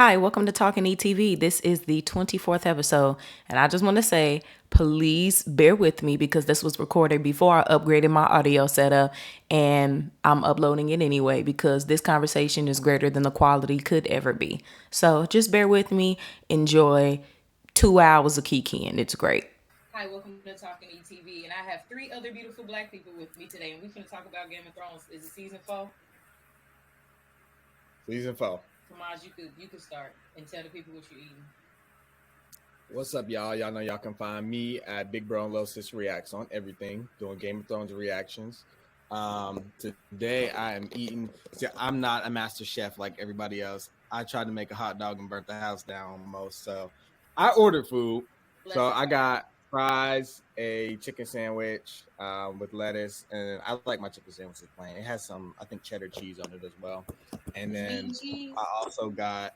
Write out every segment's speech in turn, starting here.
Hi, welcome to Talking ETV. This is the 24th episode, and I just want to say, please bear with me because this was recorded before I upgraded my audio setup, and I'm uploading it anyway because this conversation is greater than the quality could ever be. So just bear with me. Enjoy 2 hours of Kikiing. It's great. Hi, welcome to Talking ETV, and I have three other beautiful black people with me today, and we're going to talk about Game of Thrones. Is it season 4? Season 4. Kamaj, you could start and tell the people what you're eating. What's up, y'all? Y'all know y'all can find me at Big Bro and Low Sis Reacts on everything, doing Game of Thrones reactions. Today I am eating. See, I'm not a master chef like everybody else. I tried to make a hot dog and burnt the house down almost. So I ordered food. So I got fries, a chicken sandwich with lettuce, and I like my chicken sandwiches plain. It has some, I think, cheddar cheese on it as well. And then I also got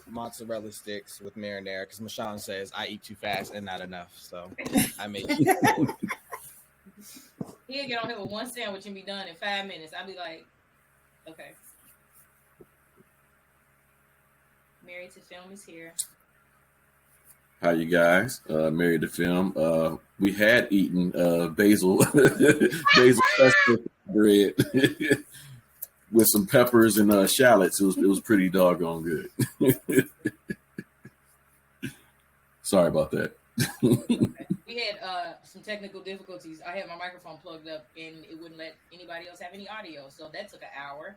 mozzarella sticks with marinara because Michonne says I eat too fast and not enough. So I made He'll get on here with one sandwich and be done in 5 minutes. I'll be like, okay. Married to Film is here. How you guys? Married to Film. We had eaten basil pesto bread with some peppers and shallots. It was pretty doggone good. Sorry about that. We had some technical difficulties. I had my microphone plugged up and it wouldn't let anybody else have any audio. So that took an hour.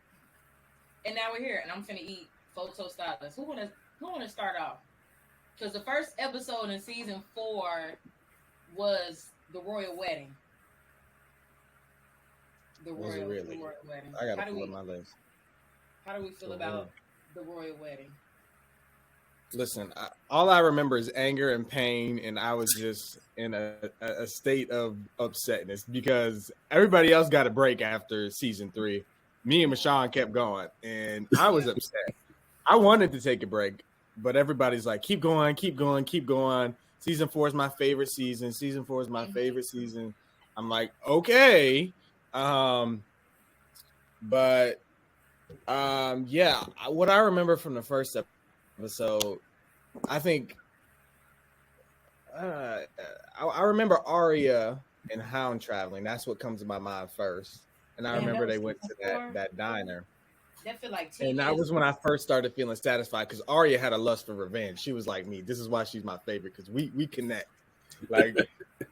And now we're here and I'm finna eat photo stylist. Who wanna start off? Because the first episode in season 4 was the royal wedding. The royal wedding. I gotta pull up my list. How do we feel about the royal wedding? Listen, all I remember is anger and pain, and I was just in a state of upsetness because everybody else got a break after season 3. Me and Michonne kept going, and I was upset. I wanted to take a break, but everybody's like, keep going, keep going, keep going. Season 4 is my favorite season. Season 4 is my favorite season. I'm like, okay. Yeah, what I remember from the first episode, I think I remember Arya and Hound traveling. That's what comes to my mind first. And I remember they went to that diner. That feel like and that was when I first started feeling satisfied because Arya had a lust for revenge. She was like me. This is why she's my favorite because we connect. Like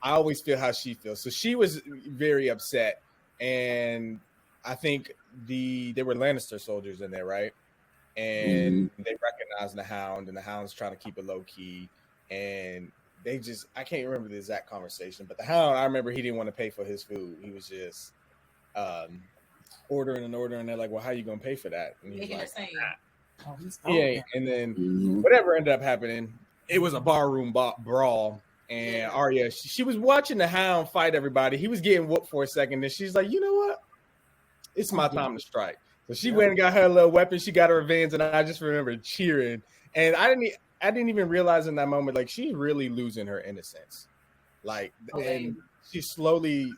I always feel how she feels. So she was very upset, and I think they were Lannister soldiers in there, right? And they recognized the Hound, and the Hound's trying to keep it low key. And I can't remember the exact conversation, but the Hound, I remember he didn't want to pay for his food. He was just ordering, and they're like, well, how are you going to pay for that? And he's like, yeah. And then whatever ended up happening, it was a barroom brawl. And Arya, she was watching the Hound fight everybody. He was getting whooped for a second. And she's like, you know what? It's my time to strike. So she went and got her little weapon. She got her revenge. And I just remember cheering. And I didn't even realize in that moment, like, she's really losing her innocence. Like, and she's slowly,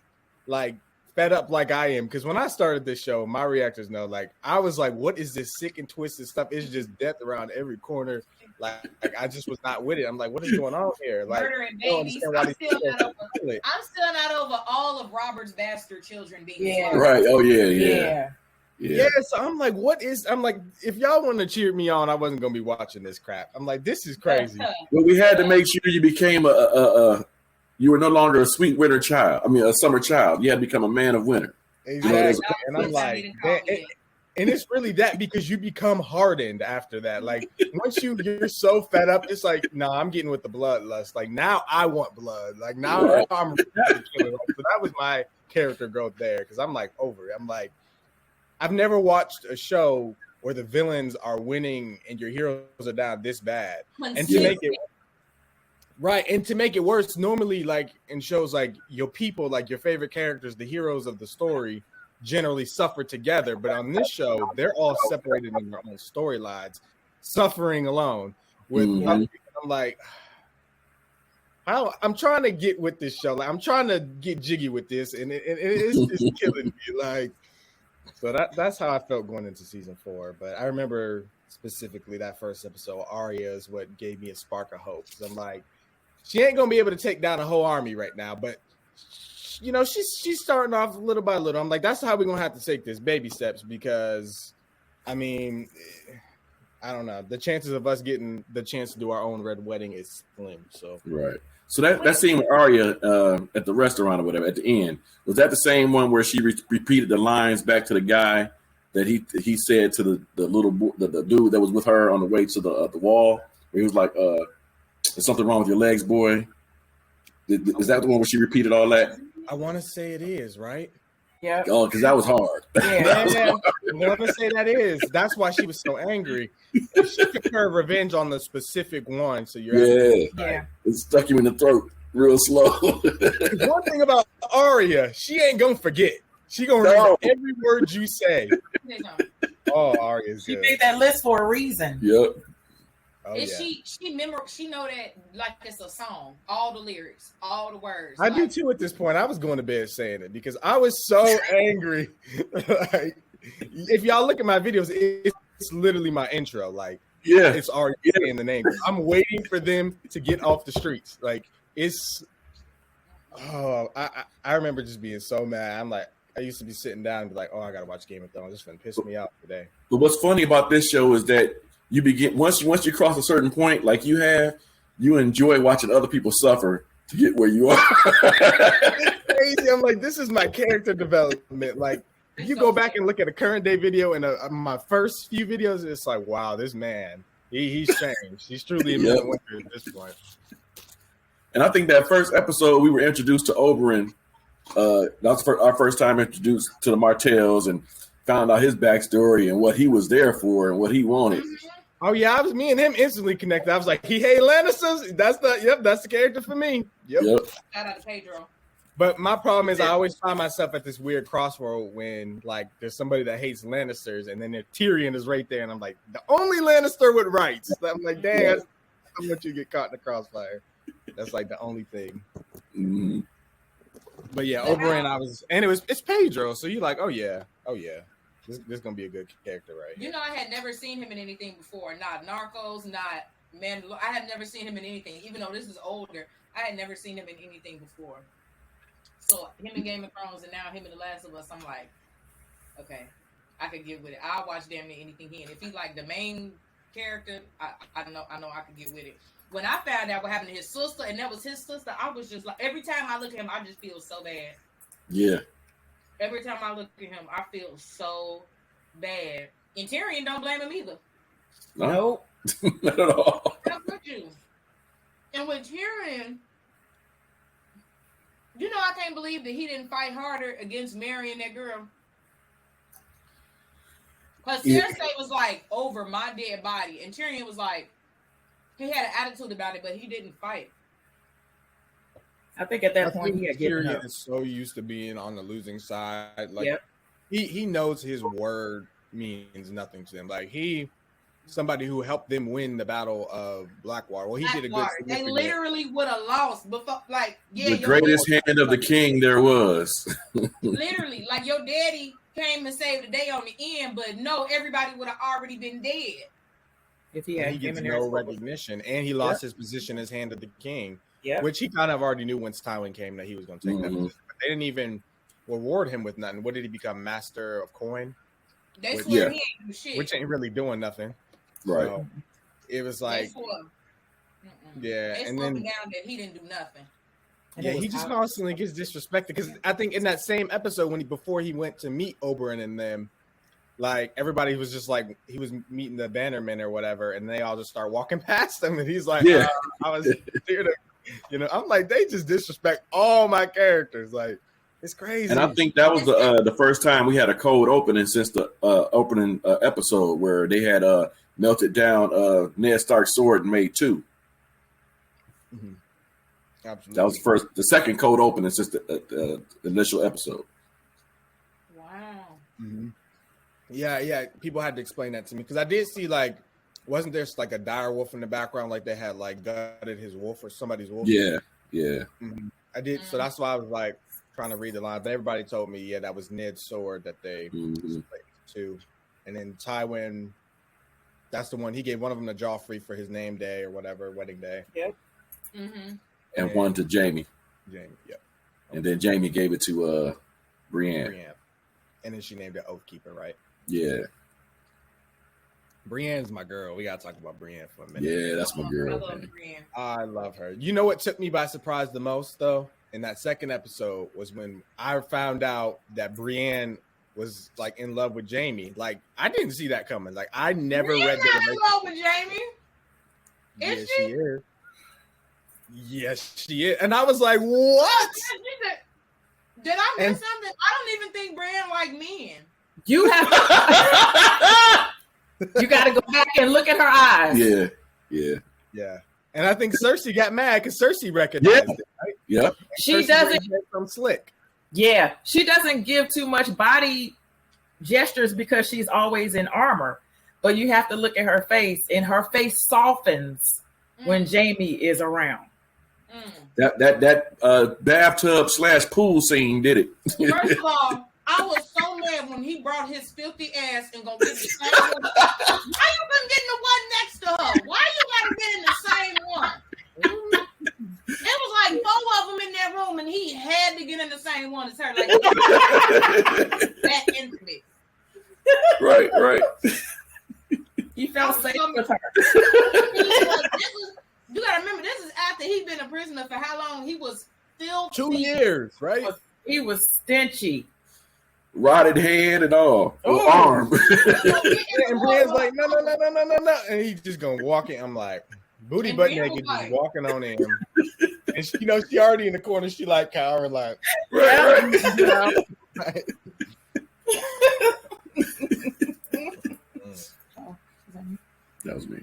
like, fed up like I am. Because when I started this show, my reactors know, like, I was like, what is this sick and twisted stuff? It's just death around every corner. Like I just was not with it. I'm like, what is going on here? Like, murdering babies. I'm still not over all of Robert's bastard children being slaughtered. Right. Oh yeah. So I'm like, if y'all want to cheer me on, I wasn't gonna be watching this crap. I'm like, this is crazy. Well, we had to make sure you became you were no longer a sweet winter child. I mean, a summer child. You had to become a man of winter. Exactly. And I'm like, and it's really that because you become hardened after that. Like once you're so fed up, it's like, no, I'm getting with the bloodlust. Like now I want blood. Like now I'm ready to kill it. So that was my character growth there because I'm like over it. I'm like, I've never watched a show where the villains are winning and your heroes are down this bad. And to make it right, and to make it worse, normally like in shows like your people, like your favorite characters, the heroes of the story, generally suffer together, but on this show they're all separated in their own storylines, suffering alone. I'm like, I'm trying to get with this show. Like I'm trying to get jiggy with this, and it's killing me. Like, so that's how I felt going into season 4. But I remember specifically that first episode, Arya is what gave me a spark of hope. I'm like, she ain't gonna be able to take down a whole army right now, but you know, she's starting off little by little. I'm like, that's how we're gonna have to take this, baby steps, because I mean, I don't know. The chances of us getting the chance to do our own red wedding is slim. So right. So that scene with Arya at the restaurant or whatever at the end, was that the same one where she repeated the lines back to the guy that he said to the little the dude that was with her on the way to the wall? Where he was like, "There's something wrong with your legs, boy." Is that the one where she repeated all that? I want to say it is, right? Yeah. Oh, because that was hard. Yeah, I want to say that is. That's why she was so angry. She took her revenge on the specific one. So Yeah. It stuck you in the throat real slow. One thing about Arya, she ain't gonna forget. She gonna remember every word you say. Oh, Arya's She good. made that list for a reason. Yep. Oh, Is yeah. she know that like it's a song, all the lyrics, all the words. I do too at this point. I was going to bed saying it because I was so angry. Like, if y'all look at my videos, it's literally my intro. Like, Yeah. it's already saying the name. I'm waiting for them to get off the streets. Like, it's. Oh, I remember just being so mad. I'm like, I used to be sitting down and be like, oh, I gotta watch Game of Thrones. It's gonna piss me off today. But what's funny about this show is that you begin once you cross a certain point, like you enjoy watching other people suffer to get where you are. Crazy. I'm like, this is my character development. Like, if you go back and look at a current day video and my first few videos, it's like, wow, this man, he's changed. He's truly a man winter at this point. And I think that first episode we were introduced to Oberyn. That was our first time introduced to the Martells and found out his backstory and what he was there for and what he wanted. Oh yeah, me and him instantly connected. I was like, he hated Lannisters. That's the character for me. Yep. Shout out to Pedro. But my problem is I always find myself at this weird crossroad when like there's somebody that hates Lannisters and then Tyrion is right there and I'm like, the only Lannister with rights. I'm like, dang, I want you to get caught in the crossfire. That's like the only thing. Mm-hmm. But yeah, Oberyn, it's Pedro. So you're like, oh yeah. This is gonna be a good character, right? You know, I had never seen him in anything before. Not Narcos, not Mandalorian. I had never seen him in anything. Even though this is older, I had never seen him in anything before. So him in Game of Thrones and now him in The Last of Us, I'm like, okay, I could get with it. I'll watch damn near anything he in. If he's like the main character, I know I could get with it. When I found out what happened to his sister, and that was his sister, I was just like, every time I look at him, I just feel so bad. Yeah. Every time I look at him, I feel so bad. And Tyrion don't blame him either. No. Not at all. How could you? And with Tyrion, you know, I can't believe that he didn't fight harder against Mary and that girl. Because Cersei was like, over my dead body. And Tyrion was like, he had an attitude about it, but he didn't fight. I think at that point he had given up. Tyrion is so used to being on the losing side. Like he knows his word means nothing to him. Like somebody who helped them win the Battle of Blackwater. Well, he did a good. They literally would have lost before. Like, the greatest hand of the king there was. Literally, like your daddy came and saved the day on the end, but no, everybody would have already been dead. If he had gets no recognition, and he lost his position as hand of the king. Yeah, which he kind of already knew once Tywin came that he was going to take that position. But they didn't even reward him with nothing. What did he become? Master of coin? They swore he ain't do shit. Which ain't really doing nothing. Right. So it was like, they and then then down that he didn't do nothing. Yeah, he just constantly gets disrespected because I think in that same episode before he went to meet Oberyn and them, like everybody was just like he was meeting the Bannermen or whatever, and they all just start walking past him, and he's like, I was here to. You know, I'm like, they just disrespect all my characters. Like, it's crazy. And I think that was the first time we had a cold opening since the opening episode where they had melted down Ned Stark's sword and made two. Mm-hmm. Absolutely. That was the second cold opening since the initial episode. Wow. Mm-hmm. Yeah. People had to explain that to me because I did see wasn't there like a dire wolf in the background? Like they had like gutted his wolf or somebody's wolf. Yeah. Mm-hmm. I did. So that's why I was like trying to read the line. But everybody told me, that was Ned's sword that they played too. And then Tywin, That's the one. He gave one of them to Joffrey for his name day or whatever, wedding day. Yep. Mm-hmm. And one to Jamie. Jamie, yep. And then Jamie gave it to Brienne. Brienne. And then she named it Oathkeeper, right? Yeah. Brienne's my girl. We gotta talk about Brienne for a minute. Yeah, that's my I girl. love Man. Brienne. I love her. You know what took me by surprise the most, though, in that second episode was when I found out that Brienne was like in love with Jamie. Like, I didn't see that coming. Like, I never Brienne's read not the in love with Jamie. Yes, Is she is. Yes, she is. And I was like, what? Did I miss And- something? I don't even think Brienne like men. You have you got to go back and look at her eyes. Yeah. Yeah. Yeah. And I think Cersei got mad because Cersei recognized Yeah. it. Right? Yep. She Cersei doesn't. said some slick. Yeah, she doesn't give too much body gestures because she's always in armor. But you have to look at her face, and her face softens when Jamie is around. That bathtub / pool scene did it. First of all, I was so mad when he brought his filthy ass and gonna get the same one. Why you couldn't get in the one next to her? Why you gotta get in the same one? It was like 4 of them in that room, and he had to get in the same one as her. Like that intimate. Right. He felt safe with her. You gotta remember, this is after he'd been a prisoner for how long? He was still 2 years, right? He was stenchy. Rotted hand and all. Oh. Arm. And Brienne's like, no. And he's just gonna walk in. I'm like, booty And butt Brienne naked, was just like- walking on in. And she, she already in the corner. She like cowering, like, right. right. That was me.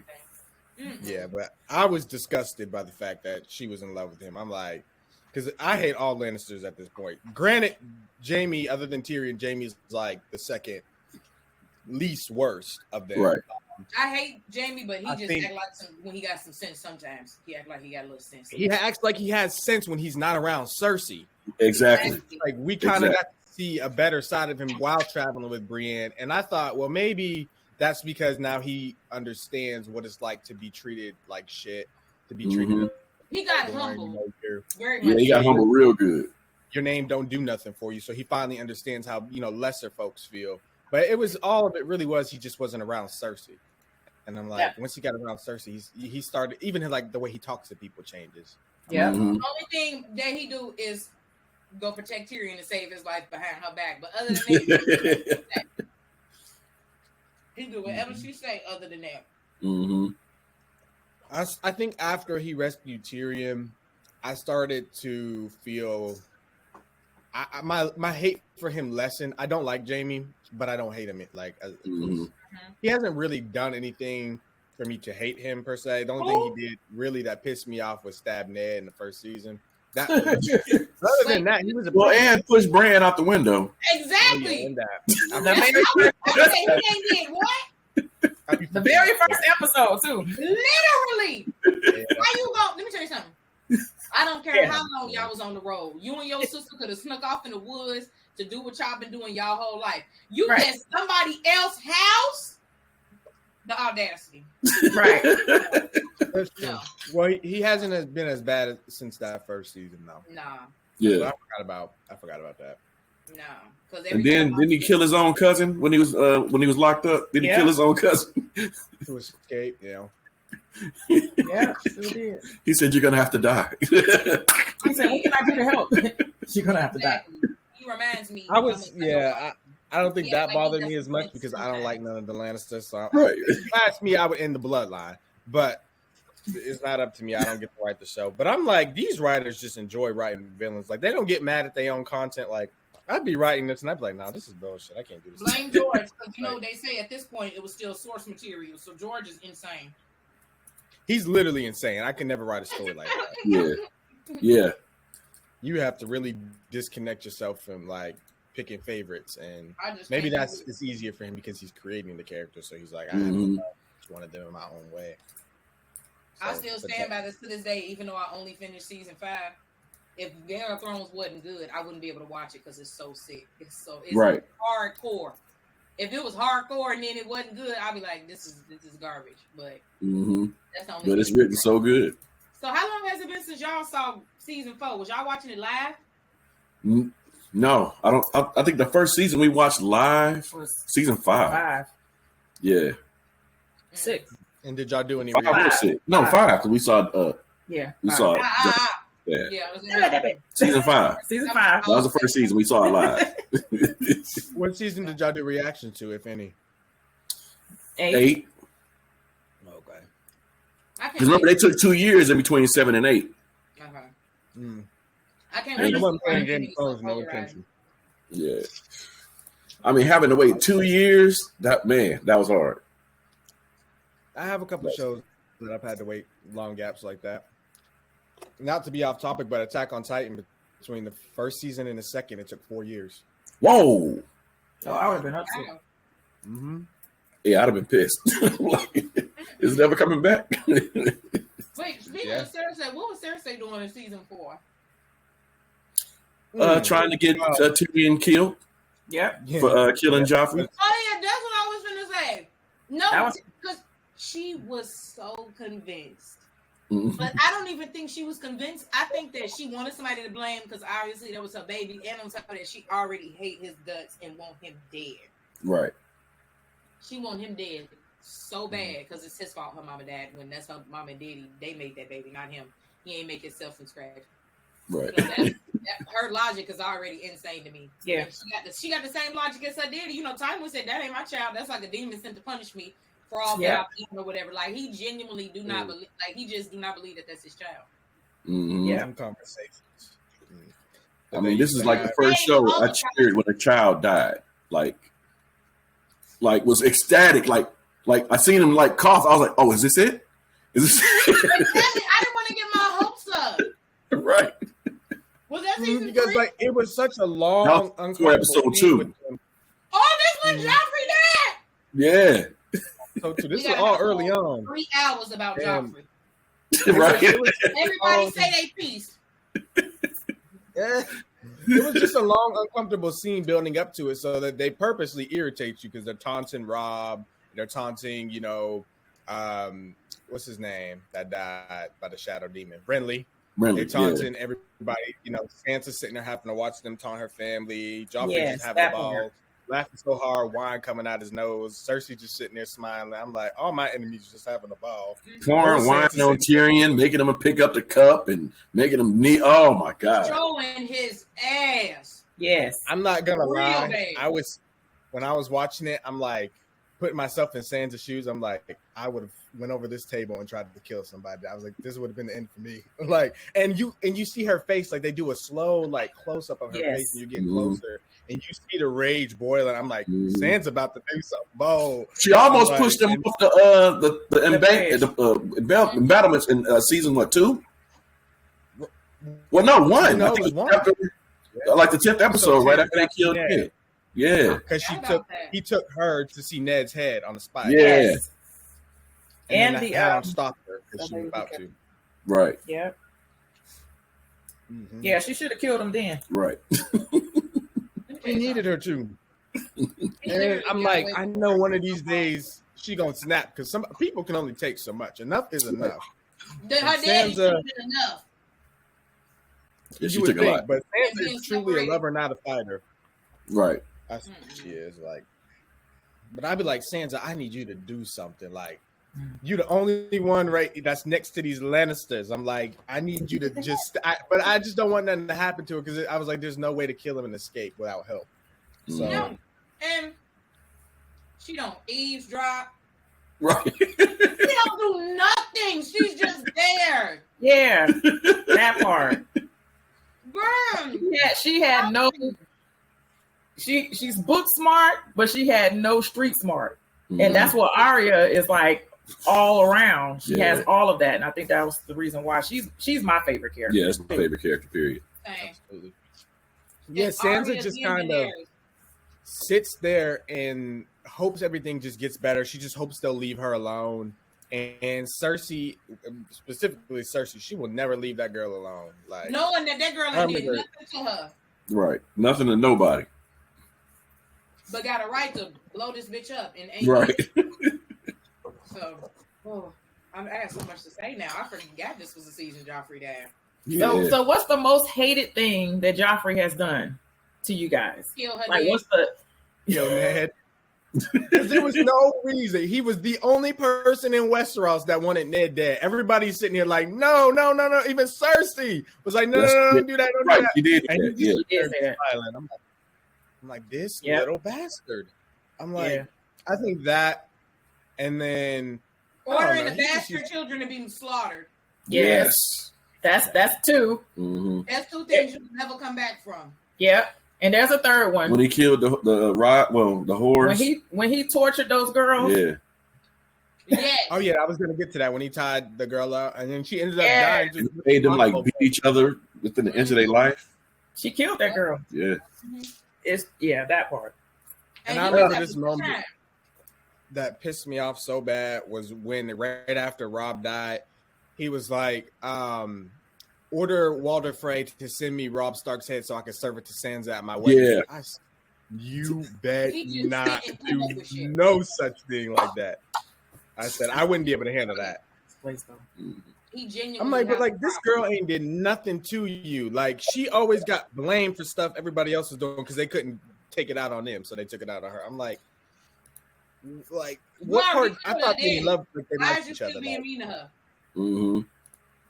Yeah, but I was disgusted by the fact that she was in love with him. I'm like, because I hate all Lannisters at this point. Granted, Jamie, other than Tyrion, Jamie's like the second least worst of them. Right. I hate Jamie, but he I just think- act like when he got some sense sometimes. He act like he got a little sense. He acts like he has sense when he's not around Cersei. Exactly. Like, we kind of Exactly. got to see a better side of him while traveling with Brienne. And I thought, well, maybe that's because now he understands what it's like to be treated like shit, to be treated Mhm. as He got boring, humble. your Very Yeah, much. he got humble real good. name don't do nothing for you. So he finally understands how, lesser folks feel. But it was all of it really was he just wasn't around Cersei. And I'm like, Yeah. once he got around Cersei, he started, even like the way he talks to people changes. Yeah. Mhm. The only thing that he do is go protect Tyrion and save his life behind her back. But other than that, he do whatever she say. Other than that, Mhm. I think after he rescued Tyrion, I started to feel my hate for him lessened. I don't like Jamie, but I don't hate him. Mhm. He hasn't really done anything for me to hate him per se. The only thing he did really that pissed me off was stab Ned in the first season. That, other than that, he was a Well, and push Bran out the window. exactly. and that. The very, Okay, he ain't did what? the very first episode too. Literally. Yeah. How you go? Let me tell you something. I don't care Yeah. how long y'all was on the road. You and your sister could have snuck off in the woods to do what y'all been doing y'all whole life. You Right. at somebody else's house? The audacity. Right. That's true. No. Well, he hasn't been as bad since that first season, though. Nah. Yeah. But I forgot about that. No. Because And then didn't he kill his own cousin when he was locked up? Did he Yeah. kill his own cousin? To escape, Yeah, sure did. He said, "You're gonna have to die." He said, "What can I do to help?" She's gonna have to die. Exactly. He reminds me. I was, I don't think Yeah, that like, bothered he me does as much sense because I don't like none of the Lannisters. So Right. if you ask me, I would end the bloodline, but it's not up to me. I don't get to write the show. But I'm like, these writers just enjoy writing villains. Like, they don't get mad at their own content. Like, I'd be writing this and I'd be like, nah, this is bullshit. I can't do this. Blame George. Because, they say at this point it was still source material. So George is insane. He's literally insane. I can never write a story like that. Yeah. Yeah. You have to really disconnect yourself from like picking favorites, and I just maybe can't that's do it. it's easier for him because he's creating the character. So he's like, I Mhm. just wanted them in my own way. I So, still but stand by this to this day, even though I only finished season 5. If Game of Thrones wasn't good, I wouldn't be able to watch it because it's so sick. It's Right. hardcore. If it was hardcore and then it wasn't good, I'd be like, this is garbage. But that's the only. But it's written so good. So how long has it been since y'all saw season 4? Was y'all watching it live? No, I don't. I think the first season we watched live was season 5. Yeah. 6. And did y'all do any? 5 or 6? No, 5. Because we saw. We saw. Season 5. Season 5. That was the first season we saw it live. What season did y'all do reaction to, if any? 8. Okay. Because remember, they took 2 years in between 7 and 8. Mm. I can't And remember. no attention. Yeah. I mean, having to wait 2 years, that was hard. I have a couple of shows that I've had to wait long gaps like that. Not to be off topic, but Attack on Titan, between the first season and the second, it took 4 years. Whoa. So I would have been up to. Mm-hmm. Yeah, I'd have been pissed. Like, it's never coming back. Wait, speaking of Cersei, what was Cersei doing in season 4? Trying to get Tyrion killed. Yeah. For killing Joffrey. Oh yeah, that's what I was gonna say. No, because she was so convinced. But I don't even think she was convinced. I think that she wanted somebody to blame because obviously that was her baby, and on top of that, she already hate his guts and want him dead. Right. She want him dead so bad because it's his fault. Her mom and dad, when that's her mom and daddy, they made that baby, not him. He ain't make himself from scratch. Right. So her logic is already insane to me. Yeah. She got the same logic as her daddy. You know, Tywin said that ain't my child. That's like a demon sent to punish me for all that I've eaten or whatever. Like he genuinely do not believe. Like he just do not believe that that's his child. Yeah. Conversations. I mean, this is like the first show I cheered when a child died. Like was ecstatic. Like I seen him like cough. I was like, oh, is this it? Is this? Exactly. I didn't want to get my hopes up. Right. Was that season because 3? like it was such a long, for episode 2. Oh, this was Joffrey dad. Yeah. So this was all early on. 3 hours about Joffrey. Right. Everybody say they piece. Yeah. It was just a long, uncomfortable scene building up to it, so that they purposely irritate you because they're taunting Rob, they're taunting, what's his name that died by the Shadow Demon, Renly. They're taunting everybody. Sansa's sitting there having to watch them taunt her family. Joffrey just having a ball, laughing so hard, wine coming out his nose. Cersei just sitting there smiling. I'm like, all my enemies just having a ball. Pouring wine on Tyrion, making him pick up the cup and making him knee. Oh my God! Showing his ass. Yes. I'm not gonna lie. Bad. When I was watching it, I'm like putting myself in Sansa's shoes. I'm like, I would have went over this table and tried to kill somebody. I was like, this would have been the end for me. Like, and you see her face, like they do a slow like close up of her face, and you get closer, and you see the rage boiling. I'm like, Sansa's about to do something bold. She almost pushed him off the embattlements in season 2? Well, no, 1. No, I think it was 1. After, like the 10th episode, right after they killed Ned. Yeah, because he took her to see Ned's head on the spot. Yeah, and the hound stopped her because she was about to. Right. Yeah. Mm-hmm. Yeah, she should have killed him then. Right. He needed her to. And I'm like, I know one of these days she gonna snap because some people can only take so much. Enough is enough. Her daddy should have been enough. Yeah, she took a lot. But Sansa is truly a lover, not a fighter. Right. That's what she is like. But I'd be like, Sansa, I need you to do something. Like, you're the only one that's next to these Lannisters. I'm like, I need you to but I just don't want nothing to happen to her because I was like, there's no way to kill him and escape without help. So, and she don't eavesdrop. Right. She don't do nothing. She's just there. Yeah, that part. Burn. Yeah, she had no. She's book smart, but she had no street smart, and that's what Arya is like all around. She has all of that, and I think that was the reason why she's my favorite character. Yeah, it's my favorite character. Period. Absolutely. Yeah, Sansa just kind of sits there and hopes everything just gets better. She just hopes they'll leave her alone. And Cersei, specifically Cersei, she will never leave that girl alone. Like knowing that girl ain't did nothing to her. Right. Nothing to nobody. but got a right to blow this bitch up and ain't Right. So, I have so much to say now. I forgot this was the season Joffrey died. Yeah. So what's the most hated thing that Joffrey has done to you guys? Kill her Like, dead. what's the Yo, man. Because there was no reason. He was the only person in Westeros that wanted Ned dead. Everybody's sitting here like, no. Even Cersei was like, no, don't do that, don't Right, do that. he did And that. he Yeah. just He did say that. silent. I'm like, this Yep. little bastard. I'm like, Yeah. I think that, and then Ordering the he just bastard used- children to be slaughtered. Yes. That's two. Mm-hmm. That's two things you can never come back from. Yep. And there's a third one. When he killed the horse. When he tortured those girls. Yeah. Yes. Oh yeah, I was gonna get to that when he tied the girl up, and then she ended up Yeah. dying. And made them like beat each other within the inch of their life. She killed that girl. Yeah. It's that part. And he I was remember at this the moment time. that pissed me off so bad was when right after Rob died, he was like, order Walder Frey to send me Rob Stark's head so I can serve it to Sansa at my wedding. Yeah. You bet He just not didn't do come up with shit. no such thing like that. I said I wouldn't be able to handle that. Place though. He genuinely. I'm like, but had like a this problem. girl ain't did nothing to you. Like she always got blamed for stuff everybody else was doing because they couldn't take it out on them, so they took it out on her. I'm like what Why part? we I kill thought her they then? loved like they Why liked is you each still other. being Like, mean to her? Mm-hmm.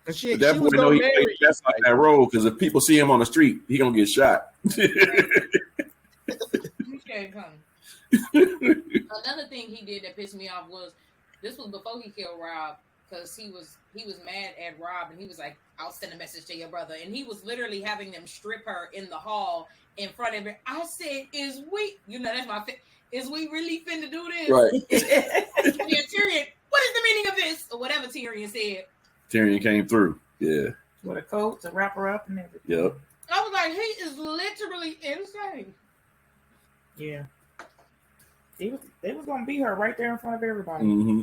and she That was boy know gonna he marry played that's like that role because if people see him on the street, he gonna get shot. You can't come. Another thing he did that pissed me off was this was before he killed Rob because he was mad at Rob and he was like, "I'll send a message to your brother," and he was literally having them strip her in the hall in front of her. I said, "Is we? You know that's my. Is we really finna do this?" Right. Yeah, Tyrion. What is the meaning of this or whatever Tyrion said? Tyrion came through. Yeah. With a coat to wrap her up and everything. Yep. I was like, he is literally insane. Yeah. They was gonna beat her right there in front of everybody. Mm-hmm.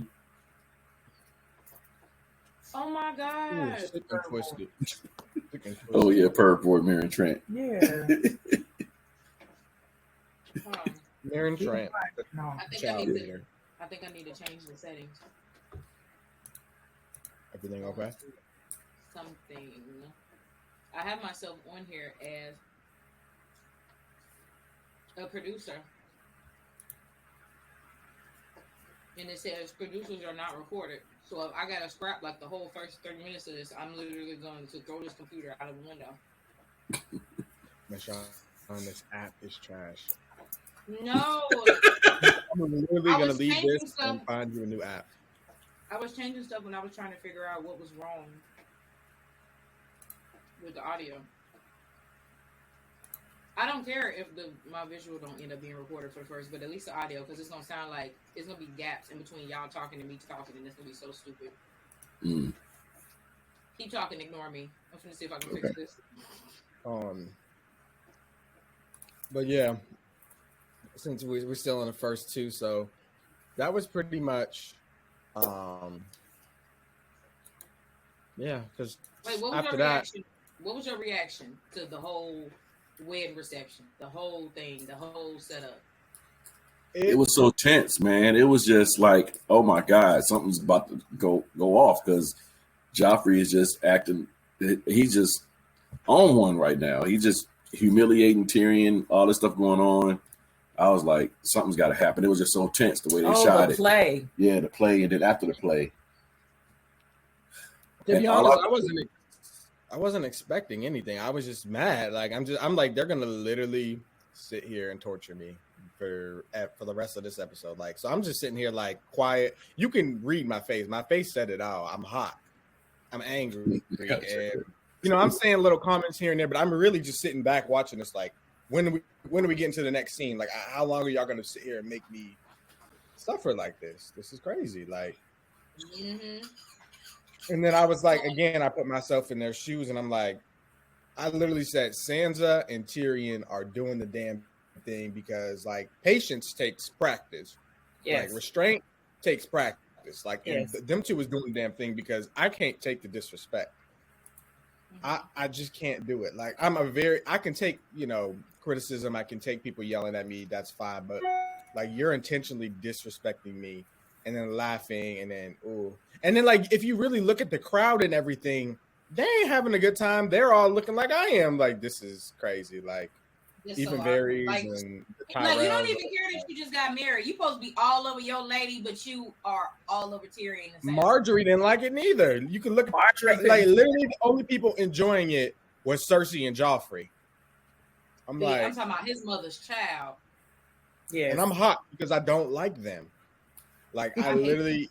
Oh my Ooh, god. sick and twisted. Sick and twisted. Oh yeah, Purport, Marion Trent. Yeah. Maren Trant, No. I think child I leader. need to change the settings. Everything okay? Something. I have myself on here as a producer. And it says producers are not recorded. So if I gotta scrap like the whole first 30 minutes of this, I'm literally going to throw this computer out of the window. Michelle, this app is trash. No. I'm literally I gonna was leave changing this stuff. and find you a new app. I was changing stuff when I was trying to figure out what was wrong with the audio. I don't care if my visual don't end up being recorded for the first, but at least the audio, because it's gonna sound like it's gonna be gaps in between y'all talking and me talking, and it's gonna be so stupid. Mm. Keep talking, ignore me. I'm gonna see if I can fix this. But yeah, since we're still in the first two, so that was pretty much, yeah. Because Wait, what was after your that, reaction? What was your reaction to the whole wedding reception, the whole thing, the whole setup? It was so tense, man. It was just like, oh my God, something's about to go off because Joffrey is just acting. He's just on one right now. He's just humiliating Tyrion, all this stuff going on. I was like, something's got to happen. It was just so tense the way they shot the it. play. Yeah, the play, and then after the play. to be And all honest, I wasn't expecting anything. I was just mad. Like I'm like they're gonna literally sit here and torture me for the rest of this episode. Like, so I'm just sitting here like quiet. You can read my face. My face said it all. I'm hot. I'm angry. And, you know, I'm saying little comments here and there, but I'm really just sitting back watching this. Like, when do we get into the next scene? Like, how long are y'all gonna sit here and make me suffer like this? This is crazy. Like, Mm-hmm. and then I was like, again, I put myself in their shoes, and I'm like, I literally said Sansa and Tyrion are doing the damn thing because like patience takes practice. Yes. Like restraint takes practice. Like Yes. and them two was doing the damn thing because I can't take the disrespect. I just can't do it. Like I can take, criticism. I can take people yelling at me. That's fine. But like you're intentionally disrespecting me and then laughing and then, ooh. And then like, if you really look at the crowd and everything, they ain't having a good time. They're all looking like I am. Like, this is crazy. Like, It's even so Varys like, and like you don't Tyrell. even care that you just got married. You supposed to be all over your lady, but you are all over Tyrion. And Sansa. Marjorie didn't like it neither. You can look at Marjorie like literally the only people enjoying it was Cersei and Joffrey. I'm Yeah, like, I'm talking about his mother's child. Yeah. and I'm hot because I don't like them. Like I literally,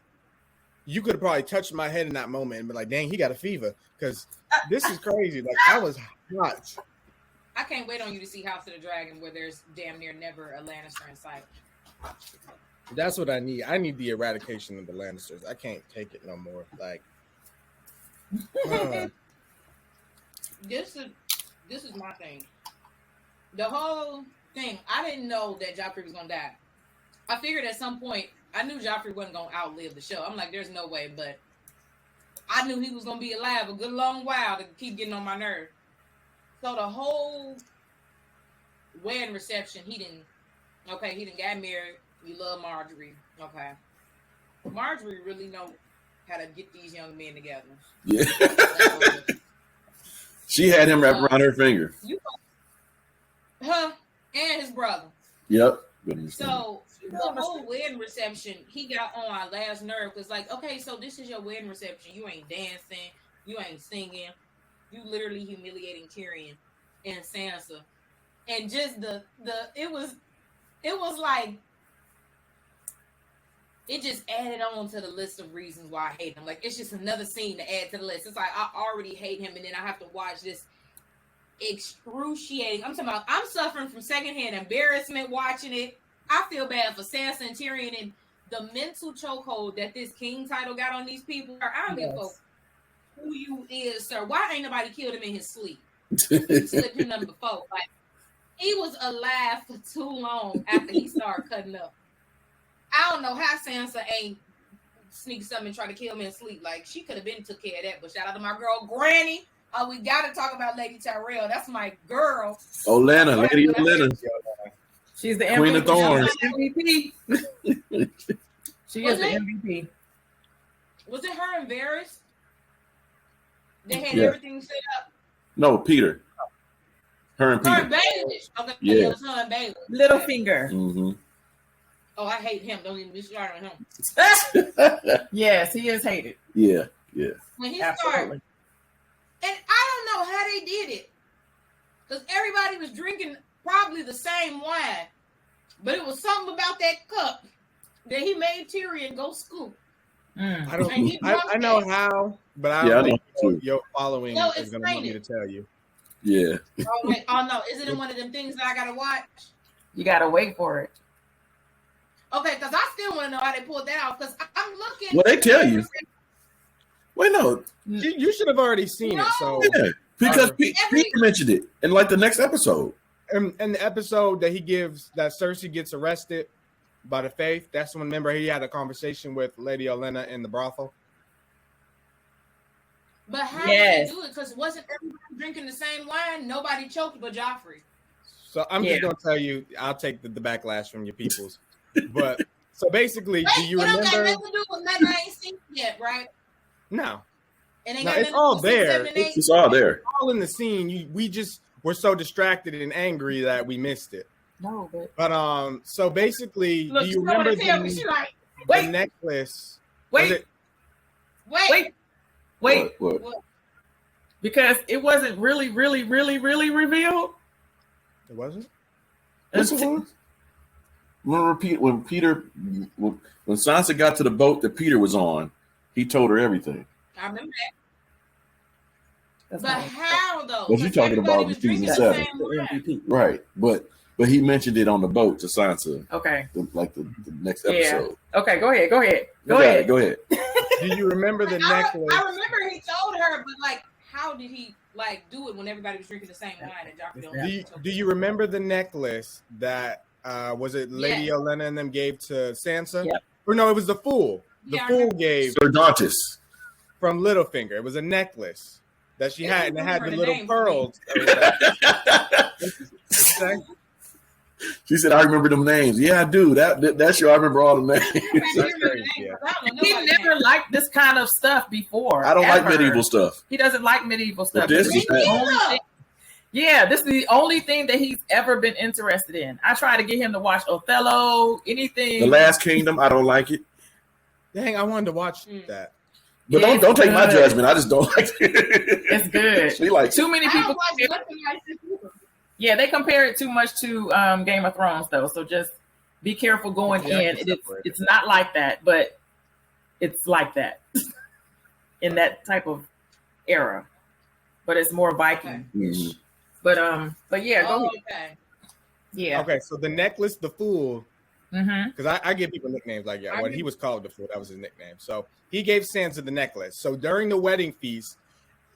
you could have probably touched my head in that moment and be like, "Dang, he got a fever," because this is crazy. Like I was hot. I can't wait on you to see House of the Dragon, where there's damn near never a Lannister in sight. That's what I need. I need the eradication of the Lannisters. I can't take it no more. Like, This is my thing. The whole thing, I didn't know that Joffrey was gonna die. I figured at some point, I knew Joffrey wasn't gonna outlive the show. I'm like, there's no way, but I knew he was gonna be alive a good long while to keep getting on my nerve. So the whole wedding reception, he didn't got married. We love Marjorie. Okay. Marjorie really know how to get these young men together. Yeah. She had him wrapped around her finger. Her and his brother. Yep. So the whole wedding reception, he got on our last nerve because, like, okay, so this is your wedding reception. You ain't dancing, you ain't singing, you literally humiliating Tyrion and Sansa, and just it was like it just added on to the list of reasons why I hate him. Like, it's just another scene to add to the list. It's like I already hate him, and then I have to watch this excruciating. I'm suffering from secondhand embarrassment watching it. I feel bad for Sansa and Tyrion and the mental chokehold that this king title got on these people. I don't give a fuck who you is, sir. Why ain't nobody killed him in his sleep? He slipped him number 4. Like, he was alive for too long after he started cutting up. I don't know how Sansa ain't sneak something and try to kill him in sleep. Like, she could have been took care of that. But shout out to my girl Granny. We got to talk about Lady Tyrell. That's my girl. Olenna, Lady Olenna. She's the Queen of Thorns. MVP. She is the MVP. Was it her and Varys? They had Yeah. everything set up. No, Peter. Her and Her Peter. and Baelish. Okay, Yeah. it was her and Baelish. Littlefinger. Mm-hmm. Oh, I hate him. Don't even be starting on him. Yes, he is hated. Yeah. When he Absolutely. started, and I don't know how they did it, because everybody was drinking probably the same wine, but it was something about that cup that he made Tyrion go scoop. I don't. And he I know how, but I Yeah, I don't know think too. your following No, is going to want me to explain tell you. Yeah. Oh, wait. Oh no, is it in one of them things that I gotta watch? You gotta wait for it. Okay, because I still want to know how they pulled that off. Because I'm looking. Well, they tell you. Wait, no. You should have already seen it. So, Yeah. Because Peter mentioned it in like the next episode. in the episode that he gives, that Cersei gets arrested by the Faith, that's when, remember, he had a conversation with Lady Olenna in the brothel. But how Yes. did they do it? Because wasn't everybody drinking the same wine? Nobody choked but Joffrey. So I'm Yeah. just going to tell you, I'll take the backlash from your peoples. But so basically, Wait, do you it don't got remember? nothing to do with nothing I ain't seen yet, right? No, And ain't No, got it's nothing all to do with 6, there. 7, and 8? It's all there. all in the scene. We just were so distracted and angry that we missed it. No, but But so basically, Look, do she you know what remember to tell me. She the like, wait, necklace? Was wait, it- wait. What? because it wasn't really revealed. It wasn't. Yes, it was. Remember when Sansa got to the boat that Peter was on, he told her everything. I remember that. That's But not- how though? What you Because talking everybody about was in season drinking 7? the same wine. Right. But he mentioned it on the boat to Sansa, Okay. the next Yeah. episode. Okay. Go ahead. Go ahead. Do you remember the Like, necklace? I remember he told her, but like, how did he like do it when everybody was drinking the same wine and Joffrey don't? Do you remember the necklace that was it Lady Yes. Olenna and them gave to Sansa? Yep. Or no, it was the Fool. The Yeah, I Fool remember. gave Sir Dantis. from Littlefinger. It was a necklace. that she had, and it had the remember the little name for me. pearls. Or whatever. She said, "I remember them names." Yeah, I do. That's sure. I remember all the names. That's crazy, yeah. He never liked this kind of stuff before. I don't like ever. medieval stuff. He doesn't like medieval stuff. But this is the only thing. Yeah, this is the only thing that he's ever been interested in. I try to get him to watch Othello, anything. The Last Kingdom. I don't like it. Dang, I wanted to watch that. But Yeah, don't take my good. judgment. I just don't like it. It's good. She likes Too many I people. don't watch nothing like this either. Yeah, they compare it too much to Game of Thrones, though. So just be careful going Yeah, I in. can separate It's not like that, but it's like that in that type of era. But it's more Viking. Mhm. But yeah, go Oh, ahead. okay. Yeah. Okay, so the necklace, the fool, Mm-hmm. because I give people nicknames like that. When he was called the fool, that was his nickname. So he gave Sansa the necklace. So during the wedding feast,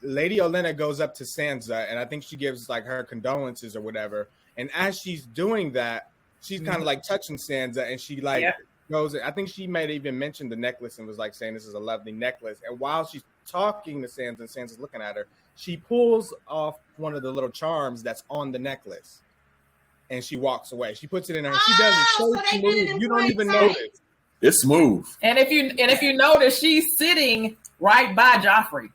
Lady Olenna goes up to Sansa, and I think she gives like her condolences or whatever. And as she's doing that, she's kind of like touching Sansa, and she like goes. I think she might even mention the necklace and was like saying, "This is a lovely necklace." And while she's talking to Sansa, and Sansa's looking at her, she pulls off one of the little charms that's on the necklace, and she walks away. She puts it in her. She does it so so they did it smooth. in You don't plain even sight. notice. It's smooth. And if you notice, she's sitting right by Joffrey.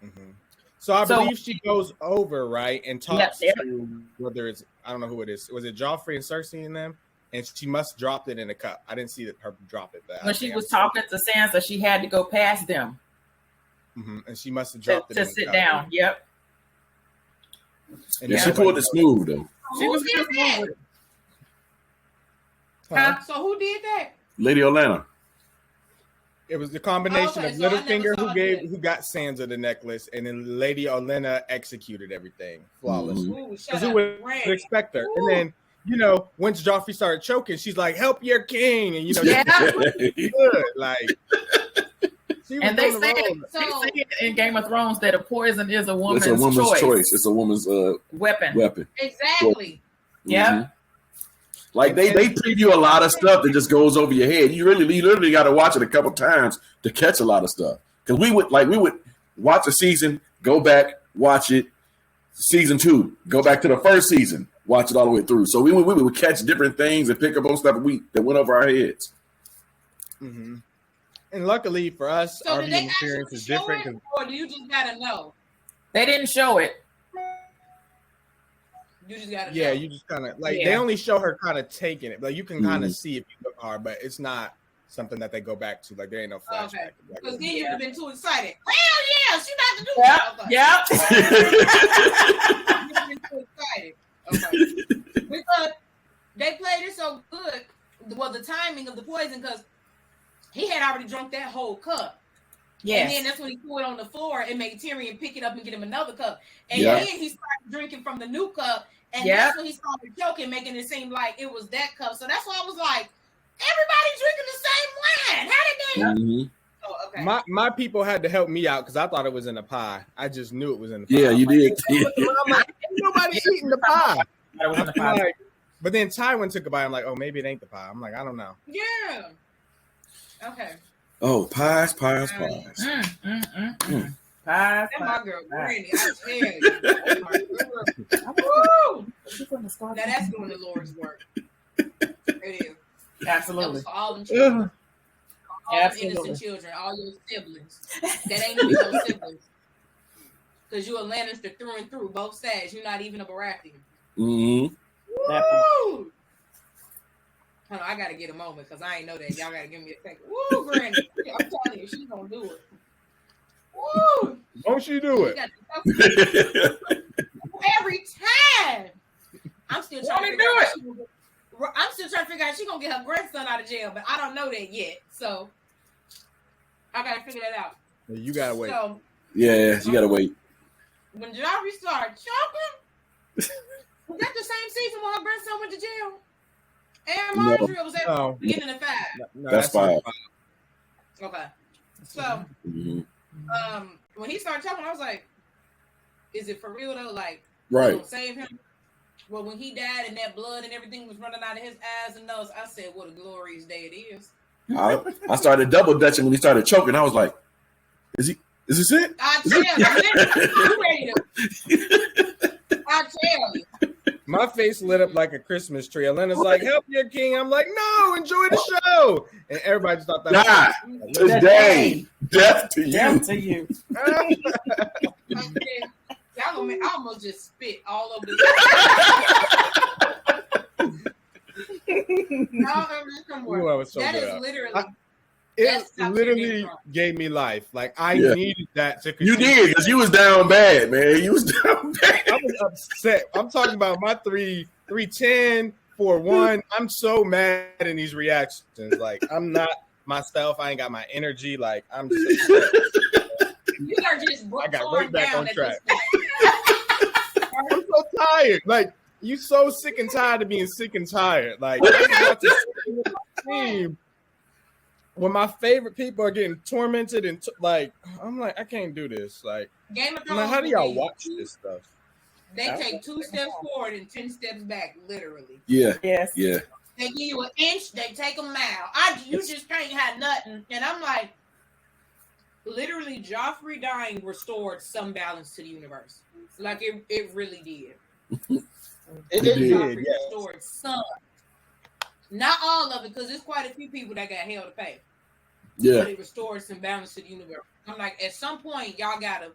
Mhm. So I So- believe she goes over, right, and talks Yeah. to whether it's, I don't know who it is. Was it Joffrey and Cersei in them? And she must drop it in a cup. I didn't see her drop it. But When she was talking to Sansa, she had to go past them and she must have to, dropped it to in the sit cup. down. Yep. And Yeah, she everybody pulled it smooth though. She was Who did just that? moving. Huh? So who did that? Lady Olenna. It was the combination Okay, of so I never Littlefinger saw who got Sansa the necklace, and then Lady Olenna executed everything flawlessly. Mhm. Ooh, shut Because who up. would Randy. expect her? Ooh. And then, once Joffrey started choking, she's like, "Help your king!" And Yeah. good. Like, she was And they on the said, road. they said in Game of Thrones that a poison is a woman's, It's a woman's choice. It's a woman's weapon. weapon. Exactly. Yeah. Mhm. Like they preview a lot of stuff that just goes over your head. You literally got to watch it a couple times to catch a lot of stuff. Because we would watch a season, go back, watch it. Season 2, go back to the first season, watch it all the way through. So we would catch different things and pick up on stuff that went over our heads. Mm-hmm. And luckily for us, So our did viewing they experience actually is show different. it, or do you just gotta know? They didn't show it. You just gotta Yeah, know. you just kind of like Yeah. they only show her kind of taking it. Like you can kind of Mhm. see if you look hard, but it's not something that they go back to. Like there ain't no flashback. Okay. Like, Because then you would have been too excited. Hell yeah, she about to do that. Yep. You'd have been too excited. Okay. Because they played it so good. Well, the timing of the poison, because he had already drunk that whole cup. And then Yes. that's when he threw it on the floor and made Tyrion pick it up and get him another cup. And Yeah. then he started drinking from the new cup. And Yeah. that's when he started choking, making it seem like it was that cup. So that's why I was like, everybody drinking the same wine. How did they? Mhm. Oh, okay. my people had to help me out because I thought it was in a pie. I just knew it was in the pie. Yeah, you did. I'm like, ain't nobody eating the pie. That was in the I'm pie. like, but then Tywin took a bite. I'm like, oh, maybe it ain't the pie. I'm like, I don't know. Yeah. Okay. Oh, pies. Pies, That's my pies. girl, Brandy. I tell you. That's my girl. Woo! Now that's doing the Lord's work. It is. That Absolutely. was for all them children. All the Absolutely. innocent children, all your siblings. That ain't even your siblings. Because you're a Lannister through and through, both sides. You're not even a Baratheon. Mhm. Woo! Hold on, I gotta get a moment because I ain't know that. Y'all gotta give me a second. Woo, Granny. I'm telling you, she's gonna do it. Woo! Won't you do You it? got to every time. I'm still trying to figure out how she gonna get- I'm still trying to figure out how she gonna get her grandson out of jail, but I don't know that yet. So I gotta figure that out. You gotta wait. So Yeah, you gotta wait. when Joffrey started choking, was that the same season when her grandson went to jail? And No. Marjorie was at the No, beginning of 5. no, That's fine. Okay. So Mhm. when he started choking, I was like, is it for real though? Like, Right. gonna save him? Well, when he died and that blood and everything was running out of his eyes and nose, I said, what a glorious day it is. I started double dutching when he started choking. I was like, is Is this it? I tell you, you ready to? I tell you. My face lit up like a Christmas tree. Elena's like, "Help your king." I'm like, "No, enjoy the show." And everybody just thought that. Nah, today, death to you. Death to you. I almost just spit all over the. Ooh, I was so That good. is literally. It literally gave me life. Like I needed that to. You did, because you was down bad, man. You was down bad. I was upset. I'm talking about my 310, 4-1. I'm so mad in these reactions. Like I'm not myself. I ain't got my energy. Like I'm just upset. You are just I got right back on track. I'm I'm so tired. Like you so sick and tired of being sick and tired. Like when my favorite people are getting tormented and like I'm like I can't do this. Like Game of I'm Thrones. like, how do y'all watch this stuff? They take 2 steps forward and 10 steps back, literally. Yeah. Yes. Yeah. They give you an inch, they take a mile. You just can't have nothing. And I'm like, literally, Joffrey dying restored some balance to the universe. Like it really did. It did, did. Yeah. Restored some. Not all of it, because there's quite a few people that got hell to pay. Yeah. But it restored some balance to the universe. I'm like, at some point, y'all gotta.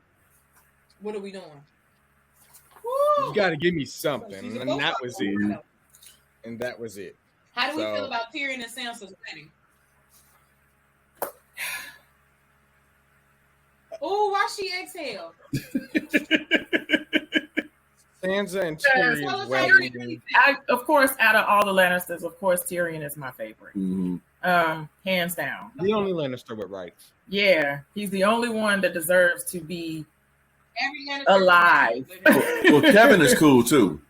What are we doing? You got to give me something, and that was it. And that was it. How do we feel about Tyrion and Sansa's wedding? Oh, why she exhale? Sansa and Tyrion's wedding. Of course, out of all the Lannisters, of course, Tyrion is my favorite. Mm-hmm. Hands down. The only Lannister with rights. Yeah, he's the only one that deserves to be Every alive. Well, Kevin is cool too,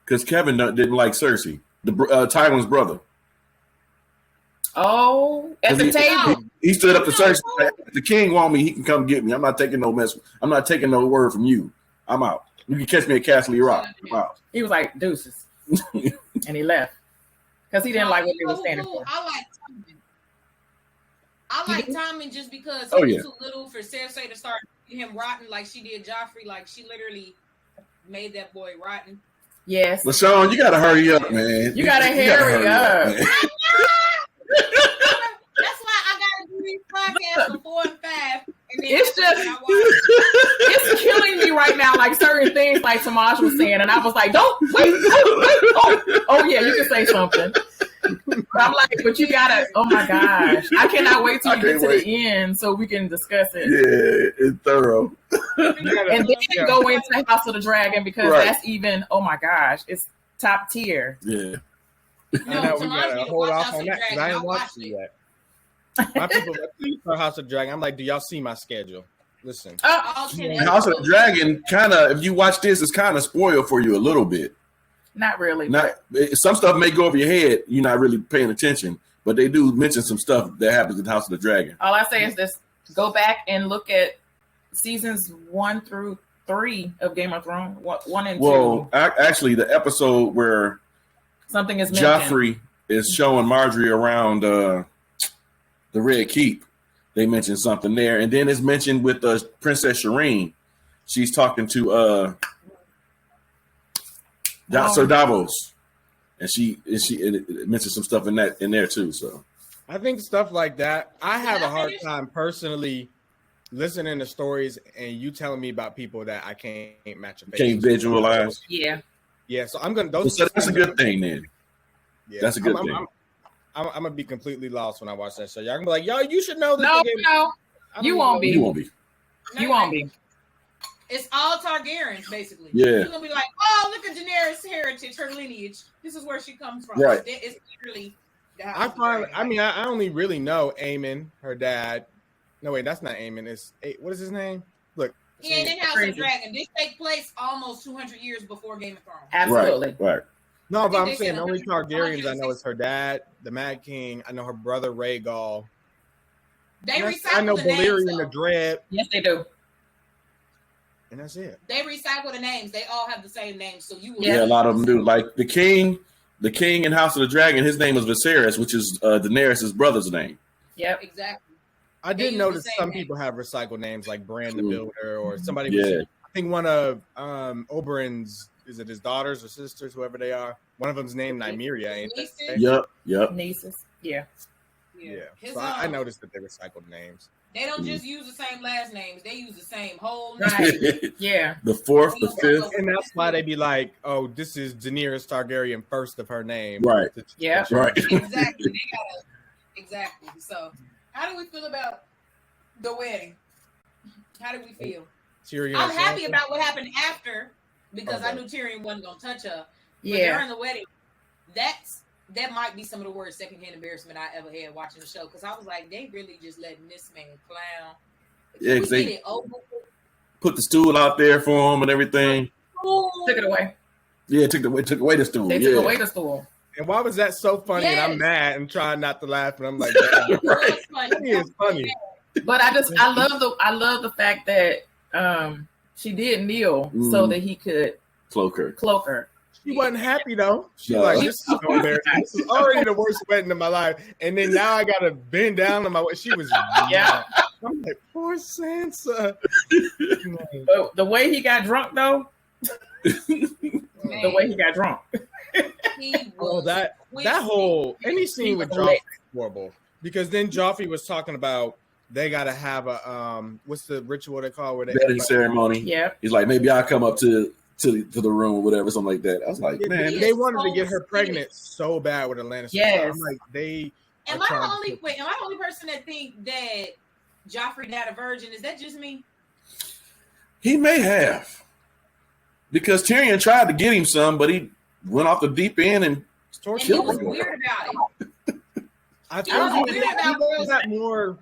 because Kevin didn't like Cersei, the Tywin's brother. Oh, at the table. He stood up to Cersei. If the king want me, he can come get me. I'm not taking no mess. I'm not taking no word from you. I'm out. You can catch me at Castle Rock. I'm out. He was like, deuces. And he left. Because he didn't like what they were standing for. I like Tommen just because Oh, he yeah. was too little for Cersei to start him rotten like she did Joffrey. Like she literally made that boy rotten. Yes. LaShawn, you gotta hurry up, man. You gotta hurry up. Man. That's why I gotta do these podcasts from 4 and 5. And then It's just it's killing me right now, like certain things like Tamaj was saying, and I was like, don't wait. Oh yeah, you can say something. But I'm like, but you gotta, oh my gosh. I cannot wait till you get to the end so we can discuss it. Yeah, it's thorough. And then go into House of the Dragon because that's even, oh my gosh, it's top tier. Yeah. I know we gotta hold off on that because I ain't watched it yet. My people are like, please start House of the Dragon. I'm like, do y'all see my schedule? Listen. House of the Dragon kind of, if you watch this, it's kind of spoiled for you a little bit. Not really. Some stuff may go over your head. You're not really paying attention, but they do mention some stuff that happens in House of the Dragon. All I say is this: go back and look at seasons 1 through 3 of Game of Thrones. 1 and 2. Well, actually, the episode where something is mentioned. Joffrey is showing Marjorie around the Red Keep. They mentioned something there, and then it's mentioned with Princess Shireen. She's talking to Sir Davos, and it mentions some stuff in there too. So I think stuff like that. I have a hard time personally listening to stories and you telling me about people that I can't match a face. Can't visualize. Yeah. So I'm gonna. So that's a good thing then. Yeah, that's a good thing. I'm gonna be completely lost when I watch that show. Y'all gonna be like, yo, you should know this. No, you won't be. You won't be. You won't be. It's all Targaryens, basically. Yeah. You're gonna be like, oh, look at Daenerys' heritage, her lineage. This is where she comes from. Right. It's literally. I only really know Aemon, her dad. No, wait, that's not Aemon. It's what is his name? Look. He ain't in House of the Dragon. This takes place almost 200 years before Game of Thrones. Absolutely. Right. No, but I'm saying the only Targaryens I know is her dad, the Mad King. I know her brother Rhaegal. They recycle I know the names. Valyrian the Dread. Yes, they do. And that's it. They recycle the names. They all have the same names, so you will. Yeah, a lot of them do. Like the king in House of the Dragon, his name is Viserys, which is Daenerys' brother's name. Yep, exactly. I They did use notice the same some name. people have recycled names like Brand the Builder or somebody. Yeah. I think one of Oberyn's, is it his daughters or sisters, whoever they are? One of them's named Nymeria, ain't Nieces? they? Yep. Nieces. Yeah. Yeah. His, So I noticed that they recycled names. They don't just use the same last names. They use the same whole name. Right. Yeah. The fourth, the fifth. And that's why they be like, oh, this is Daenerys Targaryen, first of her name. Right. Yeah. Right. Exactly. Exactly. So, how do we feel about the wedding? How do we feel? Tyrion I'm and happy Sansa? about what happened after because I Okay. knew Tyrion wasn't gonna touch her. But Yeah. during the wedding, that might be some of the worst secondhand embarrassment I ever had watching the show because I was like, they really just letting this man clown. Yeah, We 'cause get they it over. put the stool out there for him and everything. Took it away. Yeah, took away the stool. They yeah. took away the stool. And why was that so funny? And I'm Yes. mad and trying not to laugh. And I'm like, damn, It was funny. it is funny. But I love the fact that she did kneel so that he could Cloaker. cloak her. She wasn't happy though. She's No. like, this is so embarrassing. This is already the worst wedding of my life. And then now I gotta bend down on my way. She was Yeah. I'm like, poor Sansa. But the way he got drunk though, the way he got drunk. He Oh, was that twisted. whole any scene with was Joffrey lit. was horrible. Because then Joffrey was talking about they gotta have a what's the ritual they call where they Wedding ceremony. Yeah. He's like, maybe I'll come up to the room or whatever, something like that. I was like, man, He they is wanted to so get her sweet. pregnant so bad with Atlantis. Yes. I'm like, they Am are I trying the to only put- wait? Am I the only person that think that Joffrey died a virgin? Is that just me? he may have. Because Tyrion tried to get him some, but he went off the deep end and And he Killed was him. weird about it. I He was think weird about girls. more.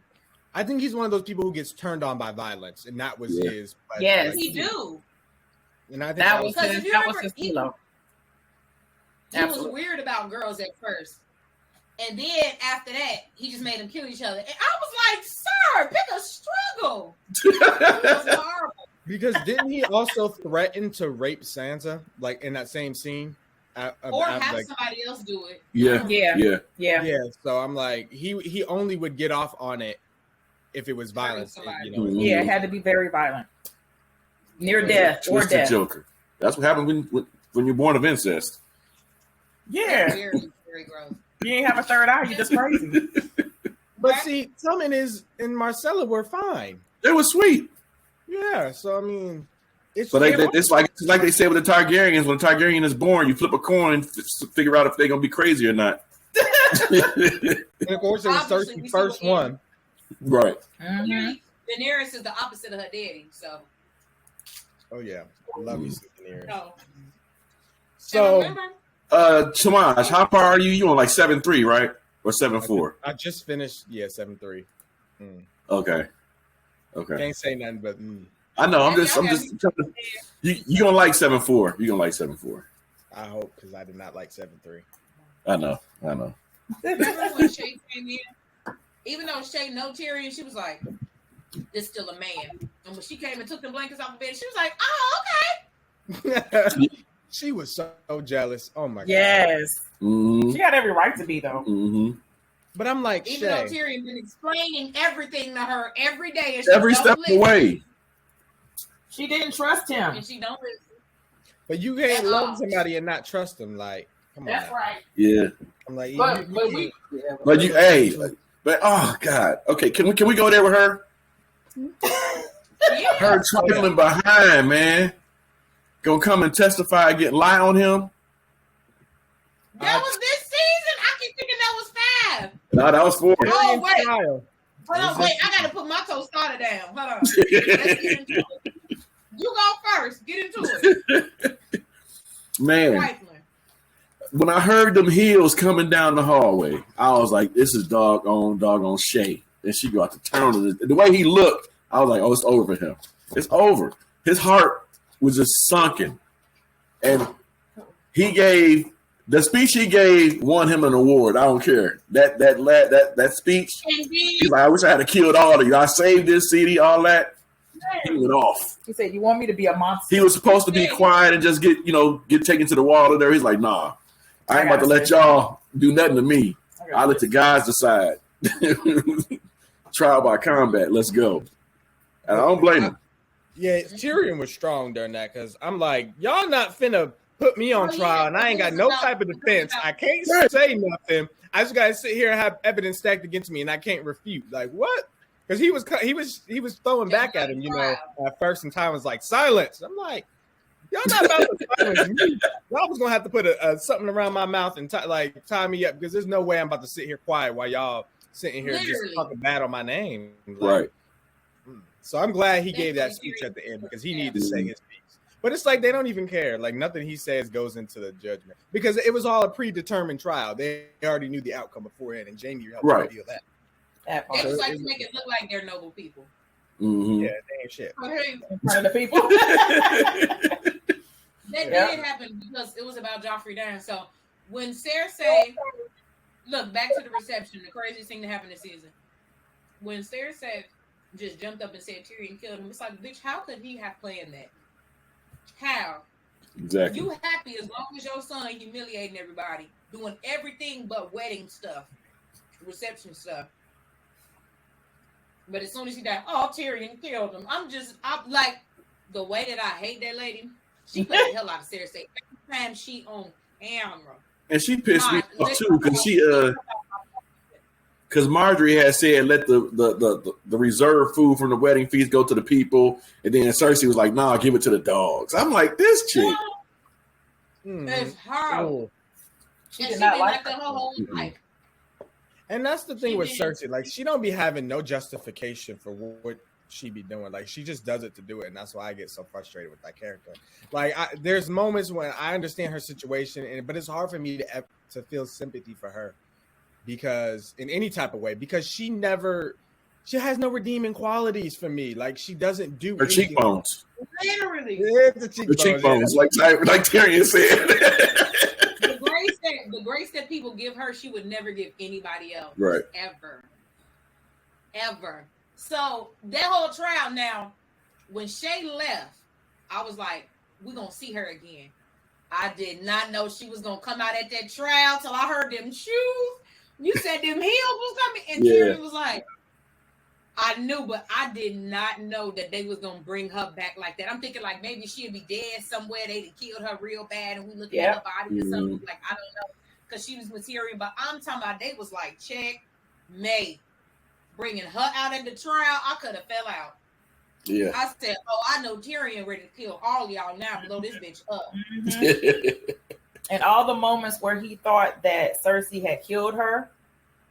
I think he's one of those people who gets turned on by violence, and that was Yeah. his. Yes. He do. And I think That was Because his, if you that was remember, his he- kilo. He was Absolutely. weird about girls at first. And then after that, he just made them kill each other. And I was like, sir, pick a struggle. It was horrible. because didn't he also threaten to rape Sansa like in that same scene? Or have Like, somebody else do it. Yeah. yeah. yeah. So I'm like, he only would get off on it if it was violence. somebody. You know. Mhm. Yeah, it had to be very violent. Near death or Twisted death. Joker. That's what happens when you're born of incest. Yeah. Very, very gross. You ain't have a third eye, you just crazy. But see, Tillman and Marcella were fine. They were sweet. Yeah. So I mean, it's So it's like they say with the Targaryens. When a Targaryen is born, you flip a coin and figure out if they're gonna be crazy or not. and of course it was Obviously, Cersei we first see what one. Right. Mhm. Daenerys is the opposite of her daddy. So, Oh yeah, I love you, Daenerys. no. So remember, Chamash, how far are you? You on like 7-3, right? Or 7-4? I just finished. Yeah, 7-3. Okay. Can't say nothing but. I know. I'm Yeah, just y'all trying to. You gonna like 7-4? You gonna like 7-4? I hope because I did not like 7-3. I know. remember when Shay came in? Even though Shay know Tyrion, she was like, "This still a man." And when she came and took the blankets off the bed, she was like, "Oh, okay." She was so jealous. Oh my god. Yes. Mm-hmm. She had every right to be though. Mm-hmm. But I'm like Even though Shay. Tyrion been explaining everything to her every day, and she Every don't step of the listen, way. She didn't trust him. and she don't listen. But you can't love somebody and not trust them. Like, come on. That's now. right. Yeah. I'm like, But you we But you, hey. But oh god. Okay. Can we go there with her? Yeah. Her trailing behind, man. Gonna come and testify, get lie on him. That was this season. I keep thinking that was 5. No, that was 4. Oh, wait. trial. Hold on, wait. I gotta put my tostada down. Hold on. Let's get into it. You go first. Get into it. Man, Trifling. when I heard them heels coming down the hallway, I was like, this is doggone Shay. And she got to turn on it. The way he looked, I was like, oh, it's over for him. It's over. His heart was just sunken. And he gave the speech he gave won him an award. I don't care. That speech, Indeed. he's like, I wish I had killed all of you. I saved this city, all that. He went off. He said, "You want me to be a monster?" He was supposed to be quiet and just get taken to the wall there. He's like, nah, I ain't about to let y'all do nothing to me. I let the guys decide. trial by combat. Let's go. And I don't blame him. Yeah, Tyrion was strong during that because I'm like, y'all not finna put me on trial and I ain't got no type of defense. I can't say nothing. I just gotta sit here and have evidence stacked against me and I can't refute. Like what? Because he was throwing back at him, you know, at first, and Ty was like, silence. I'm like, y'all not about to silence me. Y'all was gonna have to put something around my mouth and tie me up because there's no way I'm about to sit here quiet while y'all sitting here just talking bad on my name. Like, right. So I'm glad he gave that speech at the end because he needed to say his piece. But it's like they don't even care. Like nothing he says goes into the judgment because it was all a predetermined trial. They already knew the outcome beforehand, and Jamie helped reveal that. They just like to make it look like they're noble people. Mm-hmm. Yeah, they ain't shit. In front of the people. That did happen because it was about Joffrey dying. So when Cersei, look back to the reception, the craziest thing that happened this season. When Cersei just jumped up and said Tyrion killed him, it's like, bitch, how could he have planned that? How? Exactly. You happy as long as your son humiliating everybody, doing everything but wedding stuff, reception stuff. But as soon as he died, oh, Tyrion killed him. I'm like, the way that I hate that lady, she put the hell out of Cersei every time she on camera. And she pissed me off too because Marjorie had said let the reserved food from the wedding feast go to the people, and then Cersei was like, "Nah, give it to the dogs." I'm like, this chick. It's horrible. She and did she not been like like that her whole life. And that's the thing with Cersei. Like, she don't be having no justification for what she be doing. Like, she just does it to do it. And that's why I get so frustrated with that character. Like, there's moments when I understand her situation, but it's hard for me to feel sympathy for her because in any type of way, because she has no redeeming qualities for me. Like, she doesn't do her anything. cheekbones. Literally. The cheekbones, like Tyrion said. The grace that people give her, she would never give anybody else. Right. Ever. So that whole trial now, when Shay left, I was like, we're going to see her again. I did not know she was going to come out at that trial till I heard them shoes. You said them heels was coming. And Tyrion was like, I knew, but I did not know that they was going to bring her back like that. I'm thinking like maybe she'd be dead somewhere. They'd killed her real bad and we looking at her body or something. Like, I don't know. Because she was material. But I'm talking about they was like, checkmate. Bringing her out at the trial, I could have fell out. Yeah. I said, I know Tyrion ready to kill all y'all now. Blow this bitch up. Mm-hmm. And all the moments where he thought that Cersei had killed her.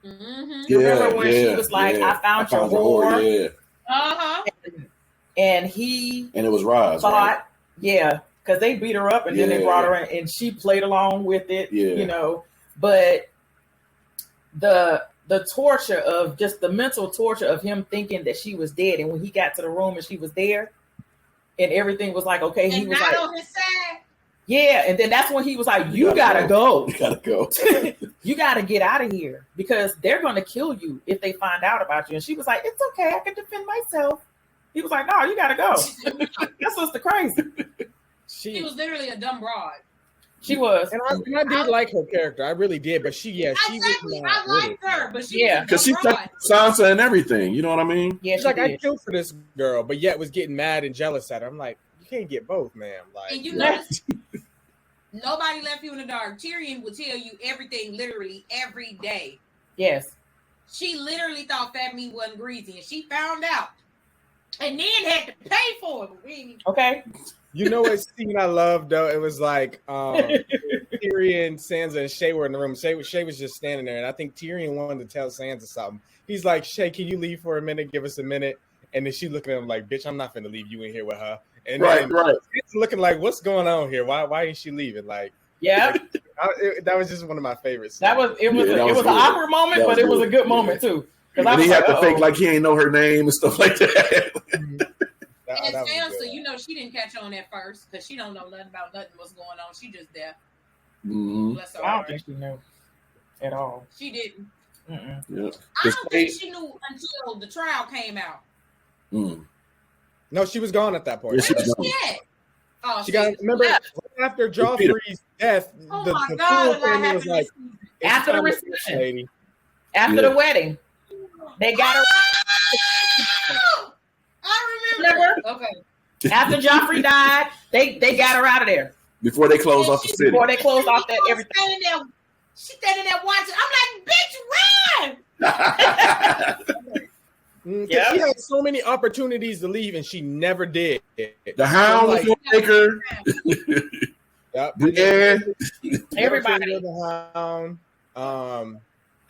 Mm-hmm. You remember when she was like, I found your whore. Yeah. Uh-huh. And it was Roz, thought, right? Yeah, because they beat her up and then they brought her in and she played along with it, you know. But the torture of just the mental torture of him thinking that she was dead, and when he got to the room and she was there and everything was like, okay, he was like on his side. Yeah, and then that's when he was like, you gotta go. You gotta go. You gotta get out of here because they're gonna kill you if they find out about you. And she was like, it's okay, I can defend myself. He was like, no, you gotta go. That's what's the crazy. She was literally a dumb broad. She was. And I did like her character. I really did. But she was not. I liked her, but she because she touched Sansa and everything. You know what I mean? Yeah, she's like, I killed for this girl, but yet was getting mad and jealous at her. I'm like, you can't get both, ma'am. Like, and you notice nobody left you in the dark. Tyrion would tell you everything literally every day. Yes. She literally thought fat meat wasn't greasy, and she found out. And then had to pay for it. Okay. You know what scene I loved though? It was like Tyrion, Sansa, and Shay were in the room. Shay was just standing there, and I think Tyrion wanted to tell Sansa something. He's like, Shay, can you leave for a minute? Give us a minute. And then she looking at him like, bitch, I'm not finna leave you in here with her. And right. It's looking like, what's going on here? Why ain't she leaving? Like, yeah, that was just one of my favorites. It was an awkward moment, but it was a good moment too. And he had to think like he ain't know her name and stuff like that. And Sansa, you know, she didn't catch on at first because she don't know nothing about nothing what's going on. She just there. Mm-hmm. Bless her I don't heart. think she knew at all. She didn't. Yeah. I don't think she knew until the trial came out. Mm. No, she was gone at that point. Yeah, she was gone. Oh, she got. Remember, right after Joffrey's death, the full family was like, after the reception, after the wedding, they got her. Okay. After Joffrey died, they got her out of there. Before they close off the city. Before they closed off that everything. She standing there watching. I'm like, bitch, run! She had so many opportunities to leave, and she never did. The Hound was gonna take her. Yep. Yeah. Everybody. The Hound.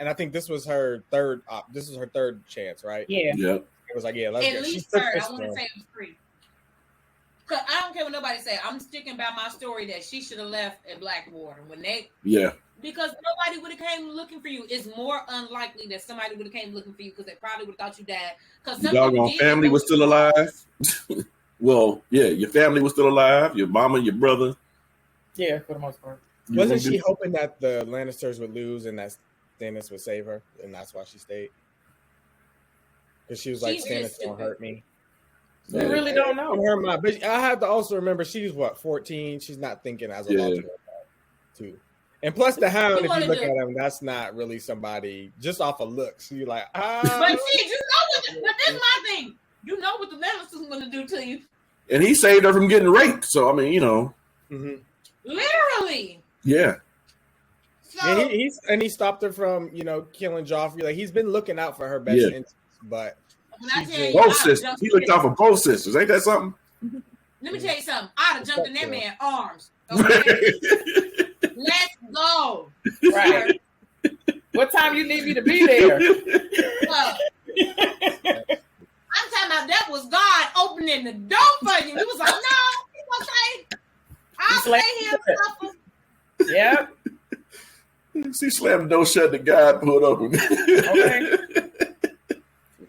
And I think this was her third. This is her third chance, right? Yeah. Yep. It was like, yeah, let's At go. least third. I want to say it was 3. Cause I don't care what nobody say. I'm sticking by my story that she should have left at Blackwater when they. Yeah. Because nobody would have came looking for you. It's more unlikely that somebody would have came looking for you because they probably would have thought you died. Because Your doggone family was still alive. Well, yeah, your family was still alive. Your mama, your brother. Yeah, for the most part. Wasn't she hoping that the Lannisters would lose and that Stannis would save her, and that's why she stayed? Because she was like, Stannis don't hurt me. We really don't know. Her mind. But I have to also remember she's 14. She's not thinking as a logical too. And plus the Hound, if you look at him, that's not really somebody just off of looks. You're like, But see, you know what? But this is my thing. You know what the Lannisters going to do to you. And he saved her from getting raped. So I mean, Literally. Yeah. So, and he stopped her from killing Joffrey. Like he's been looking out for her best interests, but both sisters. He looked out for both sisters. Ain't that something? Let me tell you something. I'd have jumped in that man's arms. Okay? Let's go. Right. What time you need me to be there? I'm talking about that was God opening the door for you. He was like, no, it's okay. I'll stay here. Yeah. She slammed the door shut. The guy pulled open. Okay.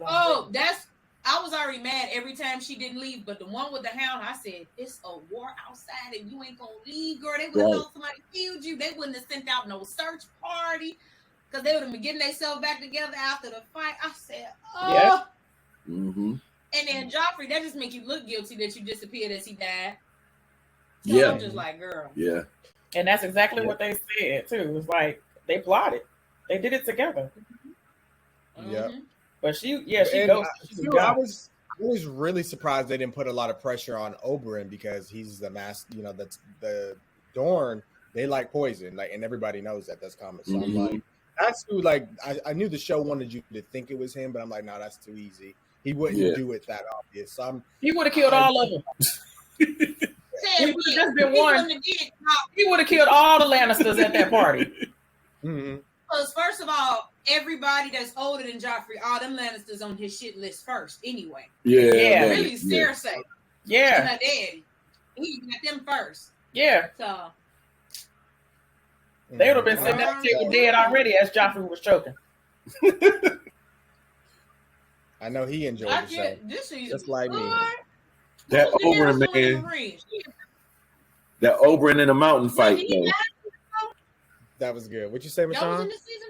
Oh, I was already mad every time she didn't leave, but the one with the Hound, I said, it's a war outside and you ain't gonna leave, girl. They would have known somebody killed you. They wouldn't have sent out no search party because they would have been getting themselves back together after the fight. I said, oh. Yeah. Mm-hmm. And then Joffrey, that just make you look guilty that you disappeared as he died. So Yeah. I'm just like, girl. Yeah. And that's exactly what they said, too. It was like, they plotted. They did it together. Yeah. But she and goes. I was really surprised they didn't put a lot of pressure on Oberyn because he's the that's the Dorne. They like poison, and everybody knows that's common. So I'm like, that's who. I knew the show wanted you to think it was him, but I'm like, no, that's too easy. He wouldn't do it that obvious. So he would have killed all of them. He would have just been one. He would have killed all the Lannisters at that party. Because first of all, everybody that's older than Joffrey, all them Lannisters on his shit list first anyway. Yeah. Really, Cersei. Yeah. And her daddy. He got them first. Yeah. So. They would have been sitting at the table dead already as Joffrey was choking. I know he enjoyed the show. Just like me. That Oberyn, man. That Oberyn in the mountain fight, though. That was good. What you say, Michonne? That was in the season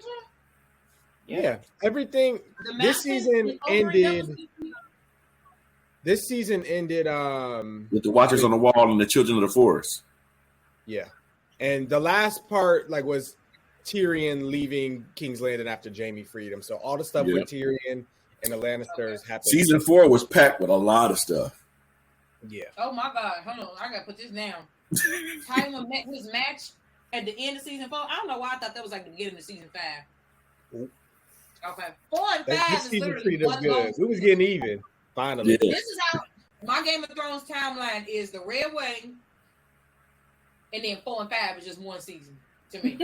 2? Yeah. Everything. This season ended. This season ended. With the Watchers on the Wall and the Children of the Forest. Yeah. And the last part, was Tyrion leaving King's Landing after Jaime freed him. So all the stuff with Tyrion and the Lannisters happened. Season 4 was packed with a lot of stuff. Yeah. Oh my God. Hold on. I gotta put this down. Tywin met his match at the end of season 4. I don't know why I thought that was like the beginning of season 5. Ooh. Okay. 4 and 5 is literally one long. We was getting even. Finally. Yeah. This is how my Game of Thrones timeline is: the Red Wedding, and then 4 and 5 is just one season to me.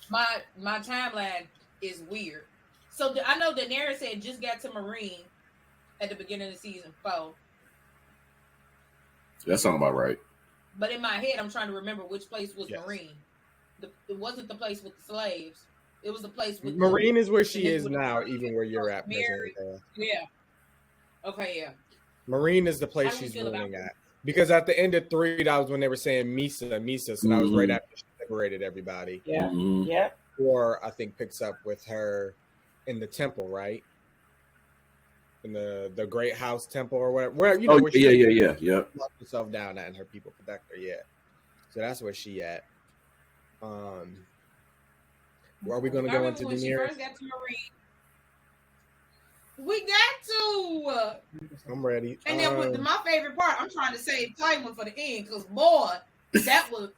my timeline is weird. So I know Daenerys had just got to Marine at the beginning of season 4. That sounds about right. But in my head, I'm trying to remember which place was Marine. It wasn't the place with the slaves. It was the place with Marine is where she is now, even where you're at. Yeah. Okay, yeah. Marine is the place she's ruling at. Because at the end of 3, that was when they were saying Misa. So that was right after she liberated everybody. Yeah. Mm-hmm. Yeah. Or I think picks up with her in the temple, right? In the Great House Temple or whatever. Where yeah. Locked herself down at and her people protect her. Yeah. So that's where she at. Are we going to go into when Daenerys? she first got to Marine, We got to. I'm ready. And then with my favorite part, I'm trying to save Tywin for the end because boy, that was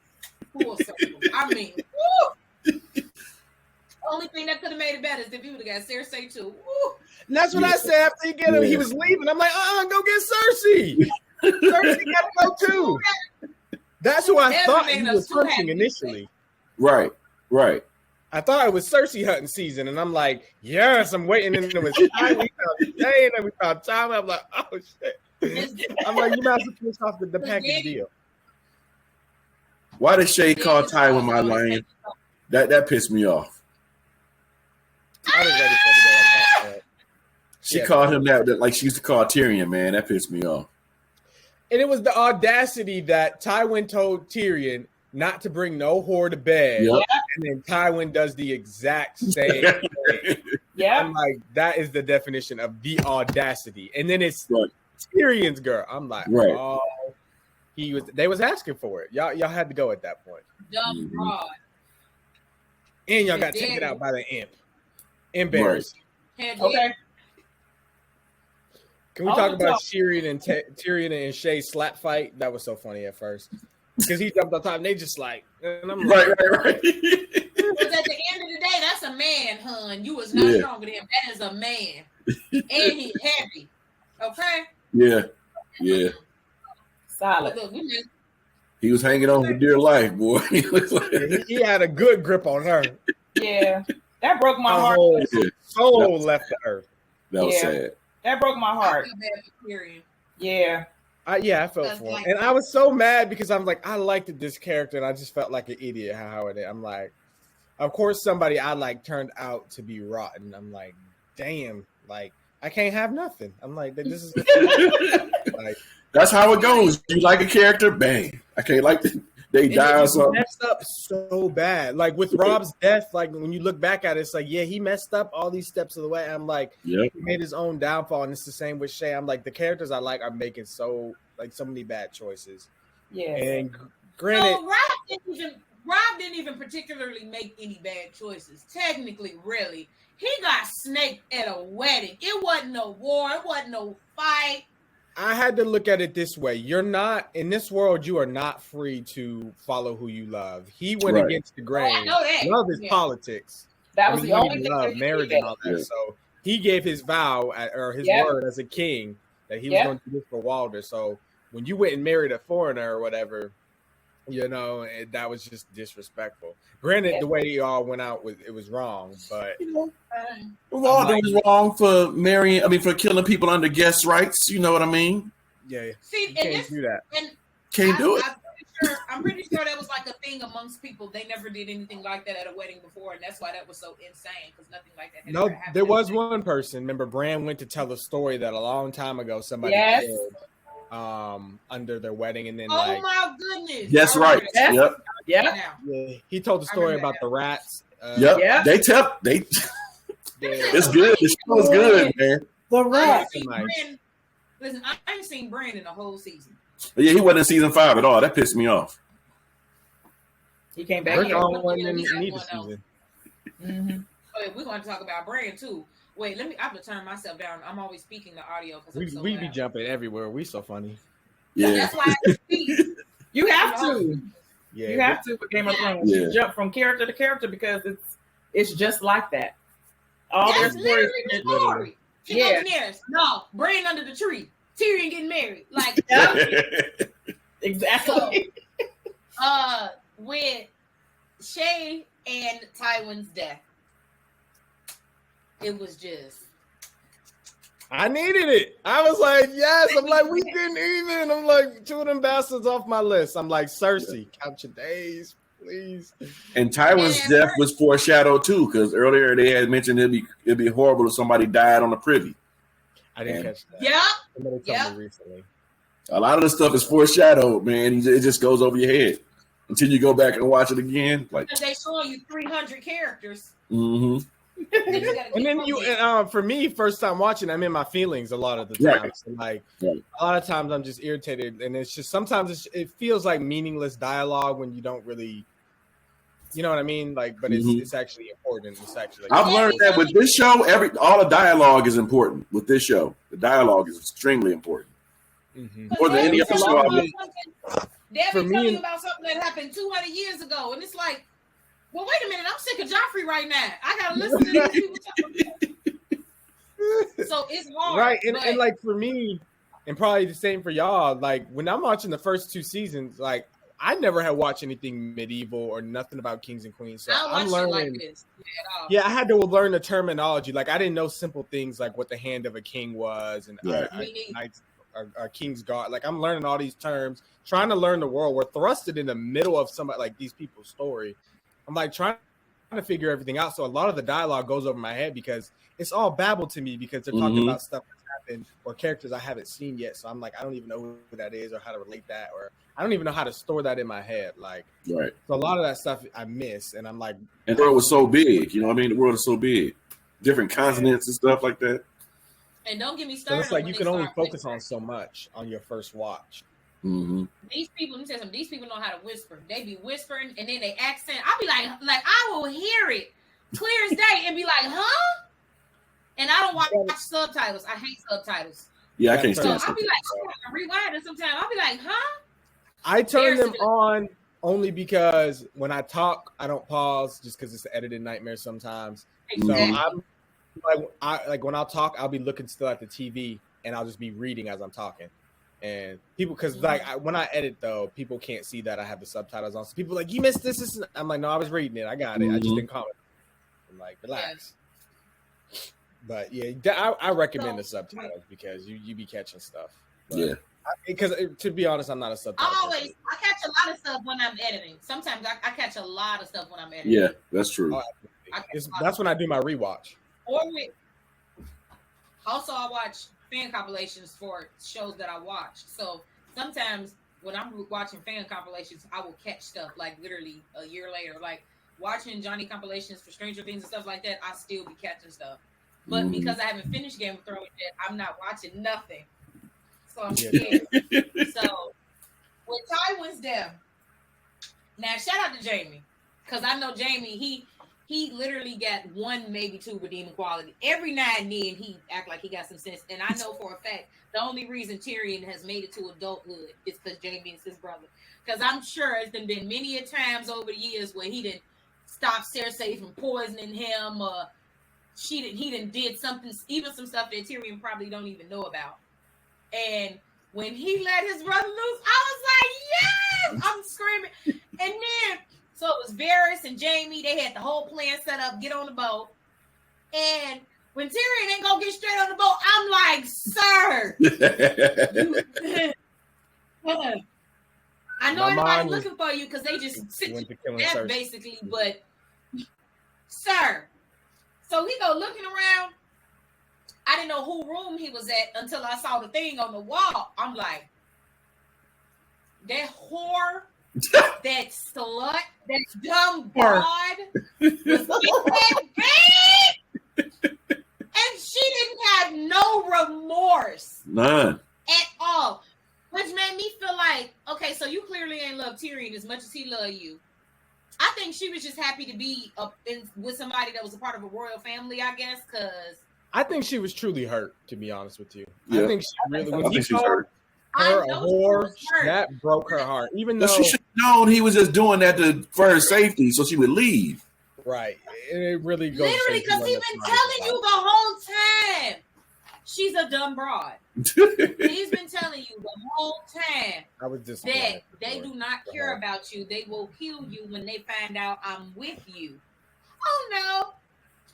full circle. I mean, woo! Only thing that could have made it better is if he would have got Cersei too. Woo! And that's what I said after he get him. He was leaving. I'm like, go get Cersei. Cersei got to go too. That's who I thought he was hunting initially. Right. I thought it was Cersei hunting season, and I'm like, yes, I'm waiting. And it was time. We found Jay, and then we found Tom. I'm like, oh shit. I'm like, you might as well finish off the package deal. Why did Shay call Tywin my lion? That pissed me off. I was ready for the day. She called him that like she used to call Tyrion, man. That pissed me off. And it was the audacity that Tywin told Tyrion not to bring no whore to bed. Yep. And then Tywin does the exact same thing. Yeah. I'm like, that is the definition of the audacity. And then it's Right. Tyrion's girl. I'm like, Right. oh, they was asking for it. Y'all had to go at that point. Dumb broad. And y'all got taken out by the imp. Embarrassing. Okay. Can we talk about Tyrion and Shay slap fight? That was so funny at first. Because he jumped on top and they just like, and I'm like, Right. Because at the end of the day, that's a man, hun. You was not stronger than him. That is a man. And he's heavy. Okay? Yeah. Solid. Look, He was hanging on for dear life, boy. he had a good grip on her. Yeah. That broke my heart. Soul left the earth. That was sad. That broke my heart. Yeah. I felt for him. And I was so mad because I'm like, I liked this character and I just felt like an idiot how it is. I'm like, of course somebody I like turned out to be rotten. I'm like, damn, like I can't have nothing. I'm like, this is like that's how it goes. You like a character, bang. I can't like they die or something. Messed up so bad. Like with Rob's death, like when you look back at it, it's like, yeah, he messed up all these steps of the way. I'm like, he made his own downfall, and it's the same with Shay. I'm like, the characters I like are making so many bad choices. Yeah. And granted, no, Rob didn't even particularly make any bad choices. Technically, really. He got snaked at a wedding. It wasn't no war, it wasn't no fight. I had to look at it this way. You're not in this world. You are not free to follow who you love. He went against the grain. I know that. Love is politics. That was the only thing love, marriage and all that. So he gave his vow or his word as a king that he was going to do this for Walder. So when you went and married a foreigner or whatever, you know, that was just disrespectful. Granted, the way y'all went out was wrong, but Walder was wrong for for killing people under guest rights. You know what I mean? Yeah. See, you can't do that. Can't do it. I'm pretty sure that was like a thing amongst people. They never did anything like that at a wedding before, and that's why that was so insane, because nothing like that had ever happened. There was one person. Remember, Bran went to tell a story that a long time ago somebody killed under their wedding, and then my goodness, yes, right, yeah. He told the story about the rats. It's good. The show is good, man. The rats. Listen, I ain't seen Bran in the whole season. Yeah, he wasn't in season 5 at all. That pissed me off. He came back. We're season. Mm-hmm. We're going to talk about Bran too. Wait, I have to turn myself down. I'm always speaking the audio because we be jumping everywhere. We so funny. Yeah, that's why I speak. You have to. Yeah, you have to for Game of Thrones. You jump from character to character because it's just like that. That's literally the story. No, Bran under the tree. Tyrion getting married. Like exactly. So, with Shay and Tywin's death, it was just. I needed it. I was like, yes. I'm like, we didn't even. I'm like, 2 of them bastards off my list. I'm like, Cersei, count your days, please. And Tywin's death was foreshadowed too, because earlier they had mentioned it'd be horrible if somebody died on the privy. I didn't catch that. Yeah. Somebody told me recently. A lot of the stuff is foreshadowed, man. It just goes over your head until you go back and watch it again. Like they showing you 300 characters. Mm-hmm. And then for me, first time watching, I'm in my feelings a lot of the time. So a lot of times I'm just irritated, and it's just sometimes it feels like meaningless dialogue when you don't really You know what I mean? Like, but it's actually important. It's actually. I've learned that with this show, all the dialogue is important. With this show, the dialogue is extremely important. More than any other show. They'll be telling you about something that happened 200 years ago, and it's like, well, wait a minute, I'm sick of Joffrey right now. I gotta listen to these people talk. So it's hard, right? And like for me, and probably the same for y'all. Like when I'm watching the first 2 seasons, like I never had watched anything medieval or nothing about kings and queens. So I'm learning. Like this I had to learn the terminology. Like I didn't know simple things like what the hand of a king was and a king's guard. Like I'm learning all these terms, trying to learn the world. We're thrusted in the middle of somebody like these people's story. I'm like trying to figure everything out. So a lot of the dialogue goes over my head because it's all babble to me because they're talking about stuff that's happened or characters I haven't seen yet. So I'm like, I don't even know who that is or how to relate that, or I don't even know how to store that in my head. Like, so a lot of that stuff I miss, and I'm like, and the world was so big, you know what I mean? The world is so big, different continents and stuff like that. And don't get me started. So it's like you can only focus on so much on your first watch. These people, let me tell you something. These people know how to whisper. They be whispering, and then they accent. I'll be like I will hear it clear as day, and be like, huh? And I don't watch subtitles. I hate subtitles. Yeah, I can't stand. So I'll be like, rewind, and sometimes I'll be like, huh? I turn them on only because when I talk, I don't pause just because it's an edited nightmare sometimes. Exactly. So I'm like when I'll talk, I'll be looking still at the TV and I'll just be reading as I'm talking. And people, because when I edit though, people can't see that I have the subtitles on. So people are like, you missed this. I'm like, no, I was reading it. I got it. I just didn't comment. I'm like, relax. But yeah, I recommend the subtitles because you be catching stuff. But, because to be honest, I'm not a subtitle. I catch a lot of stuff when I'm editing. Sometimes I catch a lot of stuff when I'm editing. Yeah, that's true. That's when I do my rewatch. Also, I watch fan compilations for shows that I watch. So sometimes when I'm watching fan compilations, I will catch stuff like literally a year later. Like watching Johnny compilations for Stranger Things and stuff like that, I still be catching stuff. But because I haven't finished Game of Thrones yet, I'm not watching nothing. So I'm scared. So when Tywin's there, now shout out to Jamie, because I know Jamie. He literally got 1, maybe 2 redeeming quality. Every now and then he act like he got some sense, and I know for a fact the only reason Tyrion has made it to adulthood is because Jamie is his brother. Because I'm sure it's been many a times over the years where he didn't stop Cersei from poisoning him, or he did something, even some stuff that Tyrion probably don't even know about. And when he let his brother loose, I was like, yes! I'm screaming. And then, so it was Varys and Jamie. They had the whole plan set up, get on the boat. And when Tyrion ain't gonna get straight on the boat, I'm like, sir. I know everybody's looking for you because they just sit you death, basically. But, sir. So he go looking around. I didn't know who room he was at until I saw the thing on the wall. I'm like, that whore, that slut, that dumb broad was in that bed, and she didn't have no remorse. None. At all. Which made me feel like, okay, so you clearly ain't love Tyrion as much as he loved you. I think she was just happy to be with somebody that was a part of a royal family, I guess, because I think she was truly hurt, to be honest with you. Yeah. I think she really was. I think she's hurt. Her a whore, that broke her heart. Even though she should have known he was just doing that for her safety, so she would leave. Right. It really goes. Literally, because he's been telling you the whole time she's a dumb broad. He's been telling you the whole time that they do not care about you. They will kill you when they find out I'm with you. Oh no.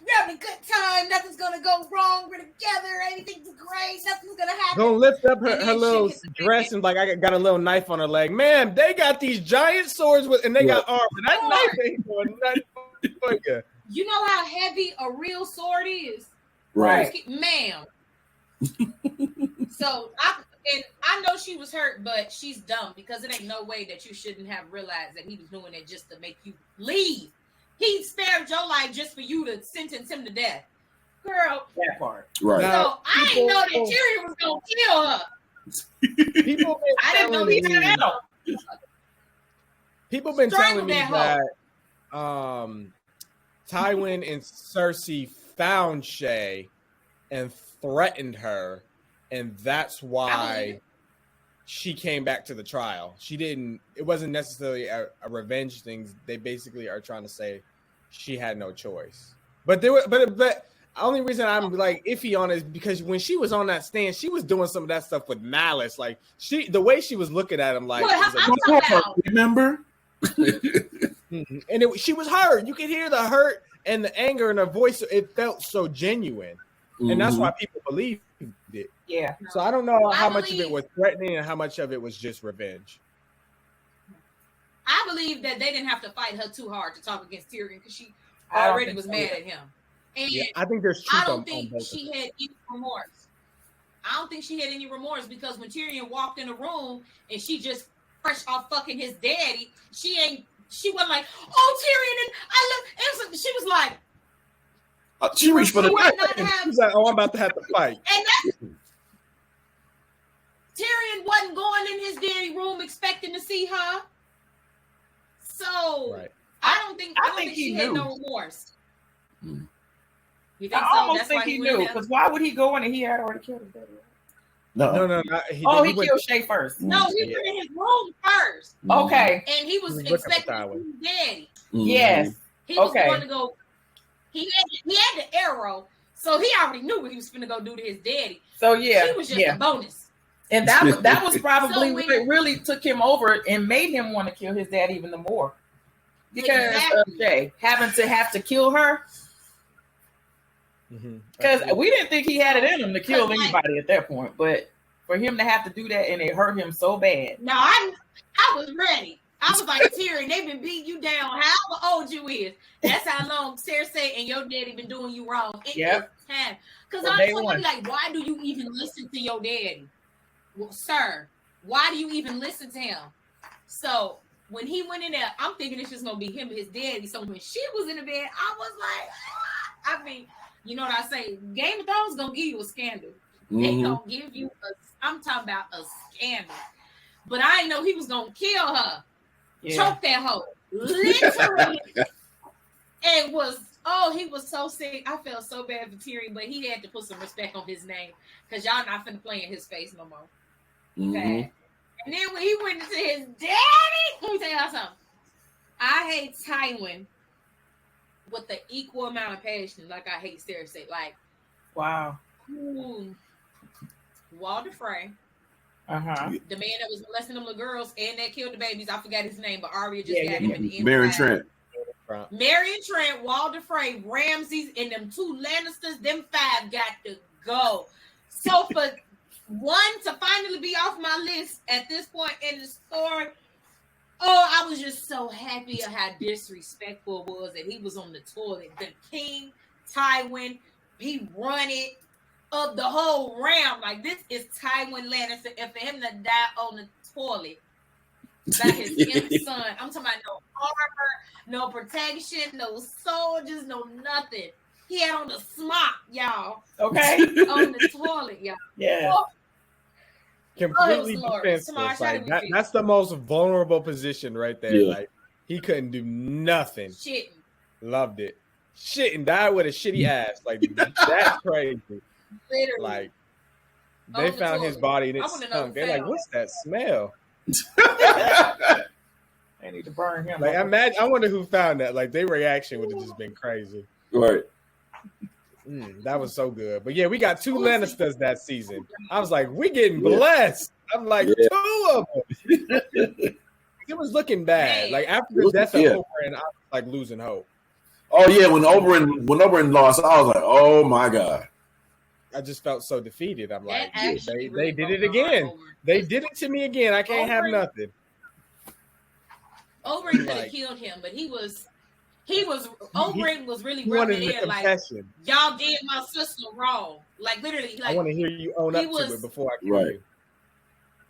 We're having a good time. Nothing's gonna go wrong. We're together. Everything's great. Nothing's gonna happen. Don't lift up her little dress and like I got a little knife on her leg. Man, they got these giant swords and they got armor. That knife ain't doing nothing for you. You know how heavy a real sword is, right, ma'am? So I know she was hurt, but she's dumb because it ain't no way that you shouldn't have realized that he was doing it just to make you leave. He spared your life just for you to sentence him to death. Girl. That part. Right. So I didn't know that Tyrion was going to kill her. I didn't know he did that. People been telling me that Tywin and Cersei found Shay and threatened her, and that's why she came back to the trial. She didn't. It wasn't necessarily a revenge thing. They basically are trying to say she had no choice. But there were, but the only reason I'm like iffy on it is because when she was on that stand, she was doing some of that stuff with malice. Like the way she was looking at him, like, remember? And she was hurt. You could hear the hurt and the anger in her voice. It felt so genuine, and that's why people believed it. Yeah. So I don't know how much of it was threatening and how much of it was just revenge. I believe that they didn't have to fight her too hard to talk against Tyrion because she already was mad at him. And I think there's truth. I don't think she had any remorse. I don't think she had any remorse because when Tyrion walked in the room and she just fresh off fucking his daddy, she wasn't like, oh, Tyrion, and I love. She was like, she reached for the knife. She's like, oh, I'm about to have to fight. And that's Tyrion wasn't going in his daddy room expecting to see her. So I don't think she had no remorse. You think I almost think he knew, because why would he go in and he had already killed his daddy? No. He killed Shay first. No, he went in his room first. Okay. And he was expecting to see his daddy. Yes. He was going to go. He had the arrow, so he already knew what he was going to go do to his daddy. So yeah, he was just a bonus. And that was probably what really took him over and made him want to kill his dad even the more. Because of Shay having to kill her. Because we didn't think he had it in him to kill anybody at that point, but for him to have to do that and it hurt him so bad. No, I was ready. I was like, Tyrion, they've been beating you down however old you is. That's how long Cersei and your daddy been doing you wrong. Yep. Because I'm like, why do you even listen to your daddy? Well, sir, why do you even listen to him? So when he went in there, I'm thinking it's just gonna be him and his daddy. So when she was in the bed, I was like, I mean, you know what I say? Game of Thrones gonna give you a scandal. They gonna give you I'm talking about a scandal. But I didn't know he was gonna kill her. Yeah. Choke that hoe. Literally. And he was so sick. I felt so bad for Tyrion, but he had to put some respect on his name because y'all not finna play in his face no more. Okay. And then when he went into his daddy, let me tell y'all something. I hate Tywin with the equal amount of passion like I hate Cersei. Like, wow. Walder Frey. The man that was molesting them little girls and that killed the babies. I forgot his name, but Arya just got him in the end. Meryn Trent. Meryn Trent, Walder Frey, Ramses, and them two Lannisters, them five got to go. So for one to finally be off my list at this point in the story, I was just so happy at how disrespectful it was that he was on the toilet. The king, Tywin, he run it of the whole realm. Like, this is Tywin Lannister, and for him to die on the toilet by his young son, I'm talking about no armor, no protection, no soldiers, no nothing. He had on the smock, y'all. Okay. On the toilet, y'all. Yeah. Completely defenseless. Like, that's the most vulnerable position right there. Yeah. Like, he couldn't do nothing. Shitting. Loved it. Shitting, died with a shitty ass. Like, that's crazy. Literally. Like, they found his body and it stunk. They're like, what's that smell? They need to burn him. Like, I wonder who found that. Like, their reaction would have just been crazy. Right. That was so good. But yeah, we got two Lannisters that season. I was like, we getting blessed. I'm like, two of them. It was looking bad. Like, after the death of Oberyn, I was like losing hope. Oh yeah, when Oberyn lost, I was like, oh my God. I just felt so defeated. I'm like, they did it again. They did it to me again. I can't have nothing. Oberyn could have killed him, but Oberyn was really rubbing it in like, y'all did my sister wrong. Like, literally, like, I want to hear you own up to it before I kill you.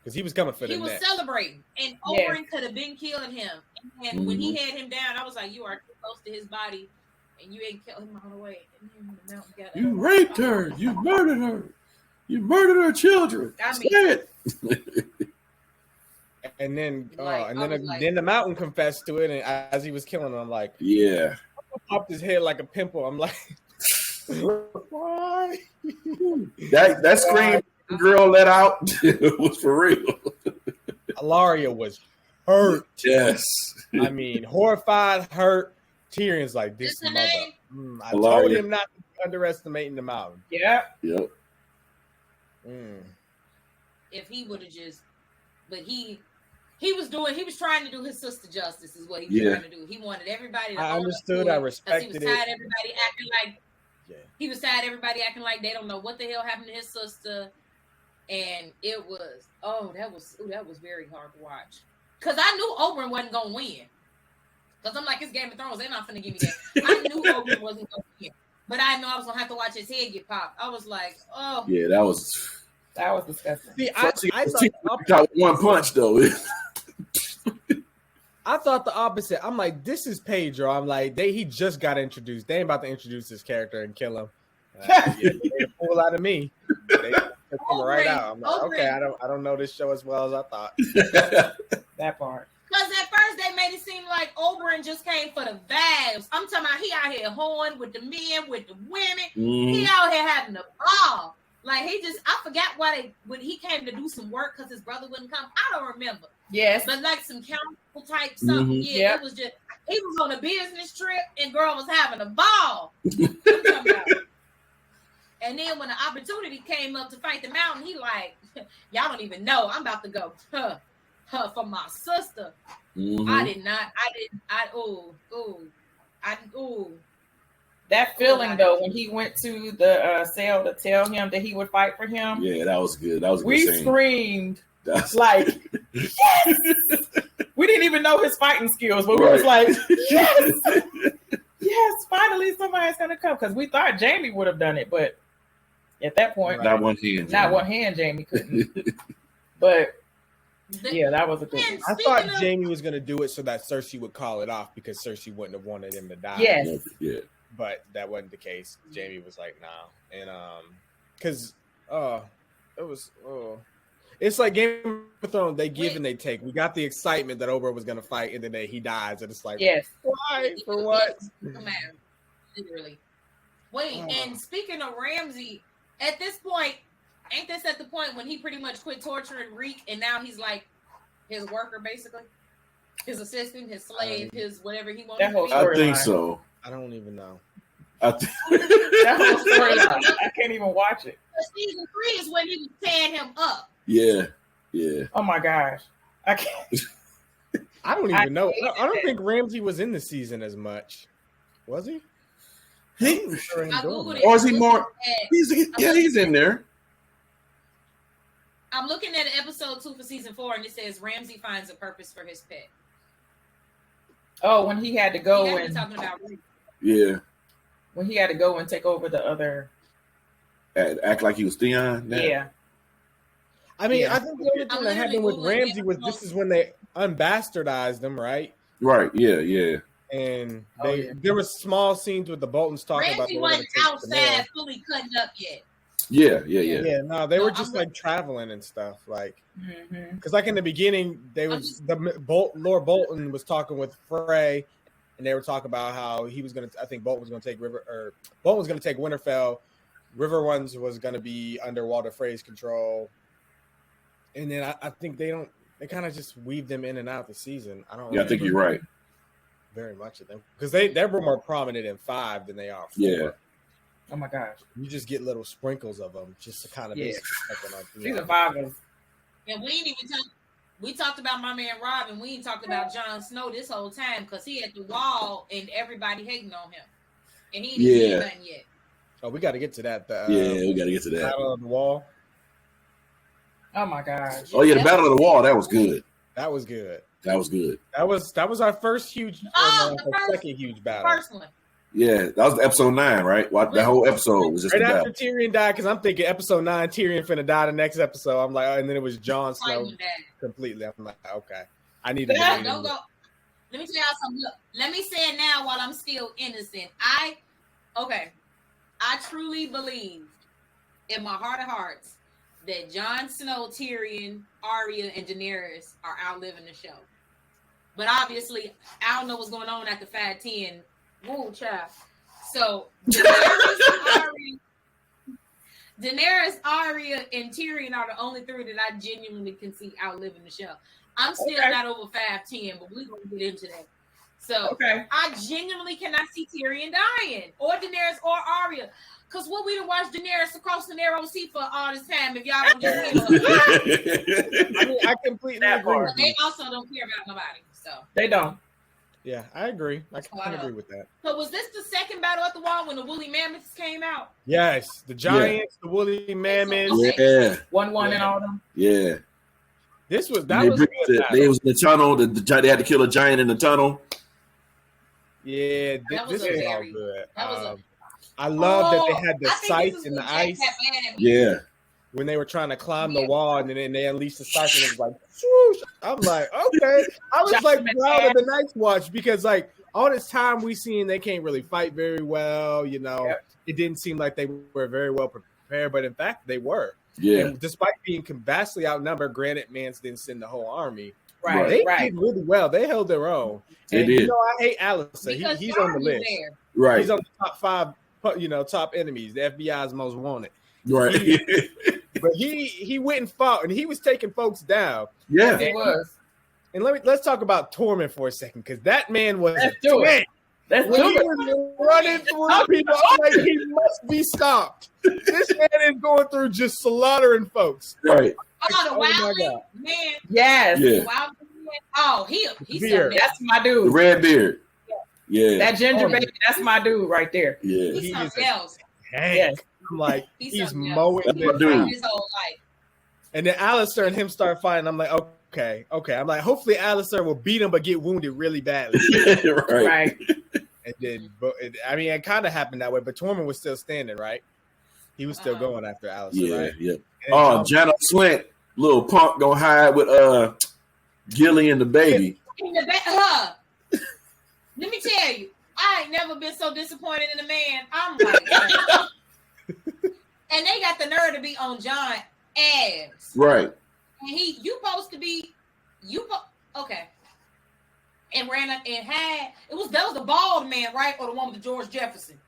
Because he was coming for the neck. He was celebrating, and Oberyn could have been killing him. And when he had him down, I was like, you are too close to his body, and you ain't killed him all the way. You raped her. You murdered her. You murdered her children. I mean, And then, Like, I was like- then the mountain confessed to it, and as he was killing him, I'm like, Yeah. popped his head like a pimple. I'm like, why? That scream the girl let out was for real. Alaria was hurt. Yes. I mean, horrified, hurt. Tyrion's like, this What's her mother. name? I Alaria. told him not to be underestimating the mountain. Yeah. Yep. If he would have just, but he was trying to do his sister justice, is what he was trying to do. He wanted everybody to I own up understood. to I it, 'cause respected he was it. tired of everybody acting like Yeah. he was tired of everybody acting like they don't know what the hell happened to his sister. And it was that was very hard to watch. Cause I knew Oberyn wasn't gonna win. Cause I'm like, it's Game of Thrones, they're not gonna give me that. I knew Oberyn wasn't gonna win. But I know I was gonna have to watch his head get popped. I was like, oh Yeah, that was disgusting. See, I thought got one punch though. I thought the opposite. I'm like, this is Pedro. I'm like, he just got introduced. They ain't about to introduce this character and kill him. They made a fool out of me. They took him right out. I'm like, okay, I don't know this show as well as I thought. That part. Because at first they made it seem like Oberyn just came for the vibes. I'm talking about he out here hoeing with the men, with the women. He out here having a ball. Like I forgot when he came to do some work because his brother wouldn't come. I don't remember. Yes. But like some council type something. Yeah, it was just, he was on a business trip and girl was having a ball. I'm talking about. And then when the opportunity came up to fight the mountain, he like, y'all don't even know. I'm about to go for my sister. That feeling though, when he went to the cell to tell him that he would fight for him. Yeah, that was good. That was a we good scene. Screamed That's like, yes! We didn't even know his fighting skills, but we was like, yes! Yes, finally somebody's gonna come. Because we thought Jamie would have done it, but at that point, not one hand. Not one hand Jamie couldn't. But yeah, that was a good one. I thought Jamie was gonna do it so that Cersei would call it off because Cersei wouldn't have wanted him to die. Yes. Yeah. But that wasn't the case. Jamie was like, nah. And because it was it's like Game of Thrones, they give and they take. We got the excitement that Oberyn was gonna fight, and then he dies, and it's like, yes, why? For what? Literally. Wait, and speaking of Ramsay, at this point, ain't this at the point when he pretty much quit torturing Reek and now he's like his worker, basically? His assistant, his slave, his whatever he wants. I think so. I don't even know. That whole storyline, I can't even watch it. Season 3 is when he was tearing him up. Yeah. Oh my gosh, I can't. I don't even know. I don't think Ramsay was in the season as much. Was he? Or is he more? He's in there. I'm looking at episode 2 for season 4, and it says Ramsay finds a purpose for his pet. Oh, when he had to go and talking about Reek. Yeah. When he had to go and take over the other. Act like he was Theon. Yeah. I mean, I think the only thing that happened with Ramsay was this is when they unbastardized him, right? Right. Yeah. And there was small scenes with the Boltons talking Ramsay about. wasn't outside fully cutting up yet. Yeah. No, they were just like traveling and stuff, like because like in the beginning, Lord Bolton was talking with Frey, and they were talking about how he was gonna. I think Bolton was gonna take Bolton was gonna take Winterfell. River Ones was gonna be under Walder Frey's control, and then I think they kind of just weave them in and out the season. I think you're right. Very much of them because they were more prominent in 5 than they are 4. Yeah. Oh my gosh. You just get little sprinkles of them just to kind of Season 5 is. And we ain't even we talked about my man Rob, and we ain't talked about Jon Snow this whole time because he at the wall and everybody hating on him, and he ain't done nothing yet. Oh, we got to get to that. We got to get to that. Battle of the Wall. Oh my gosh. Oh yeah, the Battle of the Wall. That was good. That was good. That was our first huge, second huge battle. First one. Yeah, that was episode 9, right? The whole episode was just right after Tyrion died, because I'm thinking episode 9, Tyrion finna die the next episode. I'm like, and then it was Jon Snow completely. I'm like, okay, I need to. Don't go. Let me tell y'all something. Look, let me say it now while I'm still innocent. I truly believed in my heart of hearts that Jon Snow, Tyrion, Arya, and Daenerys are outliving the show. But obviously, I don't know what's going on after 5-10. Woo, child. So Daenerys, Arya, and Tyrion are the only three that I genuinely can see outliving the show. I'm still not over 5-10, but we're going to get into that. So I genuinely cannot see Tyrion dying, or Daenerys, or Arya. Because what we done watched Daenerys across the narrow sea for all this time, if y'all don't just I mean, I completely agree. But they also don't care about nobody. So they don't. Yeah, I agree. I can agree with that. So was this the second battle at the wall when the woolly mammoths came out? Yes, the giants, the woolly mammoths. Yeah, 1-1 and all of them. Yeah. This was that was good. They was in the tunnel. They had to kill a giant in the tunnel. Yeah, this was all good. I love that they had the sights in the ice. Yeah. When they were trying to climb the wall and then they unleashed the sights and it was like, swoosh. I'm like, okay. I was like proud of the Night's Watch because like all this time we seen they can't really fight very well. You know, it didn't seem like they were very well prepared, but in fact they were. Yeah. And despite being vastly outnumbered, granted, Mance didn't send the whole army. Right. They did really well. They held their own. They and did. You know, I hate Alistair. He's on the list. There. Right. He's on the top 5. Top enemies. The FBI's most wanted. Right. But he went and fought, and he was taking folks down. Yeah, he was. And let's talk about Tormund for a second, because that man was Let's do it. When he was running through people, I'm like, he must be stopped. This man is going through just slaughtering folks. Right. Oh, the Wildling man. Yes. Yeah. The Wildling man. Oh, he's Beard. That's my dude. The red beard. Yeah. That ginger baby, that's my dude right there. Yeah. He's something else. Yes. I'm like, he's mowing That's my them dude. down. His whole life. And then Alistair and him start fighting. I'm like, okay. I'm like, hopefully Alistair will beat him but get wounded really badly. Right. And then, it kind of happened that way, but Tormund was still standing, right? He was still going after Alistair, Yeah, right? yeah. Oh, Janos Slint, little punk gonna hide with Gilly and the baby. Let me tell you, I ain't never been so disappointed in a man. I'm like, and they got the nerve to be on John ass, Right. and you supposed to be okay. And ran up and had that was the bald man, right, or the one with the George Jefferson?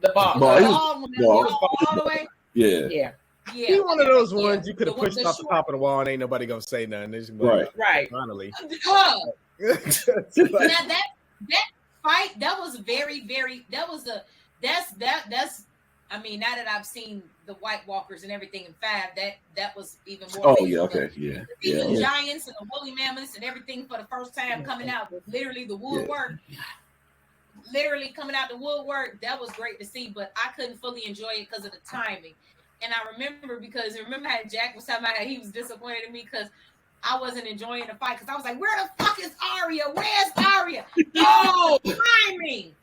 The bald. The bald one, all the way. Yeah. Yeah. Yeah, He's one of those ones you could have pushed off the top of the wall and ain't nobody gonna say nothing. They just Right. Finally. Now that fight, that was very, very. That's. I mean, now that I've seen the White Walkers and everything in 5, that was even more. Oh yeah. Okay. Yeah. The giants and the woolly mammoths and everything for the first time coming out. Literally the woodwork. Literally coming out the woodwork. That was great to see, but I couldn't fully enjoy it because of the timing. And I remember how Jack was talking about how he was disappointed in me because I wasn't enjoying the fight because I was like, where the fuck is Arya? Where's Arya? Oh, timing.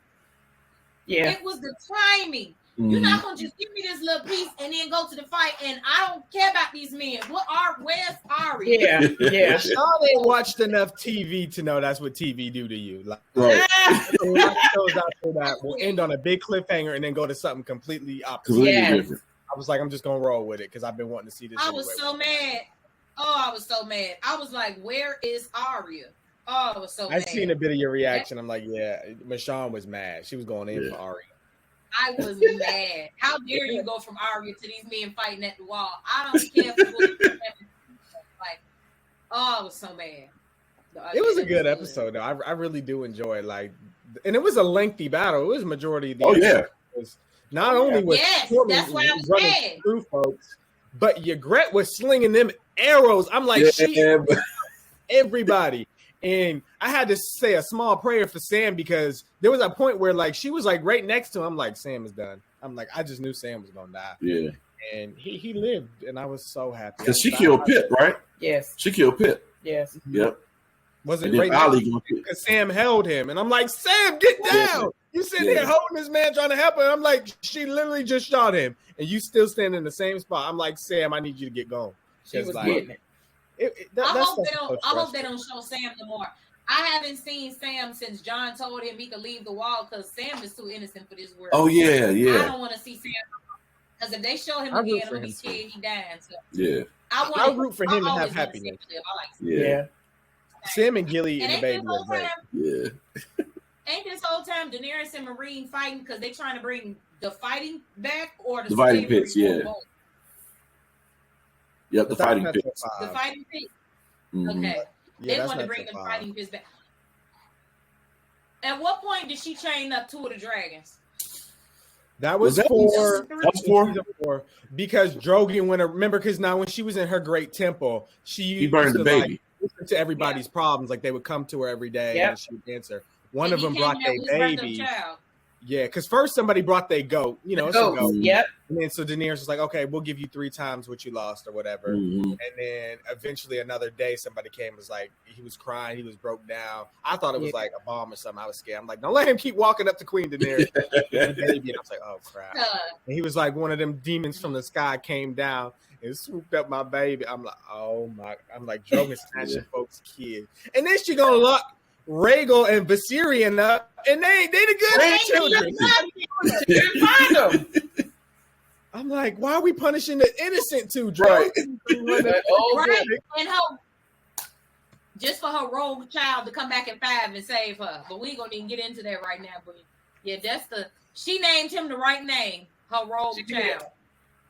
Yeah. It was the timing. Mm-hmm. You're not gonna just give me this little piece and then go to the fight, and I don't care about these men. Where's Arya? Yeah. Y'all ain't watched enough TV to know that's what TV do to you. Like, Right. shows out there that will end on a big cliffhanger and then go to something completely opposite. Completely different. I was like, I'm just gonna roll with it because I've been wanting to see this. I was so mad. Oh, I was so mad. I was like, where is Arya? Oh, I was so mad. I seen a bit of your reaction. I'm like, yeah, Michonne was mad. She was going in for Arya. I was mad. How dare you go from Arya to these men fighting at the wall? I don't care. Like, oh, I was so mad. It was a good episode, though. I really do enjoy it. Like, and it was a lengthy battle. It was a majority of the not only was that's why I was mad through folks, but Ygritte was slinging them arrows. I'm like, everybody. And I had to say a small prayer for Sam because there was a point where like she was like right next to him. I'm like, Sam is done. I'm like, I just knew Sam was gonna die. Yeah. And he lived, and I was so happy. Because she killed Pip, right? Yes. She killed Pip. Yes. Yep. Was it right because Sam held him, and I'm like, Sam, get down! You sitting there holding this man trying to help him. I'm like, she literally just shot him, and you still stand in the same spot. I'm like, Sam, I need you to get going. She was getting it. I hope they don't show Sam no more. I haven't seen Sam since John told him he could leave the wall because Sam is too innocent for this world. Oh yeah. I don't want to see Sam. Because if they show him I root again, I'm for gonna be him, scared he dying. So Yeah. I root for him and always have wanted happiness. Sam to live. I like Sam. Yeah. Sam and Gilly And and the ain't baby this are whole great. time? Yeah. Ain't this whole time Daenerys and Marine fighting because they trying to bring the fighting back or the Fighting slavery pits, yeah. or both? Yep, the fighting That's pits. The fighting pits. Mhm. Okay. Yeah, They that's wanted to not bring so the far. fighting pits back. At what point did she chain up two of the dragons? That was Was that for That was for? season 4 because Drogon went. Remember, because now when she was in her great temple, He burned the used to, baby. like, listen to everybody's problems. Like they would come to her every day Yep. and she would answer. One And of he them came brought there their with his birthday baby. child. Yeah, because first somebody brought their goat. You know, it's a Goats. goat. Yep. And then so Daenerys was like, okay, we'll give you 3 times what you lost or whatever. Mhm. And then eventually another day somebody came and was like, he was crying, he was broke down. I thought it was Yeah. like a bomb or something. I was scared. I'm like, don't let him keep walking up to Queen Daenerys. with the baby. And I was like, oh crap. And he was like one of them demons from the sky came down and swooped up my baby. I'm like, oh my, I'm like, Drogon snatching folks' kids. And then she gonna lock Rhaegal and Viserion up, and they the good children. Didn't find them. I'm like, why are we punishing the innocent too, Dre? Right. Right. And her just for her rogue child to come back in 5 and save her. But we ain't gonna even get into that right now. But yeah, she named him the right name, her rogue child.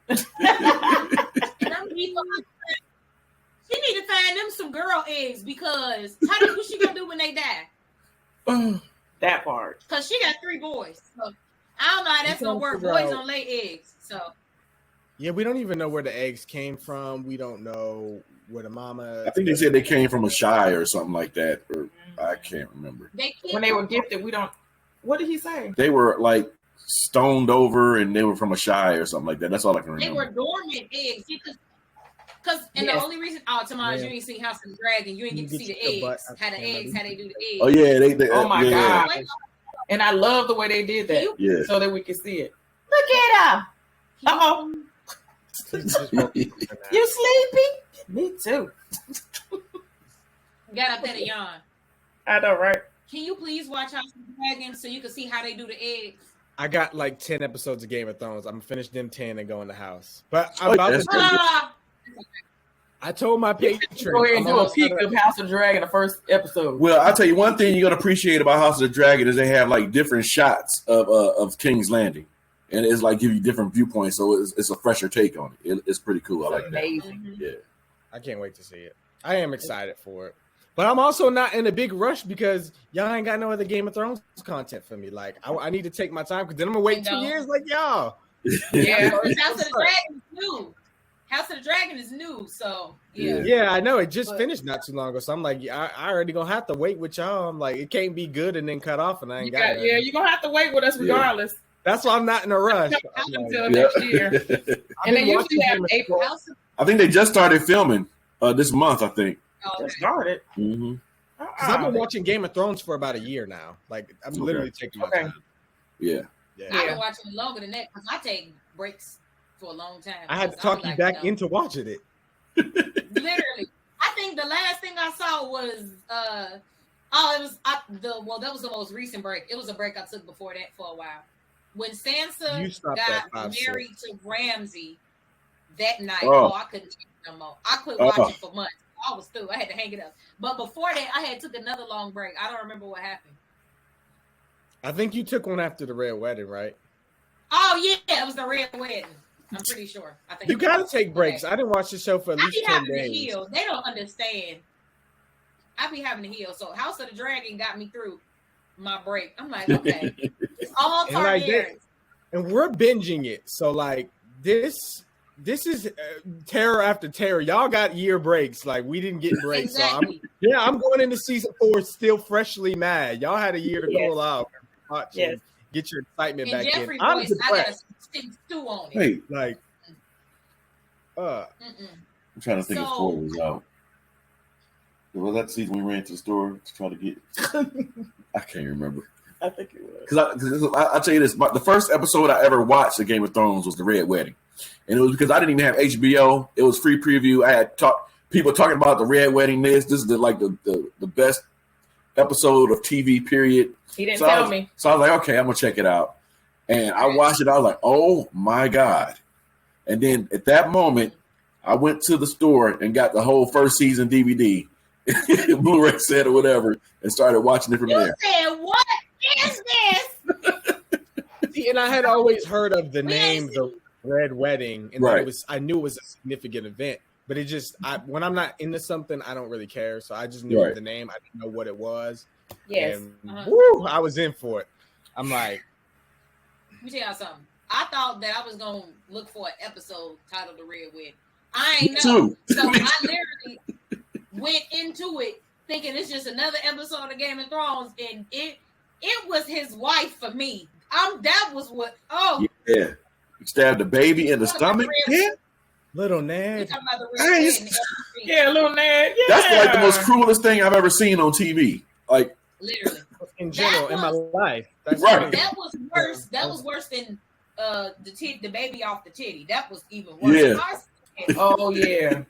And I'm she need to find them some girl eggs because what's she gonna do when they die? That part. Because she got 3 boys. So I don't know how that's gonna work. Boys don't lay eggs. So Yeah, we don't even know where the eggs came from. We don't know where the mama. I think they said they came from a shy or something like that, or I can't remember. When they were gifted, we don't. What did he say? They were like stoned over, and they were from a shy or something like that. That's all I can they remember. were dormant eggs. Because the only reason, Tomas, you ain't seen House of the Dragon. You ain't get to see the eggs. How they do the eggs. Oh yeah, they Oh my yeah. God. And I love the way they did that, Yeah. so that we could see it. Look at her. Uh-oh. You sleepy? Me too. Got up there to yawn. I know, right? Can you please watch House of the Dragon so you can see how they do the eggs? I got like 10 episodes of Game of Thrones. I'm gonna finish them 10 and go in the house. But Oh, I'm about that's to. good. I told my patron. Go ahead and I'm do a almost peek at of House of Dragon, the first episode. Well, I'll tell you one thing you're gonna appreciate about House of the Dragon is they have like different shots of King's Landing, and it's like give you different viewpoints, so it's a fresher take on it. It's pretty cool. I like that. Amazing. Yeah. I can't wait to see it. I am excited for it. But I'm also not in a big rush because y'all ain't got no other Game of Thrones content for me. Like, I need to take my time because then I'm going to wait 2 years like y'all. Yeah. Because House of the Dragon is new. House of the Dragon is new, so yeah. Yeah, I know. It just finished not too long ago. So I'm like, I already going to have to wait with y'all. I'm like, it can't be good and then cut off and I ain't got it. Yeah, you're going to have to wait with us regardless. That's why I'm not in a rush. I'm like, Until next year. And they usually have April. I think they just started filming this month, I think. They started. Mm-hmm. Because I've been watching Game of Thrones for about a year now. Like, I'm literally taking my time. Yeah. I've been watching it longer than that because I take breaks for a long time. I had to talk you back into watching it. Literally. I think the last thing I saw was that was the most recent break. It was a break I took before that for a while. When Sansa got married to Ramsay that night, I couldn't take it no more. I quit watching for months. I was through. I had to hang it up. But before that, I had took another long break. I don't remember what happened. I think you took one after the Red Wedding, right? Oh yeah, it was the Red Wedding. I'm pretty sure. I think you gotta take breaks. I didn't watch the show for at least 10 days. I be having to heal. They don't understand. I be having to heal. So House of the Dragon got me through my break. I'm like, okay, it's all Targaryens. And we're binging it. So like this is terror after terror. Y'all got year breaks. Like we didn't get breaks. Exactly. So I'm going into season 4 still freshly mad. Y'all had a year to cool out. Yes. Get your excitement and back Jeffrey in. I'm voice, I got a stick stew on it. Hey, like, I'm trying to think if 4 was out. Was that the season we ran to the store to try to get? I can't remember. I think it was. Because I'll tell you this: the first episode I ever watched of Game of Thrones was the Red Wedding, and it was because I didn't even have HBO. It was free preview. I had people talking about the Red Wedding. This is the best episode of TV. Period. He didn't tell me. So I was like, okay, I'm gonna check it out, and I watched it. I was like, oh my god, And then at that moment, I went to the store and got the whole first season DVD, Blu-ray set or whatever, and started watching it from You there. said, what is this? See, and I had always heard of the We name, ain't the Red Wedding, and Right. I knew it was a significant event. But it just, when I'm not into something, I don't really care. So I just knew Right. the name. I didn't know what it was. Yes. And Uh-huh. woo, I was in for it. I'm like, Let me tell y'all something. I thought that I was gonna look for an episode titled The Red Wedding. I ain't Me know. too. So I literally went into it thinking it's just another episode of Game of Thrones, and it was his wife for me. That was what. Oh, Yeah. You stabbed the baby in the stomach. Yeah. little we Ned. talking about the Hey, Red it's- Wedding. Yeah, little Ned. Yeah. That's like the most cruelest thing I've ever seen on TV. Like, Literally, In general, in my life. That's Right. crazy. that was worse. That was worse than the baby off the titty. That was even worse. Yeah. Oh yeah,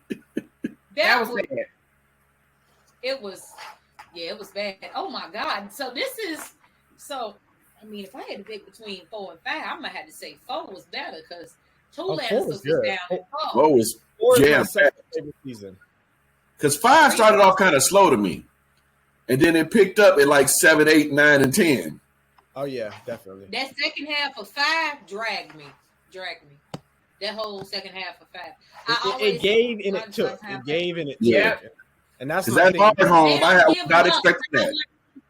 that was was bad. it was bad. Oh my god. So I mean, if I had to pick between 4 and 5, I might have to say 4 was better because two Oh, 4 Lannisters was was good. down. what was 4 is my Yeah. second favorite season. because 5 started off kind of slow to me. And then it picked up at like 7, 8, 9, and 10. Oh yeah, definitely. That second half of 5 dragged me. That whole second half of 5. It gave and it took. sometimes- It gave and it Yeah. took. And that's Because my that thing. hard home, They I don't was give not up expecting for how that. much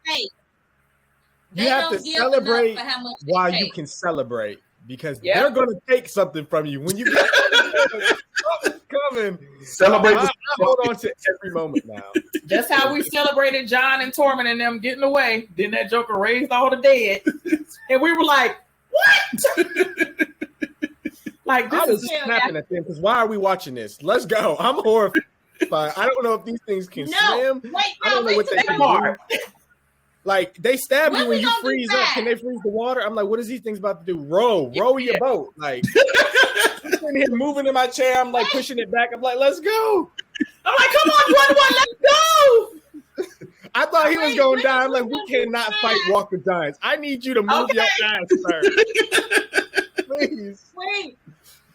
they take. You They have don't to give enough celebrate for how much they while take. you can celebrate because Yeah. they're going to take something from you when you get something's coming. Celebrate I the hold on to every moment now. That's how we celebrated John and Tormund and them getting away. Then that Joker raised all the dead, and we were like, "What?" Like I this was is snapping at them because why are we watching this? Let's go. I'm horrified. I don't know if these things can No, swim. wait, I don't know wait what till they we can go- hard. Like they stab When you we when you gonna do freeze up. that? Can they freeze the water? I'm like, what is these things about to do? Row your boat. Like I'm sitting here moving in my chair. I'm like pushing it back. I'm like, let's go. I'm like, "Come on, let's go!" I thought he was Wait, going when to die. is I'm like, we we gonna do cannot that? fight Walker Giants. I need you to move your ass first. Please. Wait,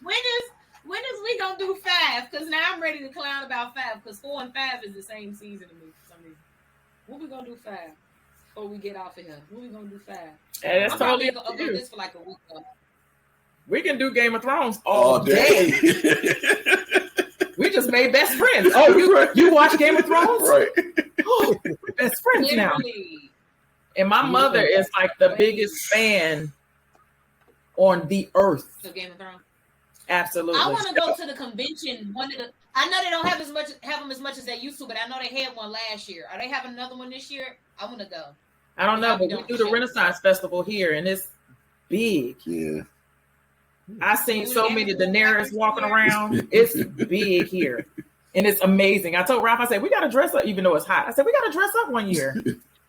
when is we gonna do 5? Because now I'm ready to clown about 5 because 4 and 5 is the same season to me for some reason. When we gonna do 5 before we get off of here? When we gonna do 5? And that's I'm totally probably up gonna to upload you. this for like a week though. We can do Game of Thrones all all day. day. We just made best friends. Oh, you watch Game of Thrones? Right. Oh, we're best friends now. Literally. And my mother is like the biggest fan on the earth. So Game of Thrones. Absolutely. I want to go to the convention. I know they don't have them as much as they used to, but I know they had one last year. Are they having another one this year? I want to go. I don't know, but we do the Renaissance Festival here, and it's big. Yeah. I seen so many Daenerys walking around. It's big here, and it's amazing. I told Ralph, I said we got to dress up, even though it's hot. I said we got to dress up one year.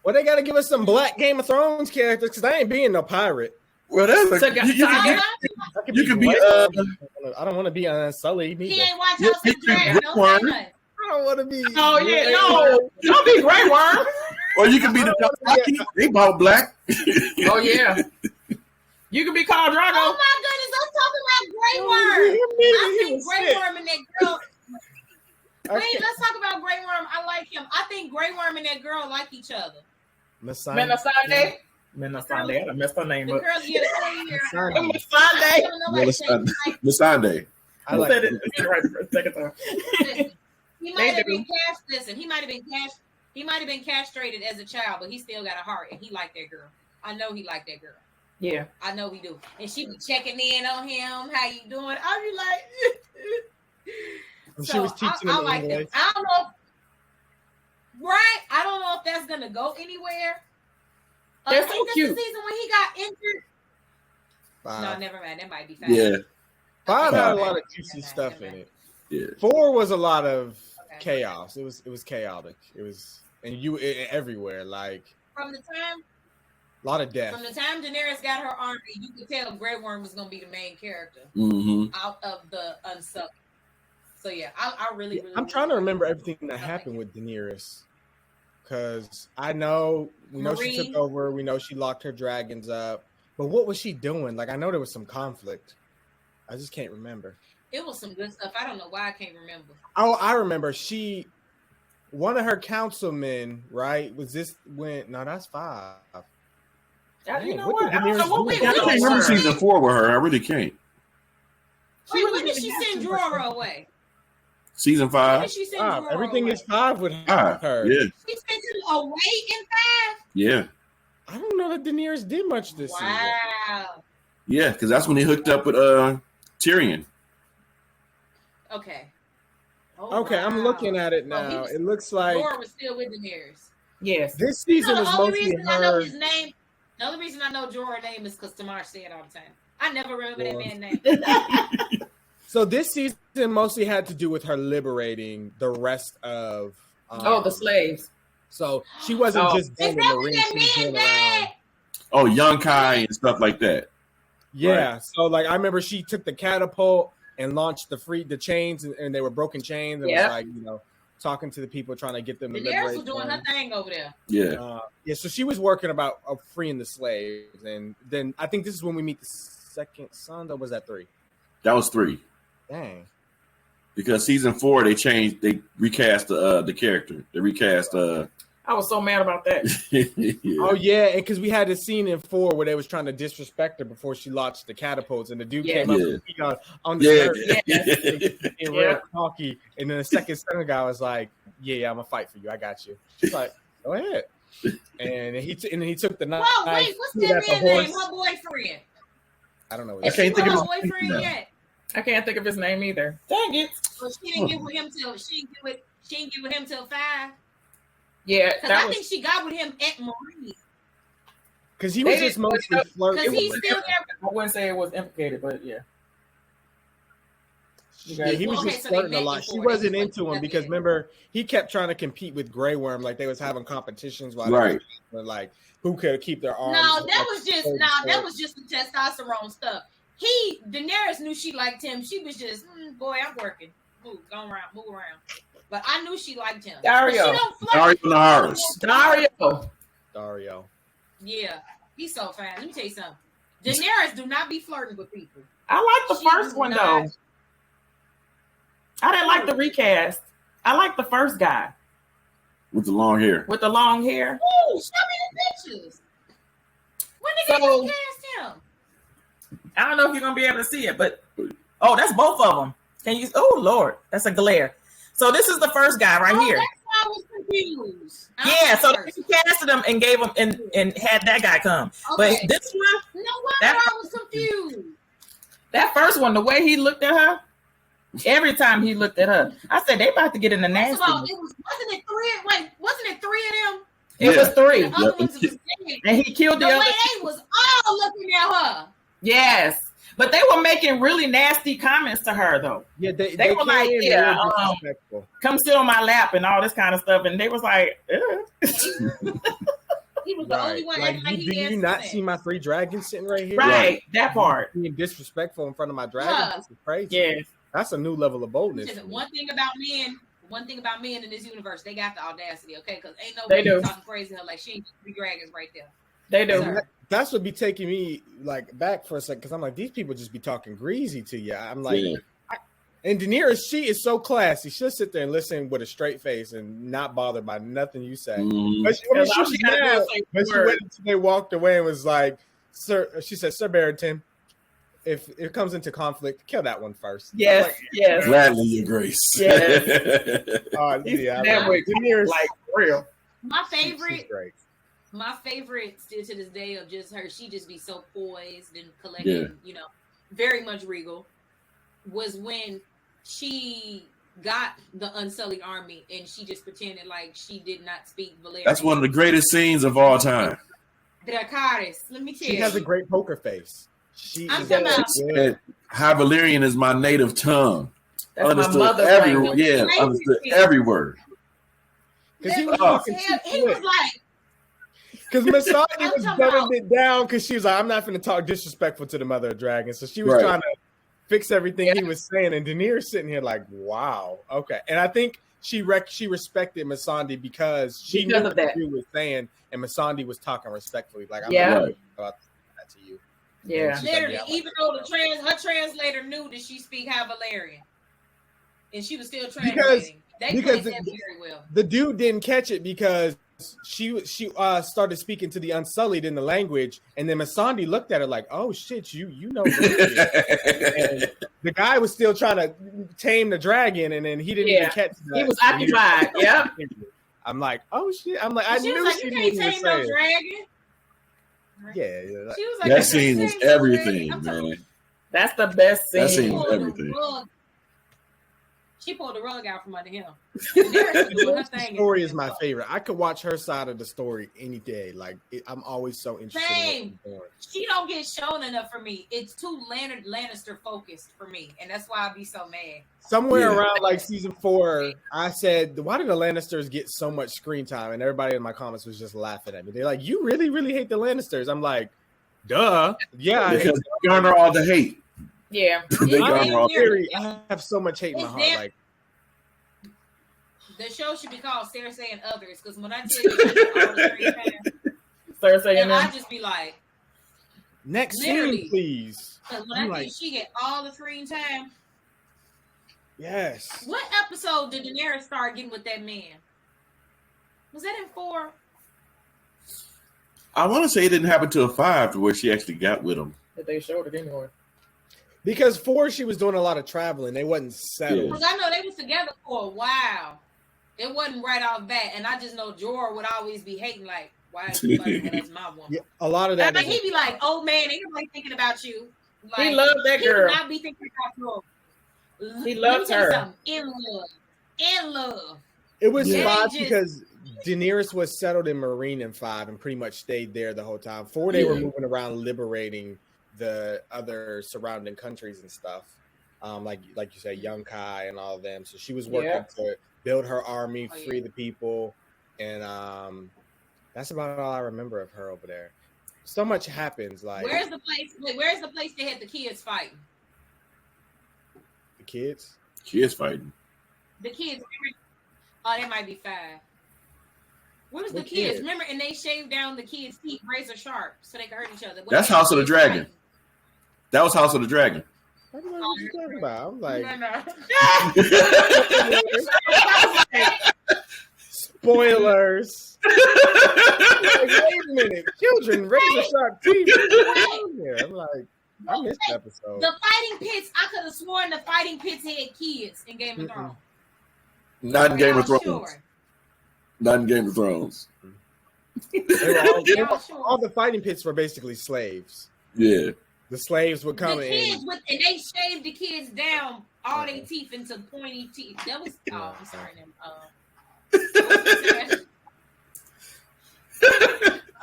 Well, they got to give us some black Game of Thrones characters because I ain't being no pirate. Well, that's So, you can be I don't want to be Sully. He Neither. ain't watch Yeah, House of you can Dragon. Don't say Grip nothing. I don't want to be. Oh yeah, no, don't be Grey Worm. or you can be the Dothraki. They bought black. Oh yeah, you can be called Drago. Oh my goodness, I'm talking about Grey Worm. I He think was Grey sick. Worm and that girl. I Wait, can't- let's talk about Grey Worm. I like him. I think Grey Worm and that girl like each other. Melisande. Melisande. I messed her name The up. girl, yeah, the girl here. Melisande. Masande. I I like said it right for a second time. He might have do. been Listen, he might have been castrated as a child, but he still got a heart, and he liked that girl. I know he liked that girl. Yeah. I know he do. And she be checking in on him. How you doing? I be like, And she was teaching I him like English. him. I don't know. Right? I don't know if that's gonna go anywhere. They're I so think that's cute. the season when he got injured. No, Five. never mind. That might be fast. Yeah. Five had a Five. lot of juicy stuff in it. Yeah. 4 was a lot of Okay. chaos. It was chaotic. It was everywhere. Like From the time a lot of death. From the time Daenerys got her army, you could tell Grey Worm was going to be the main character Mm-hmm. out of the Unsucked. So yeah, I really, really. I'm trying to remember everything that happened with Daenerys, because I know she Marine. took over. We know she locked her dragons up, but what was she doing? Like I know there was some conflict. I just can't remember. It was some good stuff. I don't know why I can't remember. Oh, I remember. One of her councilmen, right? Was this when? No, that's 5. You know what what? did I don't know what Daenerys we do? I can't remember season 4 with her. I really can't. Wait, when did she send Jorah away? Season When 5. did she send 5. Jorah Everything away? is 5 with 5. her. Yeah. She sent him away in 5? Yeah. I don't know that Daenerys did much this season. Wow. Yeah, because that's when he hooked up with Tyrion. Okay. Oh, Okay, I'm wow. looking at it Well, he now. was- It looks like Jorah was still with Daenerys. Yes. this You season know, was the only mostly reason I know her. his name, the only reason I know Jorah's name is because Tamar say it all the time. I never remember that Jorah. man's name. So this season mostly had to do with her liberating the rest of. The slaves. So she wasn't Oh. just Is dead in that the what ring. that She was man going around. died? Oh, Young Kai and stuff like that. Yeah. So like I remember she took the catapult and launched the chains, and they were broken chains, and Yep. was like talking to the people trying to get them to Daenerys liberate was doing her them. thing over there. Yeah. Yeah, so she was working about freeing the slaves, and then I think this is when we meet the second son. Or was that 3? That was 3. Dang. Because season 4 they recast the character. They recast I was so mad about that. yeah. Oh yeah, because we had a scene in 4 where they was trying to disrespect her before she launched the catapults, and the dude Yeah. came up Yeah. on the Yeah. skirt and Yeah. real cocky, and then the second son guy was like, "Yeah, I'm gonna fight for you. I got you." She's like, "Go ahead." And he took the knife. Whoa, wait, what's threw it that at the man's name? horse. Her boyfriend. I don't know. I Is can't she think with of her his boyfriend name now. yet? I can't think of his name either. Dang it. Well, she didn't get with him till she didn't get with him till 5. Yeah, Because that I was think she got with him at Marine. Because he was They just didn't- mostly Because flirting. he's with still her. there. I wouldn't say it was implicated, but yeah. Yeah, he was Okay, just so they flirting a met lot. before. She They wasn't just into him went because together. remember he kept trying to compete with Grey Worm, like they was having competitions while Right. they were like who could keep their arms. No, that was like, just the testosterone stuff. Daenerys knew she liked him. She was just, boy, I'm working. Move around. But I knew she liked him. Dario. But she don't flirt. Dario Naharis. Dario. Dario. Yeah, he's so fine. Let me tell you something. Daenerys do not be flirting with people. I like the She first was one not- though. I didn't like the recast. I like the first guy With the long hair. with the long hair. Oh, show me the pictures. When did So- they cast him? I don't know if you're gonna be able to see it, but that's both of them. Can you? Oh Lord, that's a glare. So this is the first guy right here. That's why I was confused. Yeah, so First. they casted him and gave him and had that guy come. Okay. But this one, No wonder that- I was confused. that first one, the way he looked at her, every time he looked at her, I said they about to get in the First nasty. of all, wasn't it 3 of them? It was 3, The other ones was dead. and he killed The the way other. they was all looking at her. Yes, but they were making really nasty comments to her though. Yeah, they were came like, in yeah, real disrespectful. Come sit on my lap and all this kind of stuff, and they was like, He was the only one acting like do he had you not sense. see my 3 dragons sitting right here? right, that part. Being disrespectful in front of my dragons. Yeah. This is crazy. Yes, That's a new level of boldness. Listen, one thing about men in this universe, they got the audacity, okay? Because ain't They nobody do. talking crazy to her like she ain't 3 dragons right there. they do. Sir. That's what be taking me like back for a second because I'm like, these people just be talking greasy to you. I'm like, Yeah. and Daenerys, she is so classy. She'll sit there and listen with a straight face and not bothered by nothing you say. Mhm. But she, That's all was she gotta do mad, is say but the she word. waited until they walked away and was like, "Sir," she said, "Sir Barrington, if it comes into conflict, kill that one first." Yes, Like, yes. Gladly, Your Grace. Yes. yeah, that way, Daenerys, like for real. My she's favorite, great. still to this day of just her, she just be so poised and collected, very much regal, was when she got the Unsullied army and she just pretended like she did not speak Valyrian. That's one of the greatest scenes of all time. Dracarys, let me tell She you. has a great poker face. She I'm is talking about- good. And High Valyrian is my native tongue. That's Understood my mother's every language. yeah, understood every word. Because he He was was talking he was like, because Masaki I'm was talking dumbing about- it down because she was like, I'm not going to talk disrespectful to the mother of dragons. So she was Right. trying to fix everything Yeah. he was saying. And Daenerys sitting here like, wow, okay. And I think she respected Missandei because she Because knew of that. what he was saying, and Missandei was talking respectfully. Like, I'm Yeah. not Right. about that to you. Yeah. She's like, Literally, yeah, I like even though her translator knew that she speak High Valerian, and she was still translating. They because played that very well. the dude didn't catch it because she started speaking to the Unsullied in the language, and then Missandei looked at her like, "Oh shit, you know." And the guy was still trying to tame the dragon, and then he didn't even catch that. He was occupied. Yep. I'm like, "Oh shit!" I'm like, I She knew was like, she "You knew can't what he was tame no saying. dragon." Yeah. She was like, That "You scene can't was tame no everything, dragon." I'm talking- man. That's the best That scene. scene She was pulled the everything. rug- She pulled the rug out from under him. Daenerys was doing her The thing. story is my favorite. I could watch her side of the story any day. Like I'm always so interested. Same. In what she's doing. She don't get shown enough for me. It's too Lannister focused for me, and that's why I be so mad. Somewhere Yeah. around like season 4, I said, "Why did the Lannisters get so much screen time?" And everybody in my comments was just laughing at me. They're like, "You really, really hate the Lannisters?" I'm like, "Duh, yeah." I hate Because they garner all the hate. Yeah. They I'm garner all the hate. Theory, I have so much hate in my It's heart. them. Like, The show should be called Cersei and Others, because when I tell you all the screen time, Cersei and and I them. just be like, next Literally. scene, please. because when I'm I like, think she get all the screen time. yes. What episode did Daenerys start getting with that man? Was that in 4? I want to say it didn't happen till 5 to where she actually got with him. But they showed it anyway. Because 4, she was doing a lot of traveling. They wasn't settled. Because I know they was together for a while. It wasn't right off bat, and I just know Jorah would always be hating, like, why is you fucking with us, my woman? Yeah, a lot of that. Like, is- he'd be like, "Oh man, ain't nobody thinking about you." Like, He loved that he girl. would not be thinking about you. He Let me loves tell you her. something. In love. It was Yeah. 5 They just- because Daenerys was settled in Marine in 5 and pretty much stayed there the whole time. 4, they were Yeah. moving around liberating the other surrounding countries and stuff. Like you said, Young Kai and all of them. So she was working to build her army, Oh, yeah. free the people, and that's about all I remember of her over there. So much happens. Like Where's the place? Wait, where's the place they had the kids fighting? the kids. She is fighting. The kids. Oh, they might be 5. Where was the What kids? kids? Remember, and they shaved down the kids' teeth razor sharp so they could hurt each other. What That's they had House of the kids Dragon. fighting? That was House of the Dragon. I don't know what you're talking about. I'm like, No. spoilers. Like, wait a minute, children, razor sharp teeth. I'm like, I missed the episode. The fighting pits, I could have sworn the fighting pits had kids in Game of Mm-mm. Thrones. Not in Game of Y'all Thrones. sure? Not in Game of Thrones. They were all, Y'all sure? all the fighting pits were basically slaves. Yeah. The slaves would come The kids in. and they shaved the kids down all their teeth into pointy teeth. That was I'm sorry.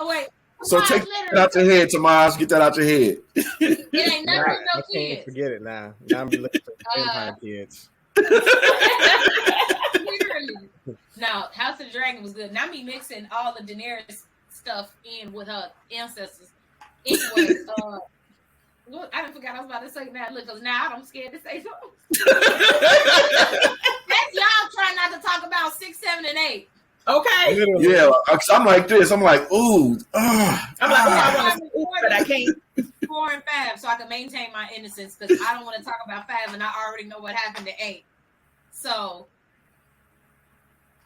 Oh wait. So Tomas, take literally, that out your head, Tomas. Get that out your head. it ain't Nah, nothing with I no can't kids. forget it now. Now I'm be looking for vampire kids. Literally. No, House of the Dragon was good. Now me mixing all the Daenerys stuff in with her ancestors. Anyway, look, I done forgot I was about to say now. Look, because now I'm scared to say something. That's y'all trying not to talk about 6, 7, and 8. Okay. Literally. Yeah, I'm like this. I'm like, ooh, I'm like, I want to, but I can't. 4 and 5, so I can maintain my innocence because I don't want to talk about 5, and I already know what happened to 8. So,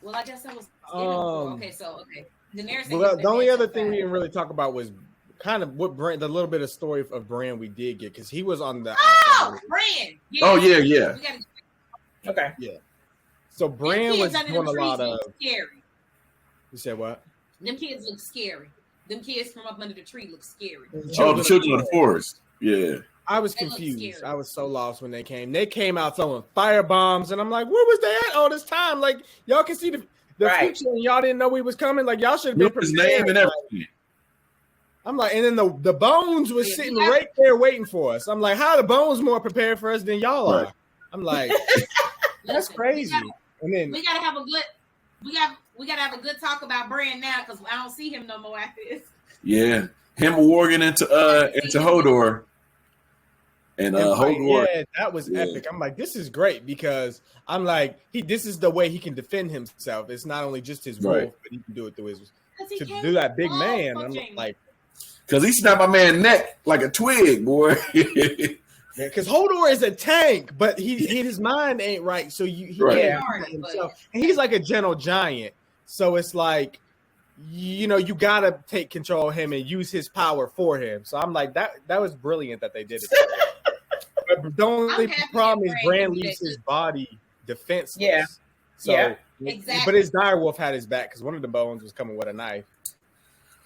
well, I guess that was okay. So, okay, Daenerys. Well, the only other thing we didn't really talk about was kind of what Bran, the little bit of story of Bran we did get, because he was on the. Oh, Bran. oh yeah, yeah. We gotta, Okay. So Bran was kids under doing a them trees lot of. look scary. You said what? Them kids look scary. Them kids from up under the tree look scary. Oh, the Children of the Forest. Yeah. I was They look confused. scary. I was so lost when they came. They came out throwing fire bombs, and I'm like, "Where was they at all this time? Like, y'all can see the Right. future, and y'all didn't know we was coming. Like, y'all should have been Knew his prepared." name and everything. I'm like, and then the bones was Yeah, sitting yeah. right there waiting for us. I'm like, how are the bones more prepared for us than y'all are? Right. I'm like, that's Listen, crazy. And then We gotta have a good. We gotta have a good talk about Bran now because I don't see him no more after this. Yeah. Him warging into Hodor. And and fight, Hodor. yeah, that was Yeah. epic. I'm like, this is great because I'm like, this is the way he can defend himself. It's not only just his wolf, Right. but he can do it through his 'Cause he to can't do that big fall man. for I'm Jaime. like, Because he snapped my man's neck like a twig, boy. Yeah, because Hodor is a tank, but his mind ain't right. So he Right. can't do himself. And he's like a gentle giant. So it's like, you gotta take control of him and use his power for him. So I'm like, that was brilliant that they did it. But the only problem is Bran leaves his body defenseless. Yeah. So, Yeah. Exactly. But his direwolf had his back because one of the bones was coming with a knife.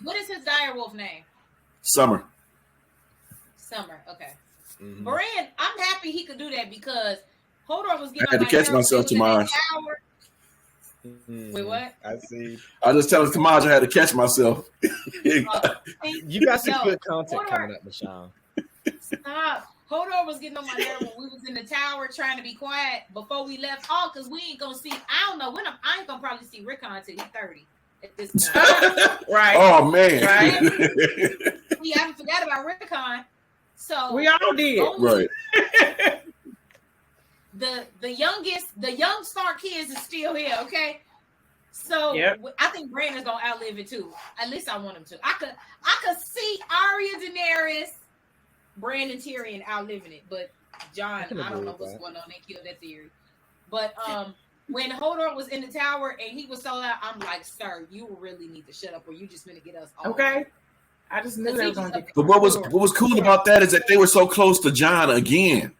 What is his direwolf name? Summer. Summer. Okay. Mhm. Bran, I'm happy he could do that because Hodor was getting I had on to catch my nerves. myself, He was in that Tamaj. tower. Mhm. Wait, what? I see. I just telling Tamaj I had to catch myself. You got some No, good content Hodor- coming up, Michonne. Stop. Hodor was getting on my nerve when we was in the tower trying to be quiet before we left off because we ain't gonna see. I don't know when I ain't gonna probably see Rickon until he's 30 at this point. Right. Oh man. Right. We haven't forgot about Rickon. So We all did. only Right. the young Stark kids is still here, okay? So Yep. I think Brandon's gonna outlive it too. At least I want him to. I could see Arya, Daenerys, Brandon, Tyrion outliving it, but John, I can I don't agree know with what's that. going on. They killed that theory. But when Hodor was in the tower and he was so loud, I'm like, sir, you really need to shut up, or you just gonna get us all. Okay. I just knew that was going to get. But what was cool about that is that they were so close to John again.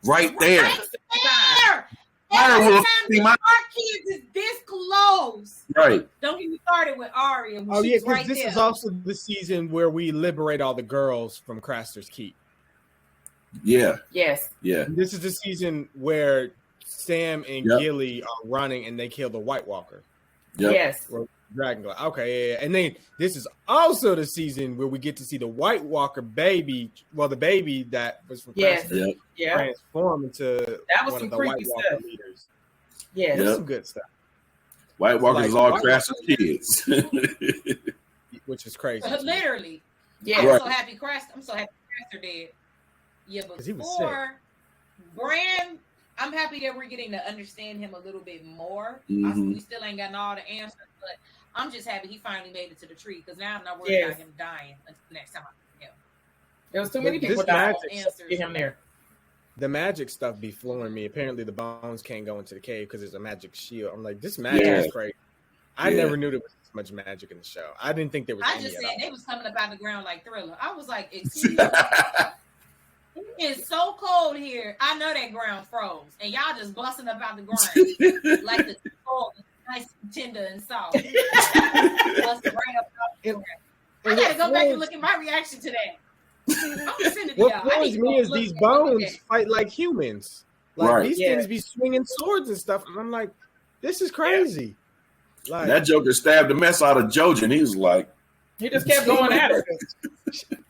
Right there. Right there. Arya Every will time see the my- Stark kids is this close. Right. Don't get me started with Arya. Oh yeah, She's because right this there. is also the season where we liberate all the girls from Craster's Keep. Yeah. Yes. Yeah. And this is the season where Sam and Yep. Gilly are running and they kill the White Walker. Yep. Yes. Dragon. Okay, yeah. And then this is also the season where we get to see the White Walker baby. Well, the baby that was from Yes. Craster Yep. Yeah. transform into That was one some of the creepy White Walker stuff. leaders. Yes. That's Yep. some good stuff, White Walkers is Like, all White Craster's kids. which is crazy. Literally. Yes. I'm Right. so happy Craster dead. Yeah, but 'Cause he was before Bran, I'm happy that we're getting to understand him a little bit more. Mhm. We still ain't gotten all the answers, but I'm just happy he finally made it to the tree because now I'm not worried Yes. about him dying until next time I see him. There was too many But people this dying magic- to get him there. The magic stuff be flooring me. Apparently, the bones can't go into the cave because there's a magic shield. I'm like, this magic Yeah. is crazy. I Yeah. never knew there was this much magic in the show. I didn't think there was I any just at said all. they was coming up out the ground like Thriller. I was like, excuse me. It is so cold here. I know that ground froze, and y'all just busting up out the ground like the cold, nice, tender, and soft. Busting right up out the ground. I gotta go back and look at my reaction to that. I'm gonna send it to What y'all. I need floors to me go is look these at bones that. fight like humans. Like Right. these Yeah. things be swinging swords and stuff, and I'm like, this is crazy. Like That Joker stabbed the mess out of Jojen. He was like, He just kept going at her.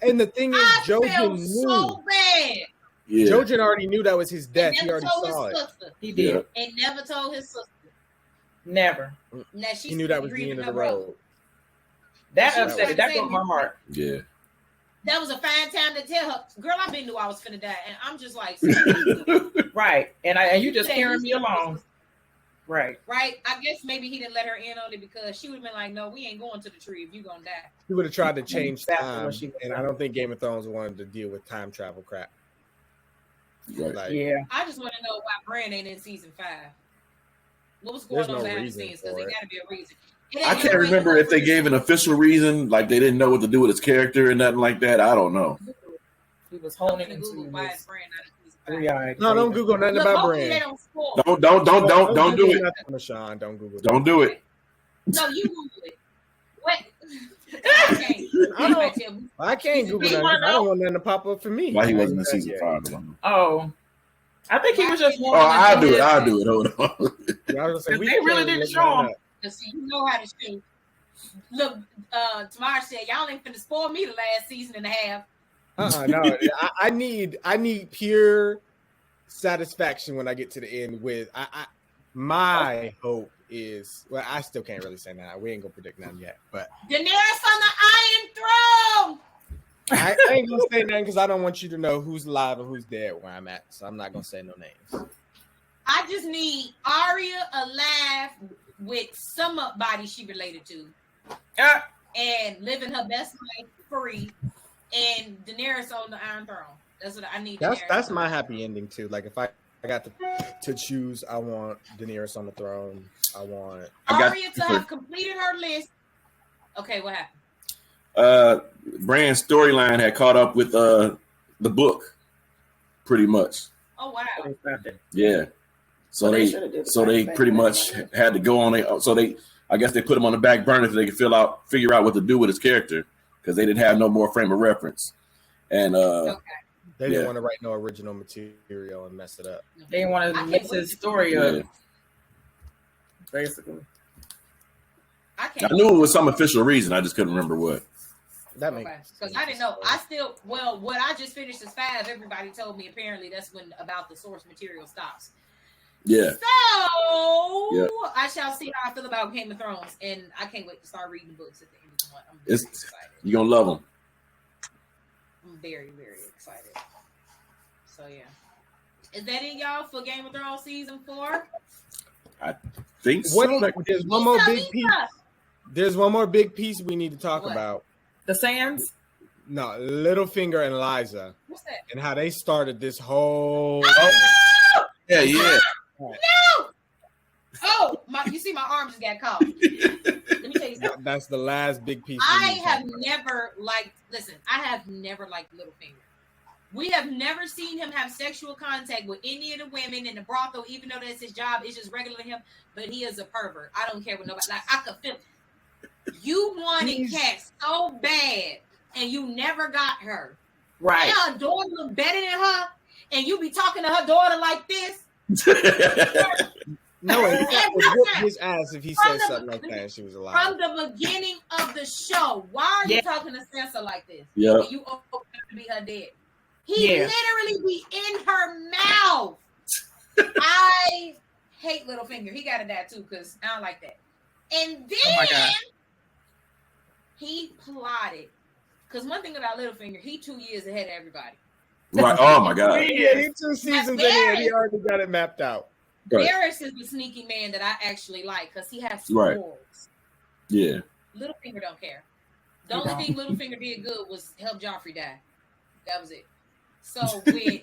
and the thing is, I Jojen felt knew. so bad. yeah. Jojen already knew that was his death. He Never already told saw his it. sister. He did. Yeah. And never told his sister. Never. Now she He knew that was the end of the road. That She upset was it. That like broke my heart. Yeah. That was a fine time to tell her, girl, I been knew I was finna die. And I'm just like, Right. And you just carrying me along. Right. right? I guess maybe he didn't let her in on it because she would have been like, no, we ain't going to the tree if you gonna die. He would have tried to change Exactly time, what she was and I don't think Game of Thrones wanted to deal with time travel crap. Right. Like, Yeah. I just want to know why Bran ain't in season 5. What was There's going on no behind the reason scenes? Because for there it. got to be a reason. It ain't I no can't reason remember if they for gave an official reason, like they didn't know what to do with his character and nothing like that. I don't know. He was I'm honing gonna into Google why is his Bran not in season 5. 3-eyed. no, don't Google nothing Look, about hopefully they Bran. don't spoil. Don't do Google it. nothing, Sean. Don't Google. Don't do it. No, you Google it. What? I can't. I don't- Tell me. I can't Google You nothing. wanna I don't know? want nothing to pop up for me. Why he I wasn't in ain't season yet. 5? I don't know. Oh. I think he was just Oh, I'll do it. Hold on. Yeah, I was gonna say, we They really can't didn't look show that him. up. Cause see, you know how to shoot. Look, Tamar said y'all ain't finna spoil me the last season and a half. No, I need pure satisfaction when I get to the end. With my hope is, well, I still can't really say that. We ain't gonna predict none yet, but Daenerys on the Iron Throne. I ain't gonna say nothing because I don't want you to know who's alive and who's dead where I'm at. So I'm not gonna say no names. I just need Arya alive with some body she related to. and living her best life free, and Daenerys on the Iron Throne. That's what I need. That's my happy ending too. Like if I got to choose, I want Daenerys on the throne. I want Arya to have completed her list. Okay, what happened? Bran's storyline had caught up with the book, pretty much. Oh wow! Yeah. So they pretty much had to go on it. So I guess they put him on the back burner so they could figure out what to do with his character because they didn't have no more frame of reference. And they didn't want to write no original material and mess it up. They didn't want to mix his story up. Basically. I knew it was some official reason. I just couldn't remember what. That makes sense. Because I didn't know. What I just finished is 5. Everybody told me apparently that's when about the source material stops. Yeah. So I shall see how I feel about Game of Thrones, and I can't wait to start reading books at the end of the month. I'm very excited. You're gonna love them. I'm very, very excited. So yeah. Is that it, y'all, for Game of Thrones season 4? I think so. There's one more big piece. There's one more big piece we need to talk about. The Sands? No, Littlefinger and Liza. What's that? And how they started this whole Yeah. No! Oh, you see my arm just got caught. Let me tell you something. That's the last big piece. I have never liked Littlefinger. We have never seen him have sexual contact with any of the women in the brothel, even though that's his job. It's just regular him, but he is a pervert. I don't care what nobody, like, I could feel it. You wanted Kat so bad, and you never got her. Right. And her daughter look better than her, and you be talking to her daughter like this. No, it would whoop his ass if he said something like that and she was alive. From the beginning of the show, why are you talking to Sansa like this? Yeah. You owe to be her dad. He literally be in her mouth. I hate Littlefinger. He got to die too because I don't like that. And then he plotted. Because one thing about Littlefinger, he 2 years ahead of everybody. Right. Oh my God. Yeah, he 2 seasons in here. He already got it mapped out. Varys is the sneaky man that I actually like because he has morals. Yeah. Littlefinger don't care. The only thing Littlefinger did good was help Joffrey die. That was it. So with him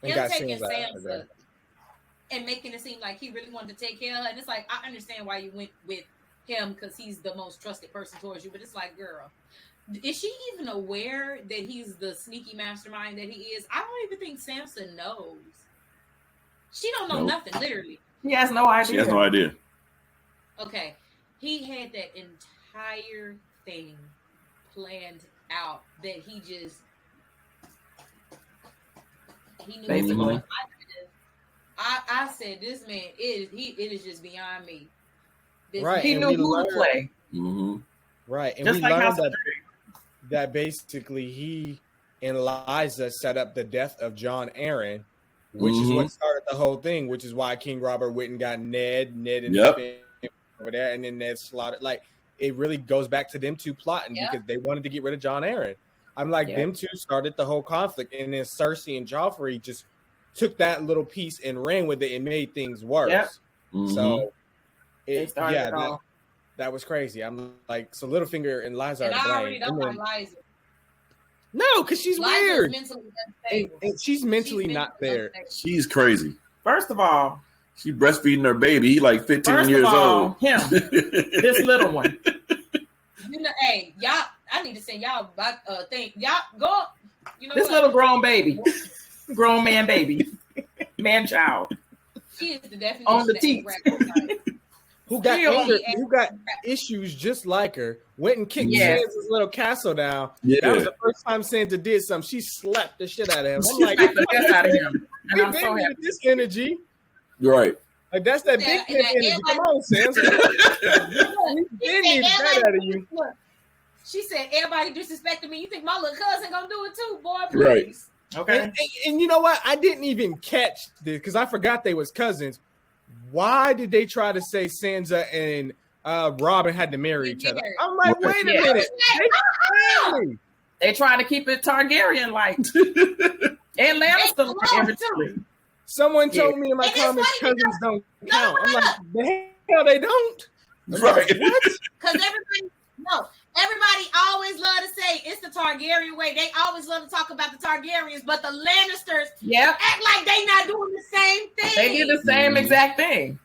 taking Sansa and making it seem like he really wanted to take care of her, and it's like, I understand why you went with him because he's the most trusted person towards you, but it's like, girl, is she even aware that he's the sneaky mastermind that he is? I don't even think Sansa knows. She don't know nothing, literally. She has no idea. Okay. He had that entire thing planned out that he knew basically. I said, this man it is just beyond me. Right. He knew who to play. Mm-hmm. Right. And just we like learned that basically he and Liza set up the death of Jon Arryn, which is what started the whole thing, which is why King Robert went and got Ned and over there, and then Ned slaughtered. Like, it really goes back to them two plotting because they wanted to get rid of Jon Arryn. I'm like, them two started the whole conflict, and then Cersei and Joffrey just took that little piece and ran with it and made things worse. Yep. Mm-hmm. So, that was crazy. I'm like, so Littlefinger and Liza are to blame. I already don't like Liza. No, because she's weird. Mentally and she's mentally not there. She's crazy. First of all, she breastfeeding her baby. He like 15 years old. Him, this little one. You know, hey, y'all. I need to send y'all about thing. Y'all go. You know, this little grown baby, grown man baby, man child. She is the definition on the teeth. Who got issues just like her, went and kicked Sansa's little castle down. Yeah. That was the first time Sansa did something. She slapped the shit out of him. I'm like, the best out of him. And I'm so happy. This energy. Right. Like, that's that big kid energy. Come on, Sansa. We need that out of you. She said, everybody disrespecting me. You think my little cousin gonna do it too, boy? Please. Right. Okay. And you know what? I didn't even catch this because I forgot they was cousins. Why did they try to say Sansa and Robin had to marry each other? I'm like, wait a minute. They trying to keep it Targaryen-like. And Lannister. Someone told me in my comments cousins don't count. I'm like, the hell they don't. Right. What? Because Everybody always love to say it's the Targaryen way. They always love to talk about the Targaryens, but the Lannisters act like they not doing the same thing. They did the same exact thing.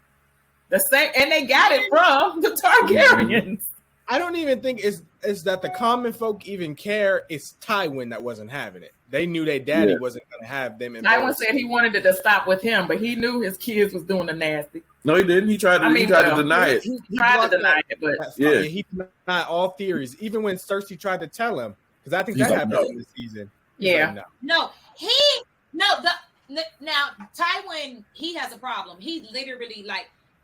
The same, and they got it from the Targaryens. I don't even think it's that the common folk even care. It's Tywin that wasn't having it. They knew their daddy wasn't going to have them. Tywin said he wanted it to stop with him, but he knew his kids was doing the nasty. No, he didn't. He tried to deny it. He tried to deny it, but he denied all theories, even when Cersei tried to tell him, because I think that happened in the season. Yeah. Now Tywin, he has a problem. He literally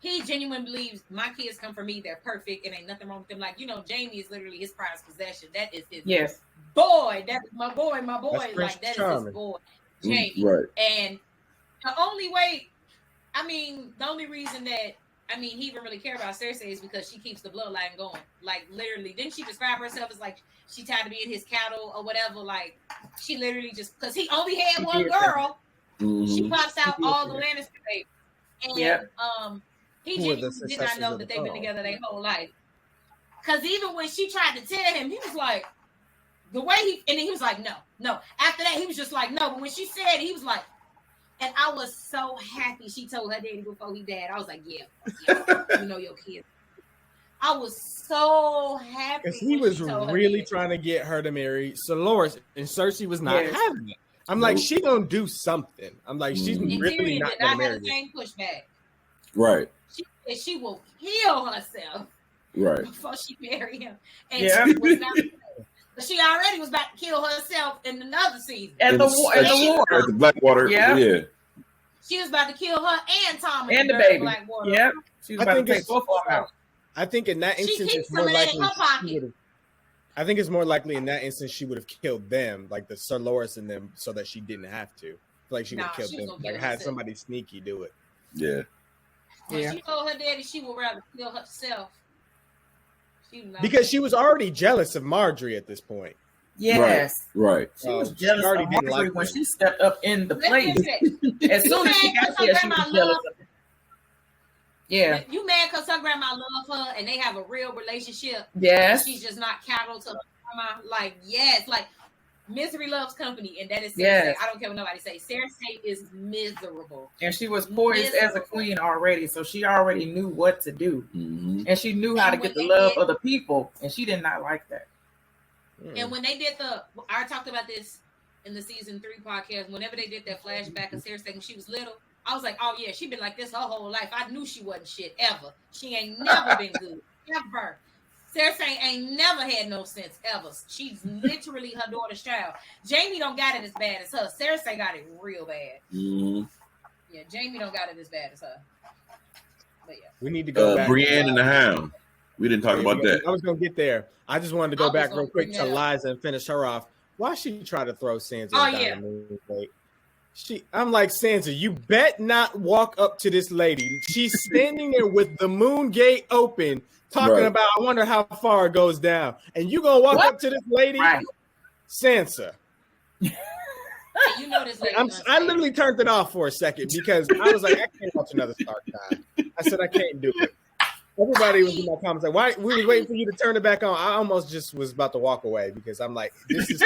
he genuinely believes my kids come from me. They're perfect and ain't nothing wrong with them. Like, Jamie is literally his prized possession. That is his boy. That is my boy. That's that is his boy, Jamie. Right. And the only reason that he even really care about Cersei is because she keeps the bloodline going. Like, literally, didn't she describe herself as like she tired of being his cattle or whatever? Like, she literally just because he only had one girl, she pops out all the Lannister babies. And he genuinely did not know that they've been together their whole life. Because even when she tried to tell him, he was like, the way he was like, no. After that, he was just like, no. But when she said it, he was like, and I was so happy she told her daddy before he died. I was like, yeah, your kid. I was so happy. Because he was really trying to get her to marry Dolores, and Cersei was not having it. I'm like, she gonna do something. I'm like, she's really not gonna marry him. The same pushback. Right. She will kill herself before she marry him. And she was not. But she already was about to kill herself in another season. At the war. At the Blackwater. Yeah. She was about to kill her and Tom and the baby. Blackwater. Yeah. She was about to take both of them out. I think in that instance, it's more likely. I think it's more likely in that instance she would have killed them, like the Sir Loras and them, so that she didn't have to. Like she would have killed them, like had somebody sneaky do it. Yeah. When she told her daddy she would rather kill herself. Because she was already jealous of Marjorie at this point. Yes. Right. She was jealous of Marjorie when she stepped up in the place. As soon as she got there, she was jealous of her. Yeah. You mad because her grandma loves her and they have a real relationship. Yes. She's just not cattle to her grandma. Like, yes. Like, misery loves company. And that is Cersei. Yes. I don't care what nobody says. Cersei is miserable. And she was poised as a queen already. So she already knew what to do. Mm-hmm. And she knew how to get the love of the people. And she did not like that. And when they did I talked about this in the season 3 podcast. Whenever they did that flashback of Cersei when she was little, I was like, oh yeah, she been like this her whole life. I knew she wasn't shit ever. She ain't never been good. Ever. Cersei ain't never had no sense ever. She's literally her daughter's child. Jamie don't got it as bad as her. Cersei got it real bad. Mm-hmm. Yeah, Jamie don't got it as bad as her. But yeah. We need to go back. Brienne and the Hound. We didn't talk about that. I was gonna get there. I just wanted to go back real quick to Liza and finish her off. Why she try to throw Sansa down the moon gate? I'm like, Sansa, you bet not walk up to this lady. She's standing there with the moon gate open, talking about, I wonder how far it goes down. And you gonna walk up to this lady? Right. Sansa. You know this lady. I literally turned it off for a second because I was like, I can't watch another Stark die. I said, I can't do it. Everybody was in my comments like, why? We was waiting for you to turn it back on. I almost just was about to walk away because I'm like, this is.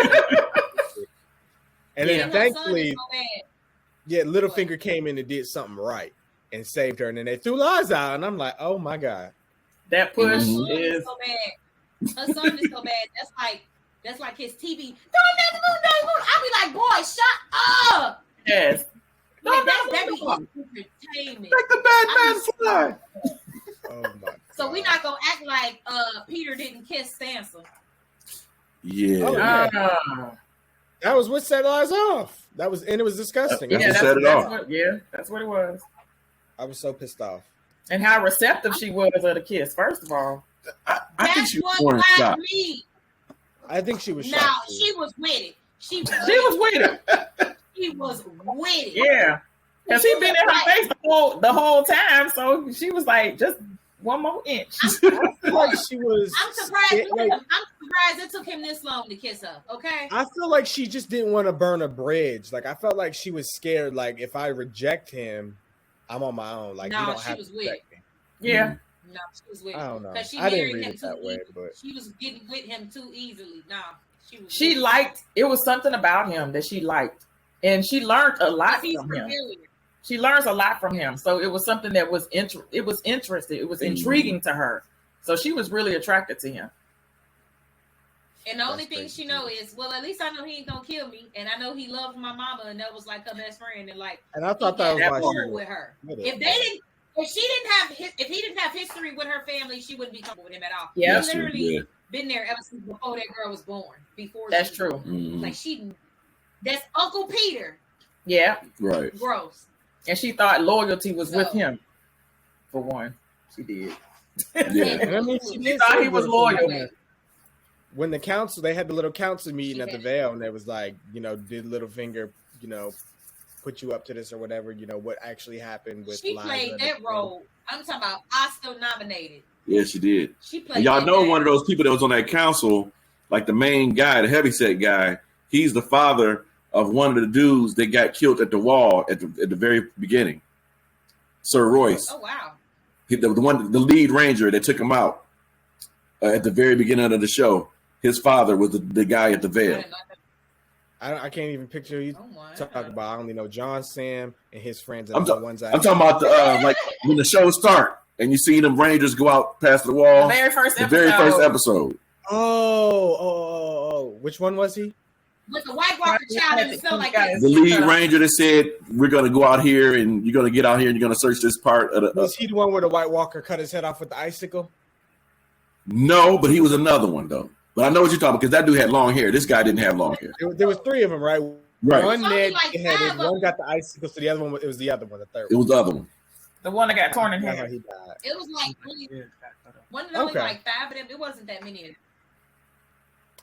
And then thankfully, Littlefinger came in and did something right and saved her. And then they threw Liza out. And I'm like, oh my God. That push is so bad. Her son is so bad. That's like his TV. Don't I'll be like, boy, shut up. Yes. That be entertainment. Like the Batman fly. Oh my God. So we're not gonna act like Peter didn't kiss Sansa. Yeah. Oh, yeah. That was what set Liza off. That was, and it was disgusting. That's That's what it was. I was so pissed off. And how receptive she was of the kiss, first of all. I think she was more shocked. I think she was shocked. No, she was with it. She was with it. She was with it. Yeah. Because he been in her face the whole time. So she was like, just one more inch. I feel like she was. I'm surprised. I'm surprised it took him this long to kiss her. Okay. I feel like she just didn't want to burn a bridge. Like I felt like she was scared. Like if I reject him, I'm on my own. Like you don't have to reject me. Yeah. No, she was with I don't know. because she I didn't married read him it too that way, easily. but She was getting with him too easily. Nah, She with him. liked, it was something about him that she liked. And she learned a lot He's from him. familiar. She learns a lot from him. So it was something that was it was interesting. It was intriguing to her. So she was really attracted to him. And the only That's thing crazy she know is, well, at least I know he ain't gonna kill me, and I know he loved my mama, and that was like her best friend, and like and I thought that was he why got she cool with her. with it. If they didn't, if he didn't have history with her family, she wouldn't be comfortable with him at all. Yeah. He literally been there ever since before that girl was born. Before That's she, true. Mhm. like that's Uncle Peter. Yeah. Right. Gross. And she thought loyalty was with So- him. For one. She did. Yeah. And I mean, she She did thought say he was that loyal. when the council, they had the little council meeting She at the had- Veil, and they was like, did Littlefinger, put you up to this or whatever, what actually happened with She Liza played and that everything. role. I'm talking about Oscar nominated. Yeah, she did. She played. And y'all that know bad. one of those people that was on that council, like the main guy, the heavyset guy. He's the father of one of the dudes that got killed at the wall at the very beginning. Sir Royce, Oh wow. the lead ranger that took him out at the very beginning of the show. His father was the guy at the I Veil. didn't know that. I can't even picture who you Oh my. talk about. I only know John, Sam, and his friends. I'm the ones I'm talking about the like when the show start and you see them rangers go out past the wall. The very first The episode. very first episode. Oh, which one was he? With the White Walker child and it smelled like Guys. The lead ranger that said, "We're going to go out here and you're going to get out here and you're going to search this part of the." Was he the one where the White Walker cut his head off with the icicle? No, but he was another one though. But I know what you're talking about because that dude had long hair. This guy didn't have long hair. There was three of them, right? Right. One Something Ned like headed, five of one got the icicle, so the other one, it was the other one, the third It one. was the other one. The one that got torn in That's how half. he died. it was like one of them was Okay. like five of them. It wasn't that many of them.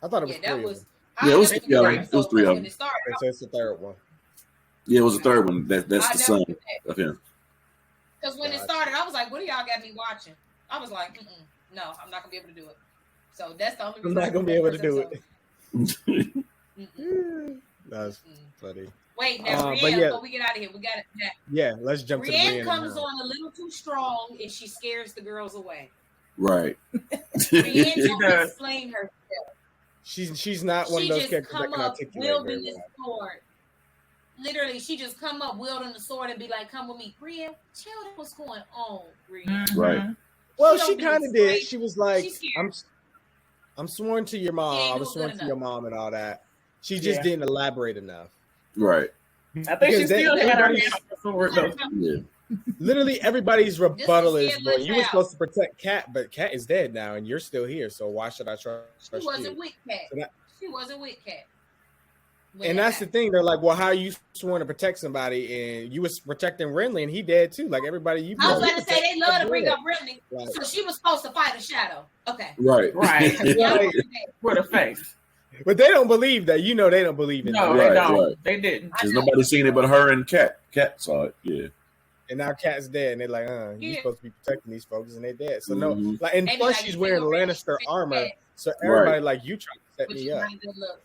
I thought it was Yeah, that three was. of them. Yeah, it was I three of never them. knew It was three of when them. it started. Okay, so it's the third one. Yeah, it was the third one. That's I the never son knew that. of him. Because when it Gotcha. started, I was like, "What do y'all got me watching?" I was like, "No, I'm not gonna be able to do it." So that's the only. I'm reason not gonna be able to do it. Mm-mm. That's funny. Wait, now but Brienne, yeah. before we get out of here, we got it. Yeah, let's jump to the Brienne Brienne comes now. on a little too strong and she scares the girls away. Right. Brienne don't does. explain herself. She's not one She of those just characters that come can up articulate wielding very the well. sword. Literally, she just come up wielding the sword and be like, "Come with me, Brienne. Tell them what's going on, Brienne." Right. Well, She she don't be kind of afraid. did. She was like, She's scared. I'm sworn to your mom. She ain't I was doing sworn good to your mom and all that. She just Yeah. didn't elaborate enough. Right. I think she Because they- still had her everybody's- hand on the sword though. Yeah. Literally everybody's rebuttal is, scared "Well, like you were hell. supposed to protect Kat, but Kat is dead now, and you're still here. So why should I trust She wasn't you?" with Cat. So that- She wasn't with Cat. When And that that's the happened. thing. They're like, "Well, how are you sworn to protect somebody, and you was protecting Renly, and he dead too? Like everybody you." I was know, about to say they love to bring dead. up Renly, Like, so she was supposed to fight a shadow. Okay. Right. Right. Right. For the face. But they don't believe that. They don't believe in No, that. they Right, don't. right. They didn't. There's nobody seen it but her and Kat. Kat saw it. Yeah. And now Kat's dead, and they're like, you're Yeah. supposed to be protecting these folks, and they're dead. So no, Mhm. like, and They be plus like, she's you wearing think we're Lannister rich, armor, rich, so everybody Right. like, you trying to set But me you up. not a good look.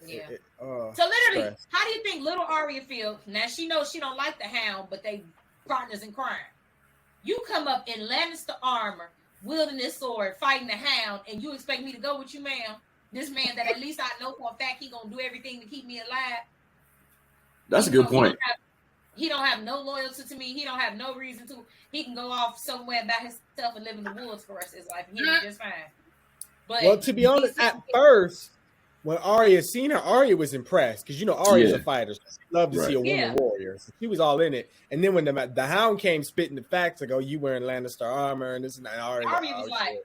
Yeah. Oh, So literally, stress. how do you think little Arya feels? Now she knows she don't like the Hound, but they partners in crime. You come up in Lannister armor, wielding this sword, fighting the Hound, and you expect me to go with you, ma'am? This man that at least I know for a fact he gonna do everything to keep me alive. That's a good point. He don't have no loyalty to me. He don't have no reason to. He can go off somewhere by himself and live in the woods for the rest of his life. He'll be just fine. But Well, to be honest, at first, when Arya seen her, Arya was impressed because Arya's Yeah. a fighter. So she loved to see a woman Yeah. warrior. So she was all in it. And then when the Hound came spitting the facts, like, "Oh, you wearing Lannister armor and this and that," and Arya Arya was like, shit.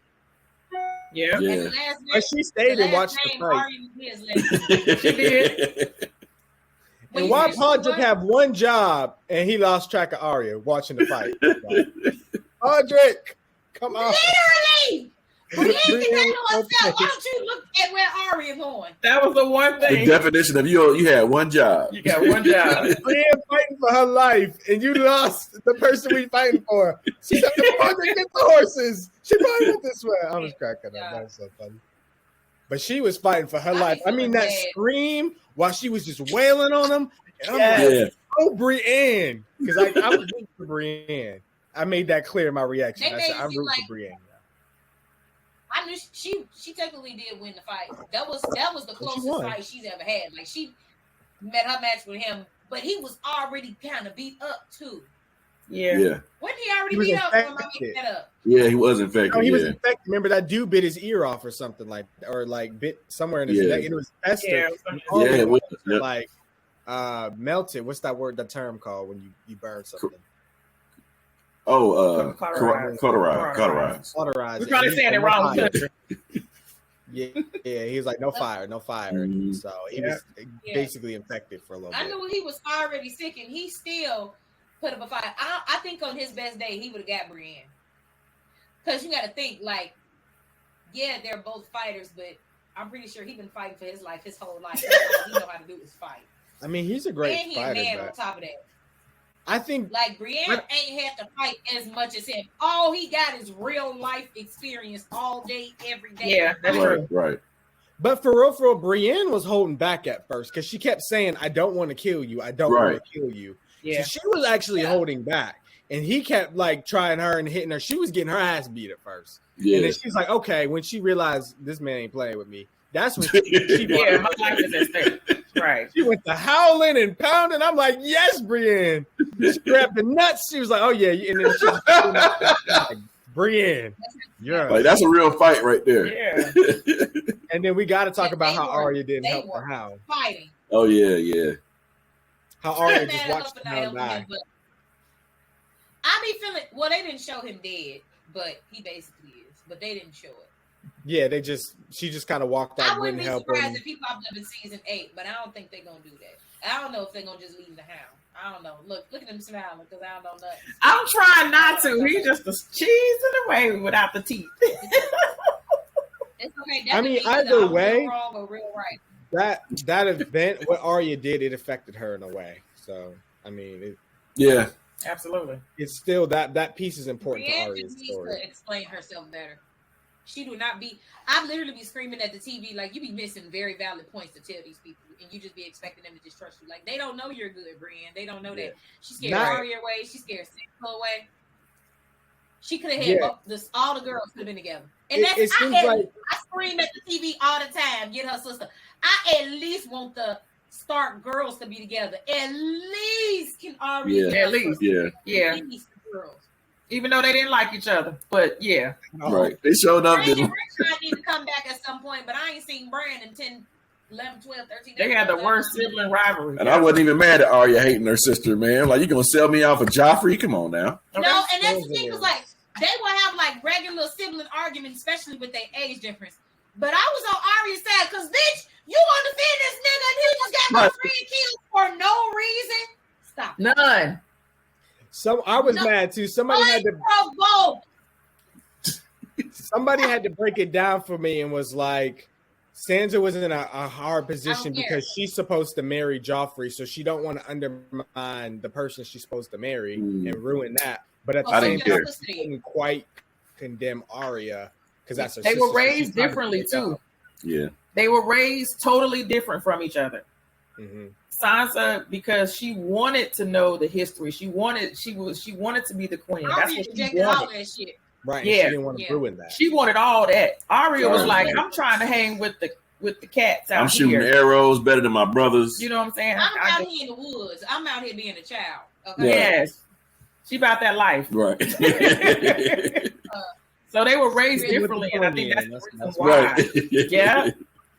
Yeah. and Yeah. the last name, But she stayed and watched the name fight. Arya was his She did. And why Podrick have one job and he lost track of Arya watching the fight? Like, Podrick, come on. Literally! When you Brienne, think that okay. why don't you look at where Arya's going? That was the one The thing. definition of you had one job. You got one job. Brienne fighting for her life, and you lost the person we fighting for. She said, "Podrick, get the horses." She probably went this way. I was cracking up. That was so funny. But she was fighting for her I life. be I mean, that feeling bad. scream while she was just wailing on him. And I'm Yes. like, Yeah. "Oh, Brienne," because I was rooting for Brienne. I made that clear in my reaction. They I made said it I'm seem rooting like- for Brienne. I knew she technically did win the fight. That was the closest won. fight she's ever had. Like she met her match with him, but he was already kind of beat up too. Yeah. Yeah. When he already He was beat up, when I infected. make that up. Yeah, he was infected. No, he was yeah. infected. Remember that dude bit his ear off or something or like bit somewhere in his Yeah. neck. And it was festered. Yeah. All Yeah, the it was. bones were, Yep. like melted. What's that word? The term called when you burn something? Oh, Cauterized. cauterized. Cauterized. We're probably And he saying said, it "No wrong. fire." Yeah. He was like, no fire. Mhm. So he was basically infected for a little I bit. knew he was already sick, and he still put up a fight. I think on his best day, he would have got Brienne. Because you got to think, like, yeah, they're both fighters, but I'm pretty sure he's been fighting for his life his whole life. That's all he know how to do is fight. I mean, he's a great And he a fighter. man on But top of that. I think Like, Brienne ain't had to fight as much as him. All he got is real life experience all day, every day. Yeah, that's true. Right. But for real, Brienne was holding back at first because she kept saying, I don't want to kill you. I don't want to kill you. Yeah. So she was actually holding back. And he kept like trying her and hitting her. She was getting her ass beat at first. Yeah. And then she's like, okay, when she realized this man ain't playing with me, that's when she Yeah, my life is at stake. Right. She went to howling and pounding. I'm like, yes, Brienne. She grabbed the nuts. She was like, oh, yeah. And then she was like, Brienne. Yeah. Like that's a real fight right there. Yeah. And then we got to talk about how Arya didn't they help were her. How fighting. Oh yeah. Arya Not just bad watched enough for her not helping die. him, but I be feeling. Well, they didn't show him dead, but he basically is. But they didn't show it. Yeah, she just kind of walked out I and wouldn't wouldn't be help her. surprised if he popped up in season 8, but I don't think they're gonna do that. I don't know if they're gonna just leave him the hound. I don't know. Look at him smiling because I don't know nothing. I'm trying not to. He's just a cheesing away without the teeth. It's okay. I mean, That could be either I'm way- real wrong or real right. That event, what Arya did, it affected her in a way. So, I mean, Yeah. Absolutely. it's still that piece is important to Brienne Arya's just needs story. to explain herself better. She do not be. I literally be screaming at the TV like you be missing very valid points to tell these people, and you just be expecting them to just trust you. Like they don't know you're good, Brienne. They don't know that. She scared Not- Arya away. She scared Sansa away. She could have had Yeah. all the girls could have been together. And It that's seems I like scream at the TV all the time. Get her sister. I at least want the Stark girls to be together. At least can Arya. Yeah. get her At least. sister. Yeah. At least the girls. Even though they didn't like each other. But yeah. Right. They showed up. Brandon Didn't Richard need to come back at some point, but I ain't seen Brandon in 10, 11, 12, 13. They had the worst sibling rivalry. And I wasn't even mad at Arya hating her sister, man. Like, you gonna sell me off of Joffrey? Come on now. No, and that's the thing, because like they will have like regular sibling arguments, especially with their age difference. But I was on Arya's side because bitch, you want to defend this nigga and he just got my Right. friend killed for no reason. Stop. None. I was No. mad too. Somebody had to break it down for me and was like, Sansa was in a hard position care. because she's supposed to marry Joffrey, so she don't want to undermine the person she's supposed to marry and ruin that. But at the I same didn't care. time, she didn't quite condemn Arya because that's her They sister, were so raised she's trying to differently pick it too. up. Yeah. They were raised totally different from each other. Mhm. Sansa, because she wanted to know the history. She wanted to be the queen. That's Arya what she rejected all wanted. that shit. Right. and Yeah. She didn't want to Yeah. ruin that. She wanted all that. Arya was Right. like, I'm trying to hang with the cats out I'm shooting here. arrows better than my brothers. You know what I'm saying? I'm I out just- here in the woods. I'm out here being a child. Okay. Yeah. Yes. She about that life. Right. So they were raised With the differently, and I think that's the That's- reason that's why. right. Yeah,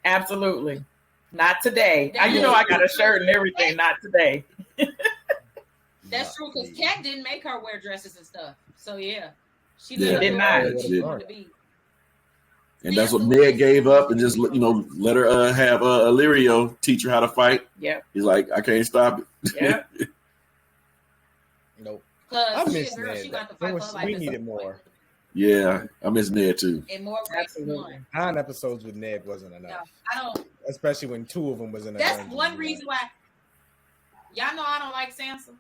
absolutely. Not today. You know I got a shirt and everything. Not today. That's true because Kat didn't make her wear dresses and stuff. So yeah, she Yeah. Did not. To be. And that's what Ned gave up and just let her have Illyrio teach her how to fight. Yeah. He's like, I can't stop it. Yeah. Nope. I Because miss she's a girl, she Ned. got to fight for her life We at needed some more. point. Yeah, I miss Ned too. And more race than Absolutely. one. 9 episodes with Ned wasn't enough, No, I don't. especially when 2 of them was in. a That's dungeon. one reason why. Y'all know I don't like Sansa.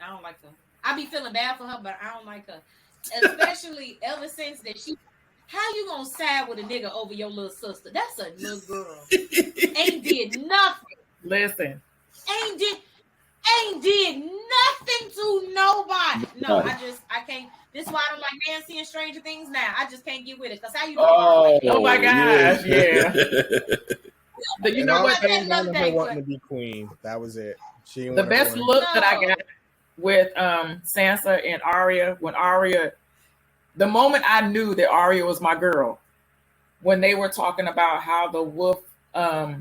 I don't like her. I be feeling bad for her, but I don't like her. Especially ever since that she. How you gonna side with a nigga over your little sister? That's a little girl. Ain't did nothing. Listen. Ain't did. ain't did nothing to nobody. No, I can't. This is why I don't like Nancy and Stranger Things now. I just can't get with it. Because how you doing? Oh my gosh, yeah. But you know what? Her wanting to be queen. That was it. The best look that I got with Sansa and Arya, when Arya, the moment I knew that Arya was my girl, when they were talking about how the wolf, how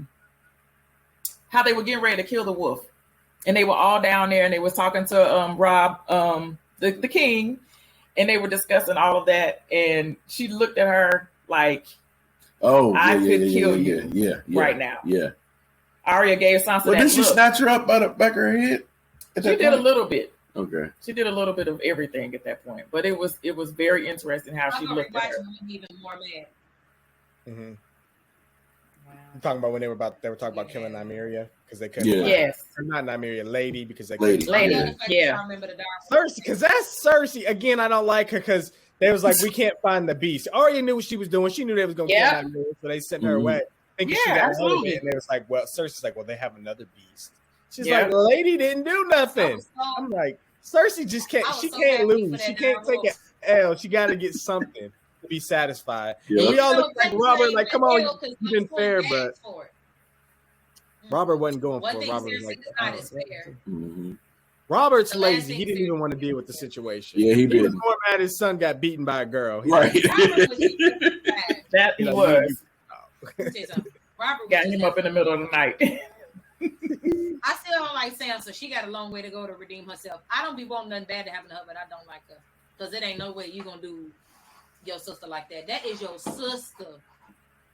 they were getting ready to kill the wolf, and they were all down there, and they was talking to Rob, the king, and they were discussing all of that, and she looked at her like, I could kill you right now. Yeah. Arya gave Sansa that didn't she look. snatch her up by the back of her head? She did a little bit. Okay. She did a little bit of everything at that point, but it was very interesting how she looked at her. Even more mad. Mm-hmm. Wow. I'm talking about when they were talking about killing Nymeria because they couldn't. Yeah. Yes. Or not Nymeria, Lady, because they Lady. Yeah. Cersei, because that's Cersei. Again, I don't like her because they was like, we can't find the beast. Arya knew what she was doing. She knew they was going to kill Nymeria, so they sent her away. Thinking she got absolutely. And they was like, well, Cersei's like, well, they have another beast. She's like, Lady didn't do nothing. I'm like, Cersei just can't. She can't lose. She can't take an L. She got to get something to be satisfied. Yeah. We all look like Robert. Like, come on, you've been fair, but Robert wasn't going for it. Robert was like, Robert's lazy. He didn't even want to deal with the situation. Yeah, he did. He was more mad his son got beaten by a girl. Right. That he was. Robert got him up in the middle of the night. I still don't like Sansa. She got a long way to go to redeem herself. I don't be wanting nothing bad to happen to her, but I don't like her because it ain't no way you gonna do your sister like that. That is your sister,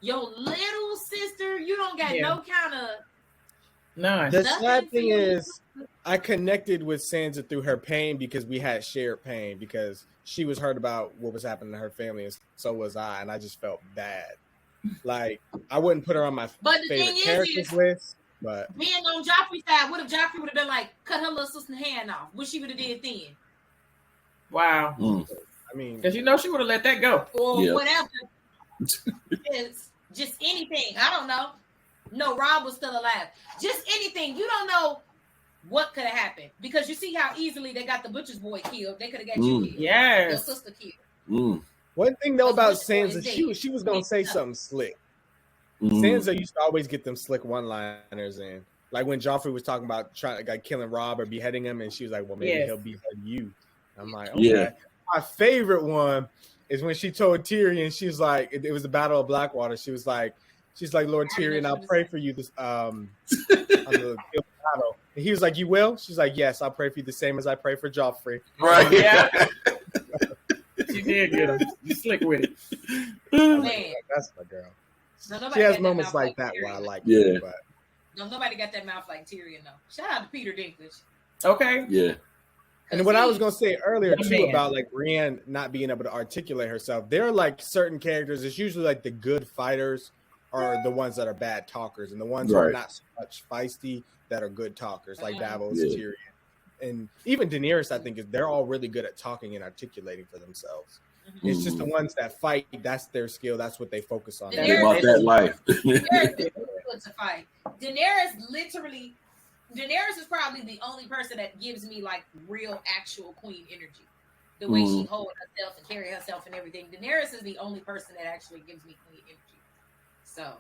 your little sister. You don't got no kind of. No. The sad thing is, I connected with Sansa through her pain because we had shared pain because she was hurt about what was happening to her family, and so was I, and I just felt bad. Like I wouldn't put her on my favorite characters list. But being on Joffrey's side, what if Joffrey would have been like, cut her little sister's hand off? What she would have did then? Wow. I mean, because she would have let that go. Or whatever. It's just anything. I don't know. No, Rob was still alive. Just anything. You don't know what could have happened. Because you see how easily they got the butcher's boy killed. They could have got you killed. Yes. Your sister killed. One thing though about Sansa, she was gonna say something slick. Sansa used to always get them slick one-liners in. Like when Joffrey was talking about killing Rob or beheading him, and she was like, well, maybe he'll behead you. I'm like, okay. Yeah. My favorite one is when she told Tyrion, she was like, it was the Battle of Blackwater. She's like, Lord Tyrion, I'll pray for you this on the battle. And he was like, you will? She's like, yes, I'll pray for you the same as I pray for Joffrey. Right. Yeah. She did get him. You slick with it. Man. That's my girl. No, she has moments like that where I like it. But nobody got that mouth like Tyrion, though. Shout out to Peter Dinklage. Okay. Yeah. And what I was going to say earlier, too, about like Brienne not being able to articulate herself, there are like certain characters, it's usually like the good fighters are the ones that are bad talkers, and the ones who are not so much feisty that are good talkers, like Davos, Tyrion. And even Daenerys, I think, they're all really good at talking and articulating for themselves. It's just the ones that fight, that's their skill. That's what they focus on. They're about that life. Daenerys to fight. Daenerys is probably the only person that gives me like real actual queen energy. The way she holds herself and carry herself and everything. Daenerys is the only person that actually gives me queen energy. So,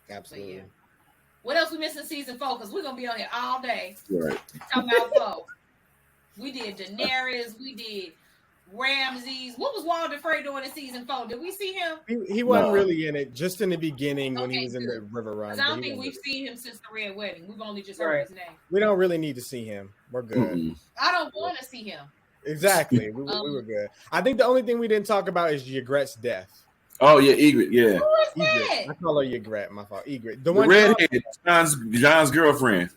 absolutely. What else we missing in season 4? Because we're going to be on here all day. Right. Talking about 4. We did Daenerys. We did Ramses. What was Walder Frey doing in season 4? Did we see him? He wasn't really in it. Just in the beginning when he was in the River Run. I don't think we've seen him since the Red Wedding. We've only just heard his name. We don't really need to see him. We're good. I don't want to see him. Exactly. We were good. I think the only thing we didn't talk about is Ygritte's death. Oh yeah, Ygritte. Yeah. Who is that? I call her Ygritte. My fault. Ygritte. The one redhead, John's girlfriend.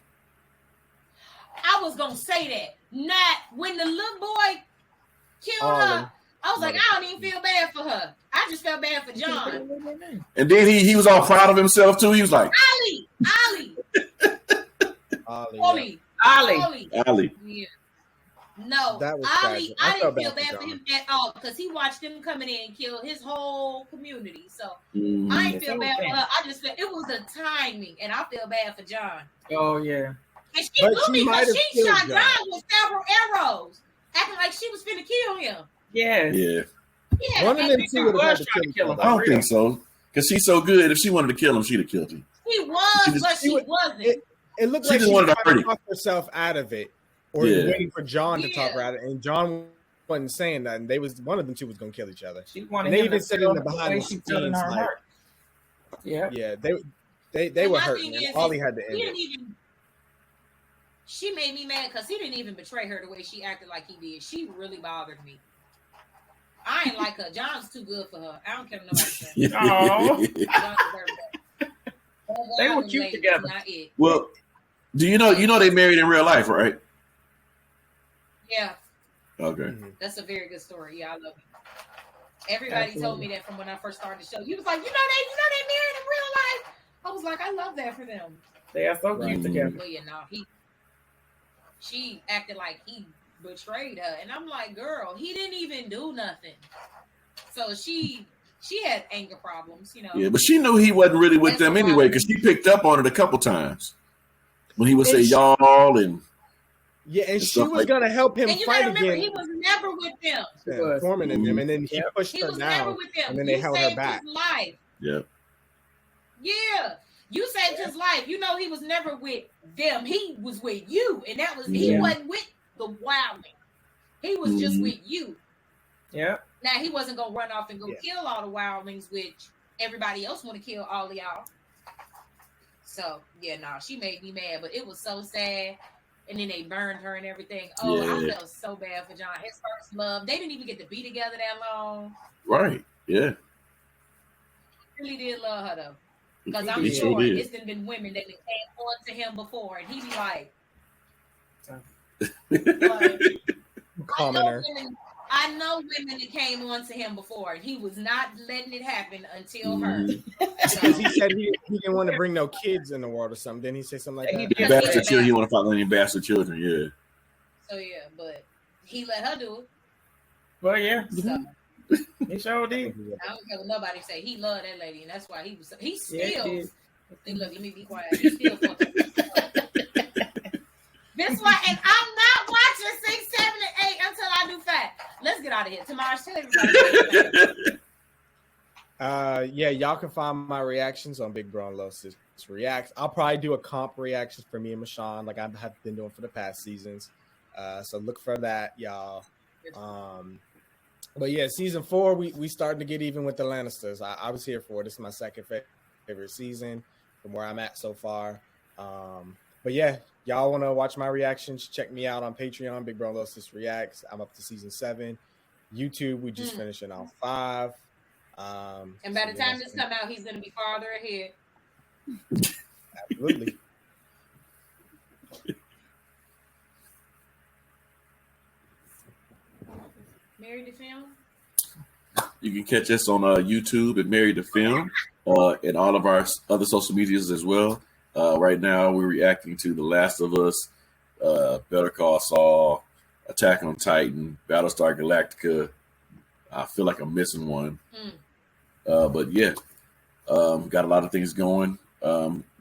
I was gonna say that. Not when the little boy killed her. I was like, I don't even feel bad for her. I just felt bad for John. And then he was all proud of himself too. He was like, Ollie. Yeah. No, Ali, I didn't feel bad for him at all because he watched him coming in and kill his whole community. So I didn't feel bad for her. I just felt it was the timing, and I feel bad for John. Oh yeah. And she But blew she me might because have she killed shot John. John with several arrows, acting like she was finna kill him. Yes. Yeah. Yeah, One of and them she two would have was had to trying kill to kill each him. I other. don't think so. Because she's so good. If she wanted to kill him, she'd have killed him. she was, but she wasn't. It looked She like just she wanted was to trying hurt to him. talk herself out of it, or Yeah. waiting for John to talk her Yeah. out of it. And John wasn't saying nothing. One of them two was going to kill each other. She wanted And they him even to said feel in the the behind way the she felt in scenes, her like, heart. Yeah. yeah, they And were my hurting thing him. is, All he had to end he it. didn't even. She made me mad because he didn't even betray her the way she acted like he did. She really bothered me. I ain't like her. John's too good for her. I don't care what nobody says. Aw. John deserves that. They were Other cute lady, together. Not it. Well, do you know they married in real life, right? Yeah, Okay. Mhm. that's a very good story. Yeah, I love it. Everybody told Absolutely. me that from when I first started the show. You was like, they married in real life. I was like, I love that for them. They are so Right. cute together. Well, you know, she acted like he betrayed her, and I'm like, girl, he didn't even do nothing. So she had anger problems, you know. Yeah, but she knew he wasn't really with That's them a anyway problem. because she picked up on it a couple times when he would say And she- y'all and Yeah, and And she stuff was like- going to help him And you fight gotta remember, again. he was never with them. Yeah, was. Foreman and them, Mhm. and then he Yep. pushed He her was never down. with them. and then they You held her saved back. his life. yeah. Yeah. You saved his life. You know he was never with them. He was with you. And that was he Yeah. wasn't with the wildling. He was just Mhm. with you. Yeah. Now he wasn't gonna run off and go Yeah. kill all the wildlings, which everybody else want to kill all of y'all. So yeah, nah, she made me mad, but it was so sad. And then they burned her and everything. Oh, I Yeah. felt so bad for John. His first love. They didn't even get to be together that long. Right. Yeah. Really did love her though. Because He I'm did. sure He did. it's been women that came on to him before, and he be like, Commoner. I know women that came on to him before, and he was not letting it happen until her. Mhm. Because he said he didn't want to bring no kids in the world or something. Didn't he say something like He that? did. Bastard children. You want to find any bastard children? Yeah. So yeah, but he let her do it. Well, yeah. So He sure did. I don't care what nobody say. He loved that lady, and that's why he was. He Yeah, still. he did. Look, let me be quiet. He still fucking. This why, and I'm not watching 6, 7, and 8 until I do 5. Let's get out of here. Tomorrow, tell everybody. Yeah, y'all can find my reactions on Big Bro and Low Sis Reacts. I'll probably do a comp reactions for me and Mashawn, like I have been doing for the past seasons. So look for that, y'all. But yeah, season 4, we starting to get even with the Lannisters. I was here for it. This is my second favorite season from where I'm at so far. But yeah, y'all want to watch my reactions? Check me out on Patreon, Big Bro and Low Sis Reacts. I'm up to season 7. YouTube, we just finishing on 5. And by the time this come out, he's going to be farther ahead. Absolutely. Married to Film. You can catch us on YouTube at Married to Film and all of our other social medias as well. Right now, we're reacting to The Last of Us, Better Call Saul, Attack on Titan, Battlestar Galactica. I feel like I'm missing one. But yeah, got a lot of things going.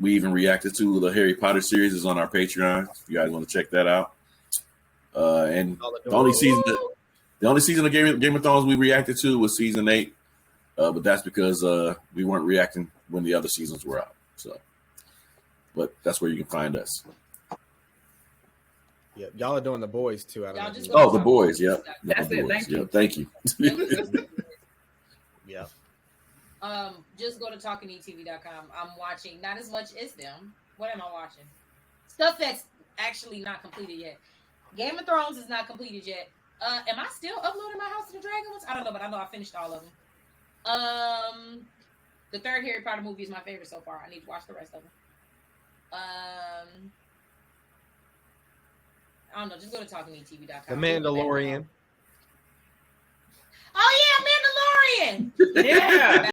We even reacted to the Harry Potter series is on our Patreon. If you guys want to check that out. And the only season of Game of Thrones we reacted to was season 8. But that's because we weren't reacting when the other seasons were out. So, but that's where you can find us. Yeah, y'all are doing The Boys too. I don't Y'all know. just if go- Oh, The Boys. Yep. That's The it. Boys. Thank you. Yep, thank you. yeah. Just go to talkingetv.com. I'm watching not as much as them. What am I watching? Stuff that's actually not completed yet. Game of Thrones is not completed yet. Am I still uploading my House of the Dragon ones? I don't know, but I know I finished all of them. The third Harry Potter movie is my favorite so far. I need to watch the rest of them. I don't know. Just go to talkingetv.com. The Mandalorian. Oh yeah, Mandalorian. Yeah.